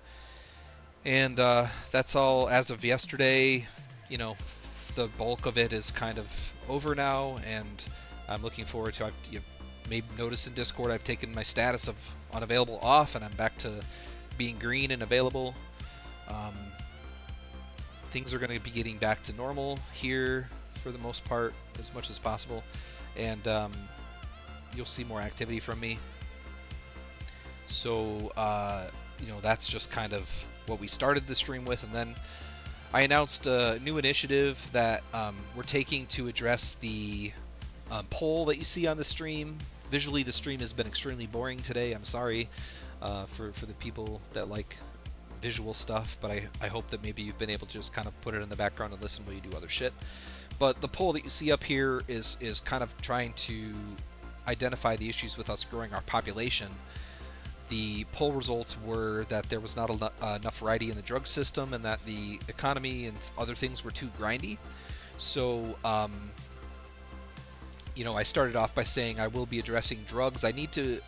And that's all as of yesterday. The bulk of it is kind of over now, and I'm looking forward to, you may notice in Discord, I've taken my status of unavailable off, and I'm back to being green and available. Things are going to be getting back to normal here for the most part, as much as possible, and you'll see more activity from me. So, that's just kind of what we started the stream with, and then I announced a new initiative that we're taking to address the poll that you see on the stream. Visually, the stream has been extremely boring today. I'm sorry for the people that like visual stuff, but I hope that maybe you've been able to just kind of put it in the background and listen while you do other shit. But the poll that you see up here is kind of trying to identify the issues with us growing our population. The poll results were that there was not enough variety in the drug system, and that the economy and other things were too grindy. So, I started off by saying I will be addressing drugs. I need to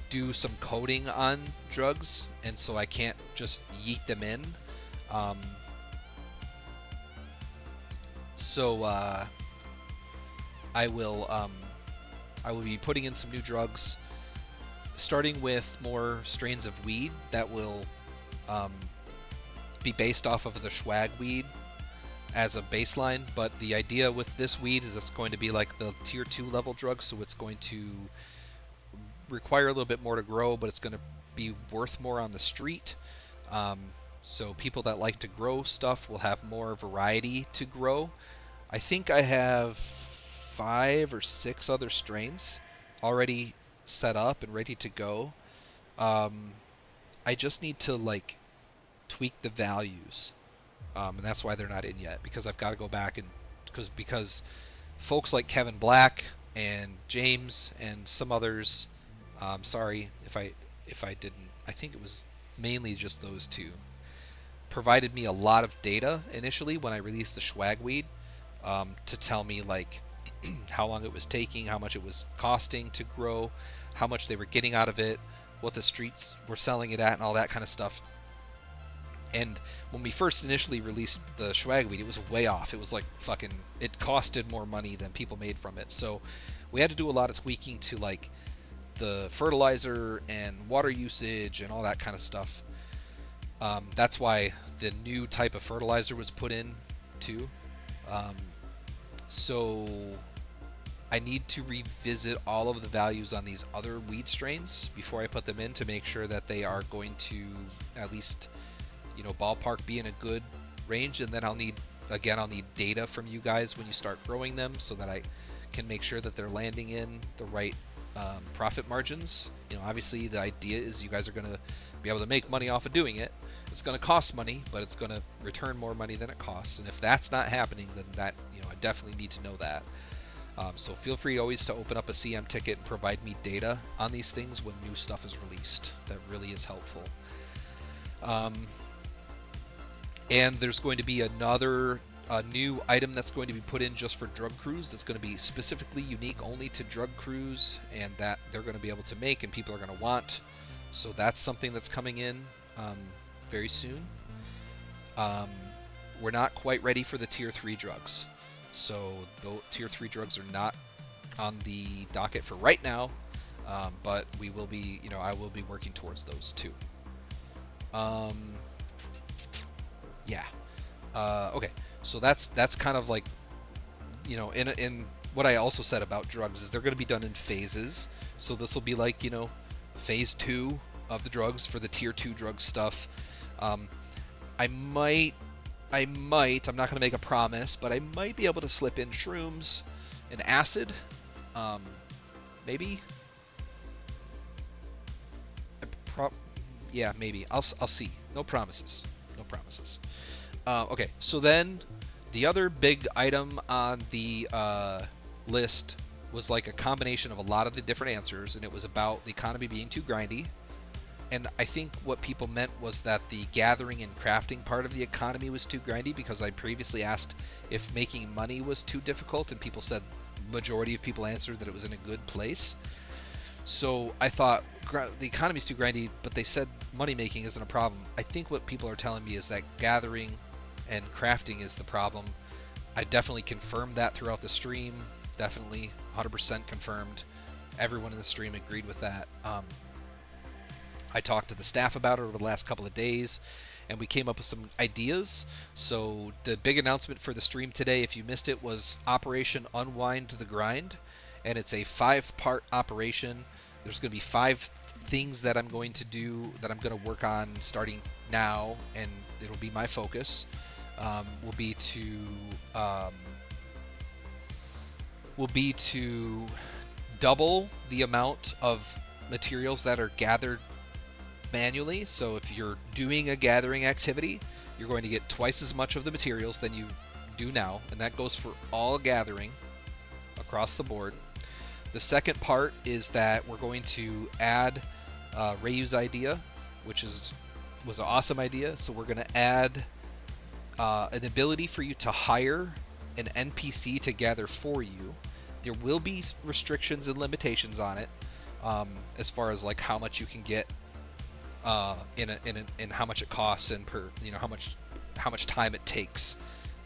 do some coding on drugs, and so I can't just yeet them in. I will be putting in some new drugs, starting with more strains of weed that will be based off of the swag weed as a baseline. But the idea with this weed is it's going to be like the tier 2 level drug, so it's going to require a little bit more to grow, but it's going to be worth more on the street. So people that like to grow stuff will have more variety to grow. I think I have 5 or 6 other strains already set up and ready to go. I just need to tweak the values, and that's why they're not in yet, because I've got to go back and because folks like Kevin Black and James and some others, sorry if I didn't, I think it was mainly just those two, provided me a lot of data initially when I released the swag weed, to tell me how long it was taking, how much it was costing to grow, how much they were getting out of it, what the streets were selling it at, and all that kind of stuff. And when we first initially released the swag weed, it was way off. It was it costed more money than people made from it. So we had to do a lot of tweaking to the fertilizer and water usage and all that kind of stuff. That's why the new type of fertilizer was put in too. So I need to revisit all of the values on these other weed strains before I put them in, to make sure that they are going to at least, ballpark be in a good range. And then I'll need data from you guys when you start growing them, so that I can make sure that they're landing in the right profit margins. Obviously the idea is you guys are going to be able to make money off of doing it. It's going to cost money, but it's going to return more money than it costs. And if that's not happening, then that, I definitely need to know that. So feel free always to open up a CM ticket and provide me data on these things when new stuff is released. That really is helpful. And there's going to be another new item that's going to be put in just for drug crews, that's going to be specifically unique only to drug crews, and that they're going to be able to make and people are going to want. So that's something that's coming in very soon. We're not quite ready for the tier 3 drugs. So the tier 3 drugs are not on the docket for right now, but we will be, I will be working towards those too. Yeah. Okay. So that's kind of in what I also said about drugs is they're going to be done in phases. So this will be phase 2 of the drugs for the tier 2 drug stuff. I might, I'm not going to make a promise, but I might be able to slip in shrooms and acid. Maybe. Yeah, maybe. I'll see. No promises. No promises. Okay, so then the other big item on the list was like a combination of a lot of the different answers, and it was about the economy being too grindy. And I think what people meant was that the gathering and crafting part of the economy was too grindy, because I previously asked if making money was too difficult, and people said, majority of people answered that it was in a good place. So I thought the economy's too grindy, but they said money making isn't a problem. I think what people are telling me is that gathering and crafting is the problem. I definitely confirmed that throughout the stream. Definitely 100% confirmed. Everyone in the stream agreed with that. I talked to the staff about it over the last couple of days, and we came up with some ideas. So the big announcement for the stream today, if you missed it, was Operation Unwind the Grind, and it's a 5-part operation. There's going to be 5 things that I'm going to do, that I'm going to work on starting now, and it'll be my focus. Will be to double the amount of materials that are gathered manually. So if you're doing a gathering activity, you're going to get twice as much of the materials than you do now, and that goes for all gathering across the board. The second part is that we're going to add Ryu's idea, which was an awesome idea. So we're going to add an ability for you to hire an NPC to gather for you. There will be restrictions and limitations on it, as far as like how much you can get, in how much it costs, and per, you know, how much time it takes.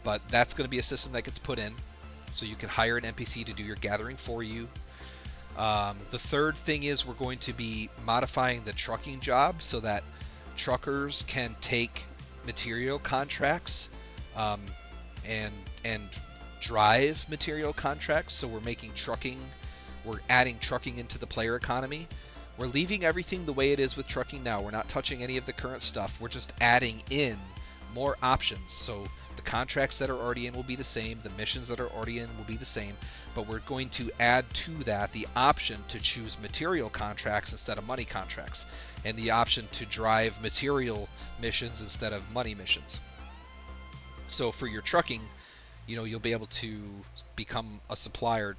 But that's going to be a system that gets put in, so you can hire an NPC to do your gathering for you. The third thing is we're going to be modifying the trucking job so that truckers can take material contracts, and drive material contracts. So we're adding trucking into the player economy. We're leaving everything the way it is with trucking now. We're not touching any of the current stuff. We're just adding in more options. So the contracts that are already in will be the same. The missions that are already in will be the same. But we're going to add to that the option to choose material contracts instead of money contracts, and the option to drive material missions instead of money missions. So for your trucking, you know, you'll be able to become a supplier,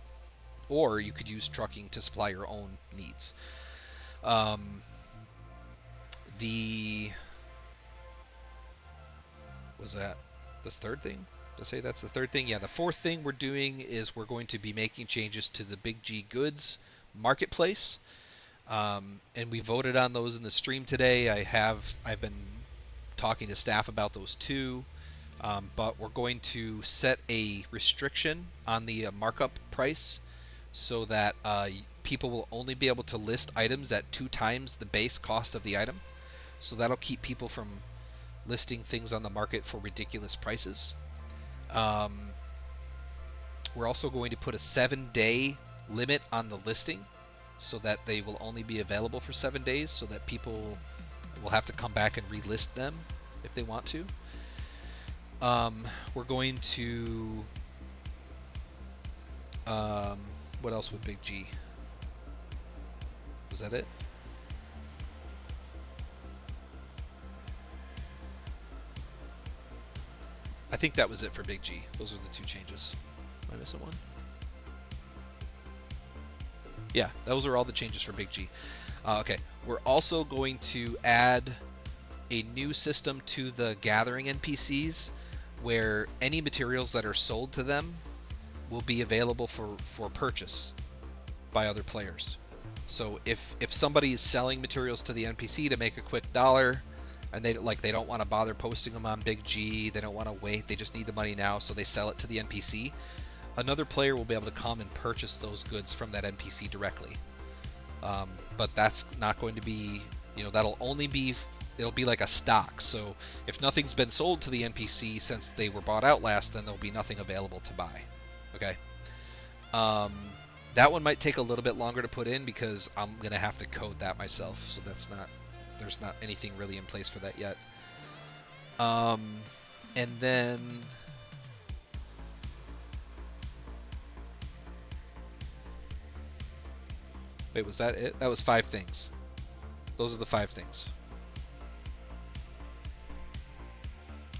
or you could use trucking to supply your own needs. Was that the third thing? To say that's the third thing? Yeah, the fourth thing we're doing is we're going to be making changes to the Big G Goods marketplace. And we voted on those in the stream today. I've been talking to staff about those too. But we're going to set a restriction on the markup price, so that people will only be able to list items at 2 times the base cost of the item. So that'll keep people from listing things on the market for ridiculous prices. We're also going to put a 7-day limit on the listing, so that they will only be available for 7 days, so that people will have to come back and relist them if they want to. We're going to what else with Big G? Was that it? I think that was it for Big G. Those are the 2 changes. Am I missing one? Yeah, those are all the changes for Big G. Okay, we're also going to add a new system to the gathering NPCs, where any materials that are sold to them will be available for purchase by other players. So if somebody is selling materials to the NPC to make a quick dollar, and they don't want to bother posting them on Big G, they don't want to wait, they just need the money now, so they sell it to the NPC, another player will be able to come and purchase those goods from that NPC directly. But that's not going to be, that'll only be, it'll be like a stock. So if nothing's been sold to the NPC since they were bought out last, then there'll be nothing available to buy. Okay. That one might take a little bit longer to put in, because I'm gonna have to code that myself. So there's not anything really in place for that yet. And then wait, was that it? That was 5 things. Those are the 5 things.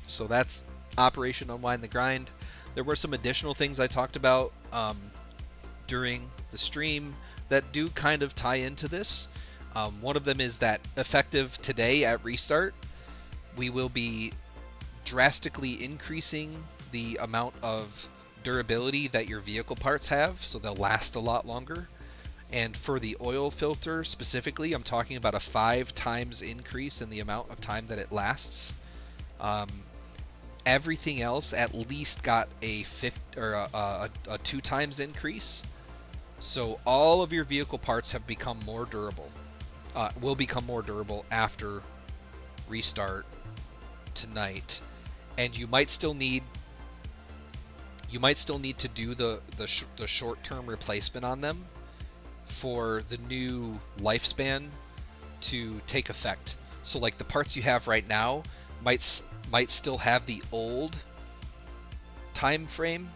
So that's Operation Unwind the Grind. There were some additional things I talked about. during the stream that do kind of tie into this. One of them is that effective today at restart, we will be drastically increasing the amount of durability that your vehicle parts have, so they'll last a lot longer. And for the oil filter specifically, I'm talking about a 5 times increase in the amount of time that it lasts. Everything else at least got a 2 times increase. So all of your vehicle parts have become more durable. Will become more durable after restart tonight, and you might still need to do the short-term replacement on them for the new lifespan to take effect. So like the parts you have right now might still have the old time frame.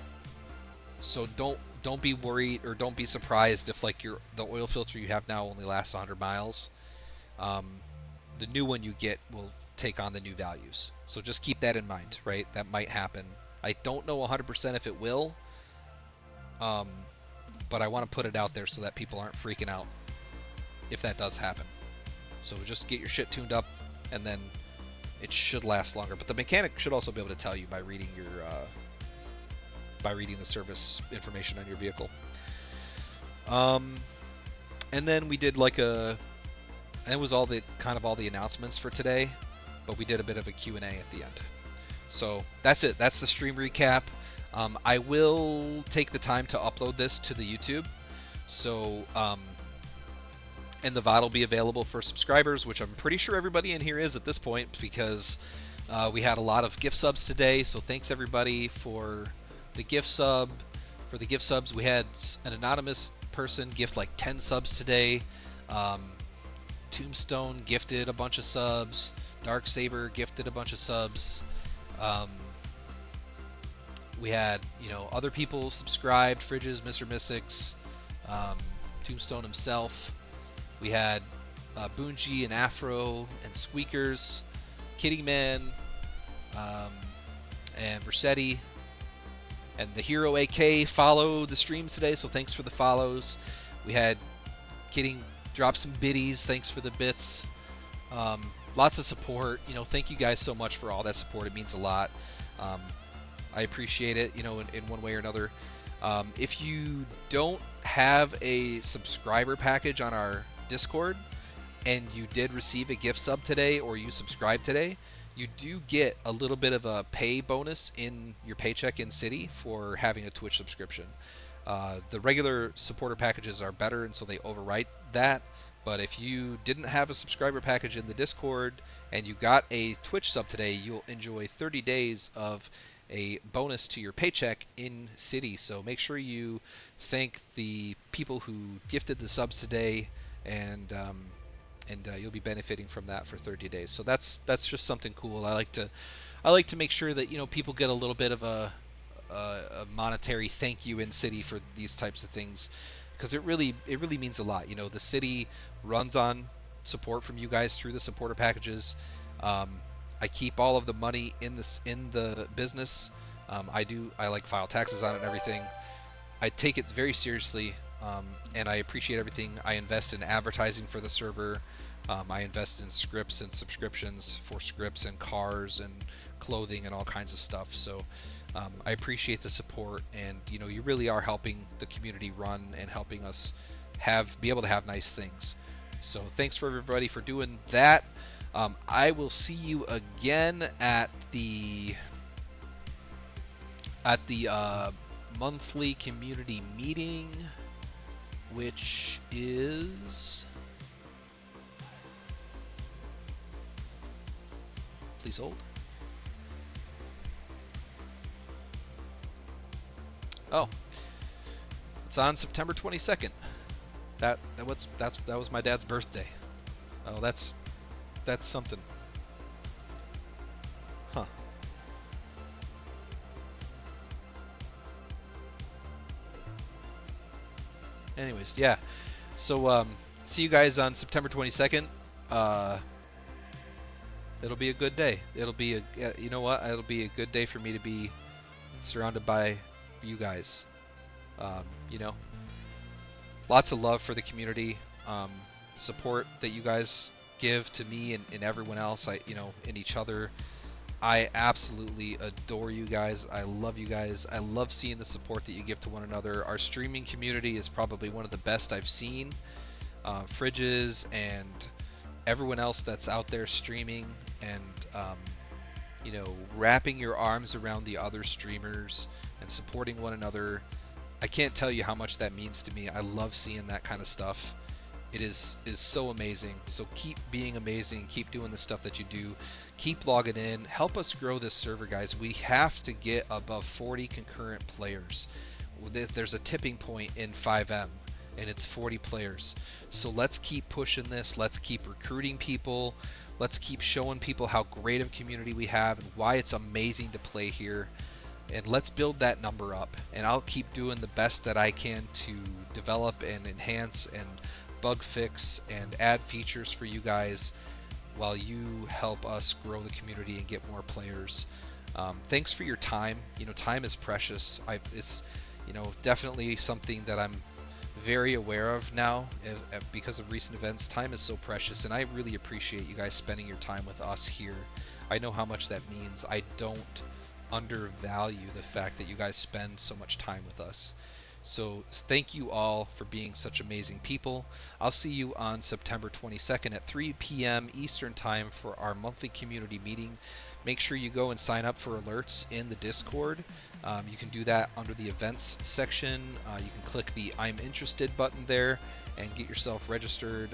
So don't be worried, or don't be surprised if like the oil filter you have now only lasts 100 miles. The new one you get will take on the new values. So just keep that in mind, right? That might happen. I don't know 100% if it will, but I want to put it out there so that people aren't freaking out if that does happen. So just get your shit tuned up, and then it should last longer. But the mechanic should also be able to tell you by reading your the service information on your vehicle. And then we did like and it was all the announcements for today, but we did a bit of a Q&A at the end. So that's it. That's the stream recap. I will take the time to upload this to the YouTube. So, and the VOD will be available for subscribers, which I'm pretty sure everybody in here is at this point, because we had a lot of gift subs today. So thanks everybody for the gift sub. For the gift subs, we had an anonymous person gift like 10 subs today. Tombstone gifted a bunch of subs. Dark Saber gifted a bunch of subs. We had, other people subscribed. Fridges, Mr. Mystics, Tombstone himself. We had Boonji and Afro and Squeakers, Kitty Man, and Versetti. And the Hero AK followed the streams today, so thanks for the follows. We had Kidding drop some biddies, thanks for the bits. Lots of support. Thank you guys so much for all that support. It means a lot. I appreciate it, in one way or another. If you don't have a subscriber package on our Discord, and you did receive a gift sub today, or you subscribed today, you do get a little bit of a pay bonus in your paycheck in City for having a Twitch subscription. The regular supporter packages are better, and so they overwrite that. But if you didn't have a subscriber package in the Discord and you got a Twitch sub today, you'll enjoy 30 days of a bonus to your paycheck in City. So make sure you thank the people who gifted the subs today, and you'll be benefiting from that for 30 days. So that's just something cool. I like to make sure that people get a little bit of a monetary thank you in City for these types of things, because it really means a lot. The City runs on support from you guys through the supporter packages. I keep all of the money in the business. I like file taxes on it and everything. I take it very seriously, and I appreciate everything. I invest in advertising for the server. I invest in scripts and subscriptions for scripts and cars and clothing and all kinds of stuff. So I appreciate the support, and you really are helping the community run and helping us be able to have nice things. So thanks for everybody for doing that. I will see you again at the monthly community meeting, which is, please hold. Oh, it's on September 22nd. That was my dad's birthday. Oh, that's something. Huh. Anyways, yeah. So see you guys on September 22nd. It'll be a good day. It'll be it'll be a good day for me to be surrounded by you guys. lots of love for the community, support that you guys give to me and everyone else, and each other. I absolutely adore you guys. I love you guys. I love seeing the support that you give to one another. Our streaming community is probably one of the best I've seen. Fridges and everyone else that's out there streaming and wrapping your arms around the other streamers and supporting one another. I can't tell you how much that means to me. I love seeing that kind of stuff. It is so amazing. So keep being amazing. Keep doing the stuff that you do. Keep logging in. Help us grow this server, guys. We have to get above 40 concurrent players. There's a tipping point in 5M, and it's 40 players. So let's keep pushing this. Let's keep recruiting people. Let's keep showing people how great of a community we have and why it's amazing to play here. And let's build that number up. And I'll keep doing the best that I can to develop and enhance and bug fix and add features for you guys while you help us grow the community and get more players. Thanks for your time. Time is precious. It's definitely something that I'm very aware of now because of recent events. Time is so precious, and I really appreciate you guys spending your time with us here. I know how much that means. I don't undervalue the fact that you guys spend so much time with us. So thank you all for being such amazing people. I'll see you on September 22nd at 3 p.m. Eastern Time for our monthly community meeting. Make sure you go and sign up for alerts in the Discord. You can do that under the events section. You can click the I'm interested button there and get yourself registered.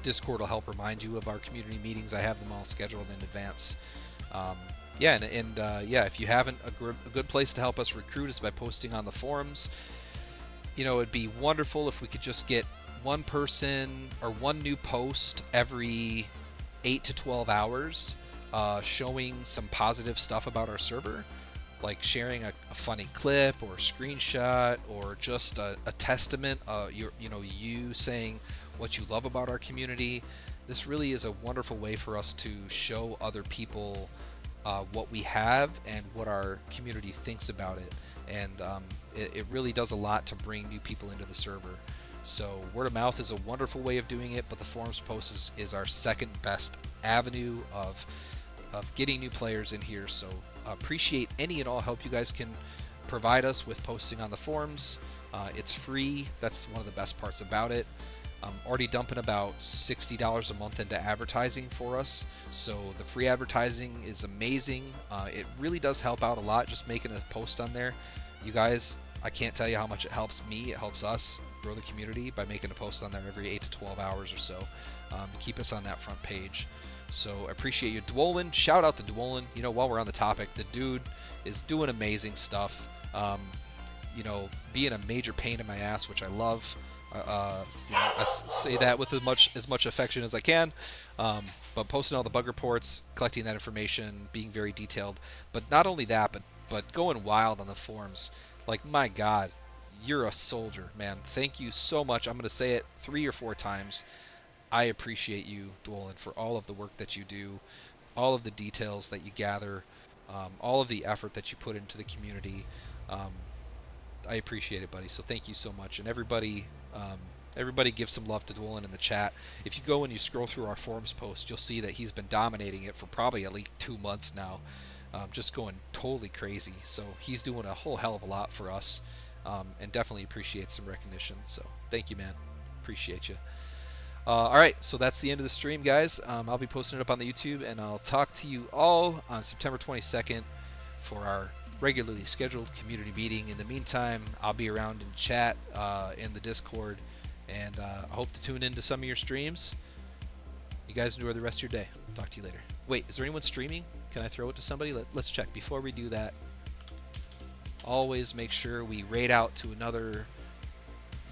Discord will help remind you of our community meetings. I have them all scheduled in advance. If you haven't, a good place to help us recruit is by posting on the forums. It'd be wonderful if we could just get one person or one new post every 8 to 12 hours showing some positive stuff about our server, like sharing a funny clip or a screenshot or just a testament, you saying what you love about our community. This really is a wonderful way for us to show other people what we have and what our community thinks about it, and it really does a lot to bring new people into the server. So word of mouth is a wonderful way of doing it, but the forums post is our second best avenue of getting new players in here. So appreciate any and all help you guys can provide us with posting on the forums. It's free. That's one of the best parts about it. I'm already dumping about $60 a month into advertising for us, so the free advertising is amazing. It really does help out a lot just making a post on there. You guys, I can't tell you how much it helps me. It helps us grow the community by making a post on there every 8 to 12 hours or so to keep us on that front page. So I appreciate you. Dwolin, shout out to Dwolin. While we're on the topic, the dude is doing amazing stuff. Being a major pain in my ass, which I love. I say that with as much affection as I can, but posting all the bug reports, collecting that information, being very detailed. But not only that, but going wild on the forums. Like, my God, you're a soldier, man. Thank you so much. I'm going to say it 3 or 4 times. I appreciate you, Dwolin, for all of the work that you do, all of the details that you gather, all of the effort that you put into the community. I appreciate it, buddy. So thank you so much. And everybody give some love to Dwolin in the chat. If you go and you scroll through our forums post, you'll see that he's been dominating it for probably at least 2 months now, just going totally crazy. So he's doing a whole hell of a lot for us, and definitely appreciate some recognition. So thank you, man. Appreciate you. All right, so that's the end of the stream, guys. I'll be posting it up on the YouTube, and I'll talk to you all on September 22nd for our regularly scheduled community meeting. In the meantime, I'll be around in chat in the Discord, and I hope to tune into some of your streams. You guys enjoy the rest of your day. Talk to you later. Wait, is there anyone streaming? Can I throw it to somebody? Let's check. Before we do that, always make sure we raid out to another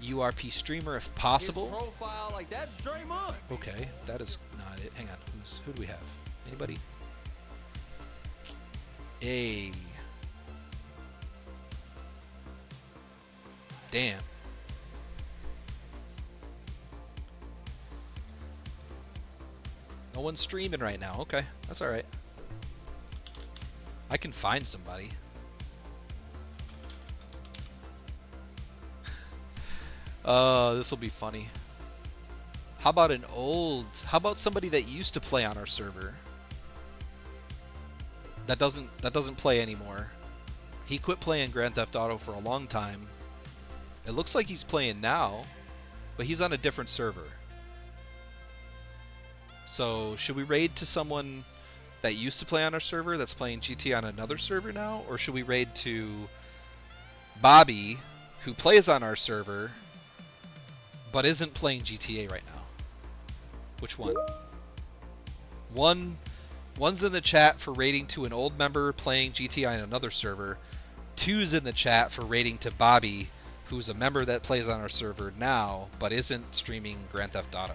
URP streamer if possible. His profile, like, that's Draymond. Okay, that is not it. Hang on. Who do we have? Anybody? Hey. Damn. No one's streaming right now. Okay, that's all right. I can find somebody. This will be funny. How about somebody that used to play on our server? That doesn't play anymore. He quit playing Grand Theft Auto for a long time. It looks like he's playing now, but he's on a different server. So, should we raid to someone that used to play on our server that's playing GT on another server now? Or should we raid to Bobby, who plays on our server, but isn't playing GTA right now? Which one? One's in the chat for raiding to an old member playing GTA on another server. Two's in the chat for raiding to Bobby, who's a member that plays on our server now, but isn't streaming Grand Theft Auto.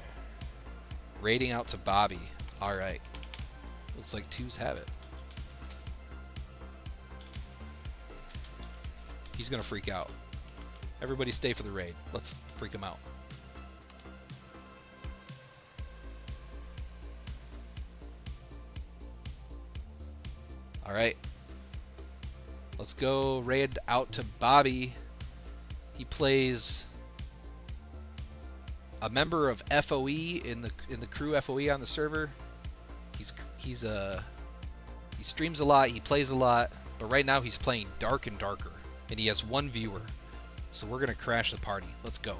Raiding out to Bobby. Alright. Looks like twos have it. He's gonna freak out. Everybody stay for the raid. Let's freak him out. Alright. Let's go raid out to Bobby. He plays a member of FOE in the crew FOE on the server. He streams a lot, he plays a lot, but right now he's playing Dark and Darker, and he has one viewer. So we're gonna crash the party. Let's go.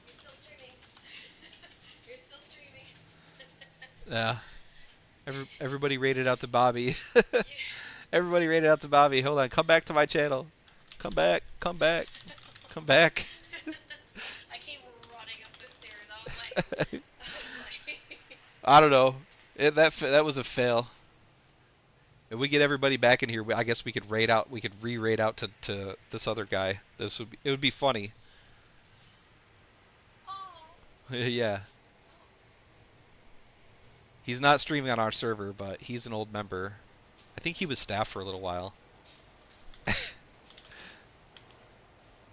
You're still streaming. You're still streaming. Yeah. Everybody raided out to Bobby. Everybody raided out to Bobby. Hold on. Come back to my channel. Come back. Come back. Come back. I came running up the stairs. I was like, I don't know. That was a fail. If we get everybody back in here, I guess we could raid out. We could re-raid out to this other guy. It would be funny. oh. Yeah. He's not streaming on our server, but he's an old member. I think he was staff for a little while.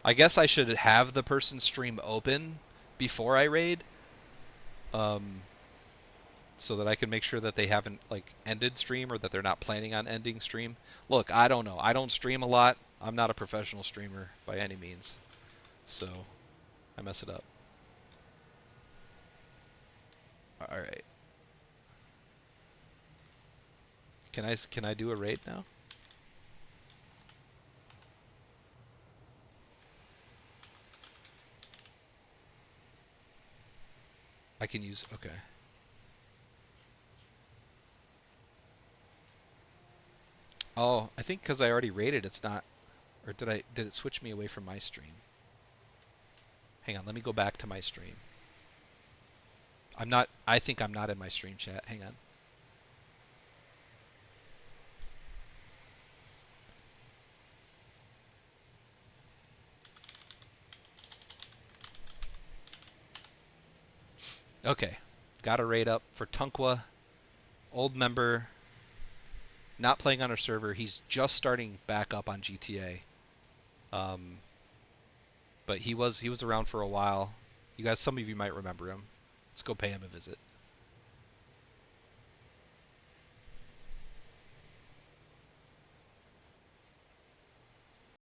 I guess I should have the person's stream open before I raid, so that I can make sure that they haven't like ended stream or that they're not planning on ending stream. Look, I don't know. I don't stream a lot. I'm not a professional streamer by any means, so I mess it up. All right. Can I do a raid now? I can use, okay. Oh, I think because I already raided, it's not, or did it switch me away from my stream? Hang on, let me go back to my stream. I think I'm not in my stream chat. Hang on. Okay, got a raid up for Tunkwa, old member, not playing on our server. He's just starting back up on GTA, but he was around for a while. You guys, some of you might remember him. Let's go pay him a visit.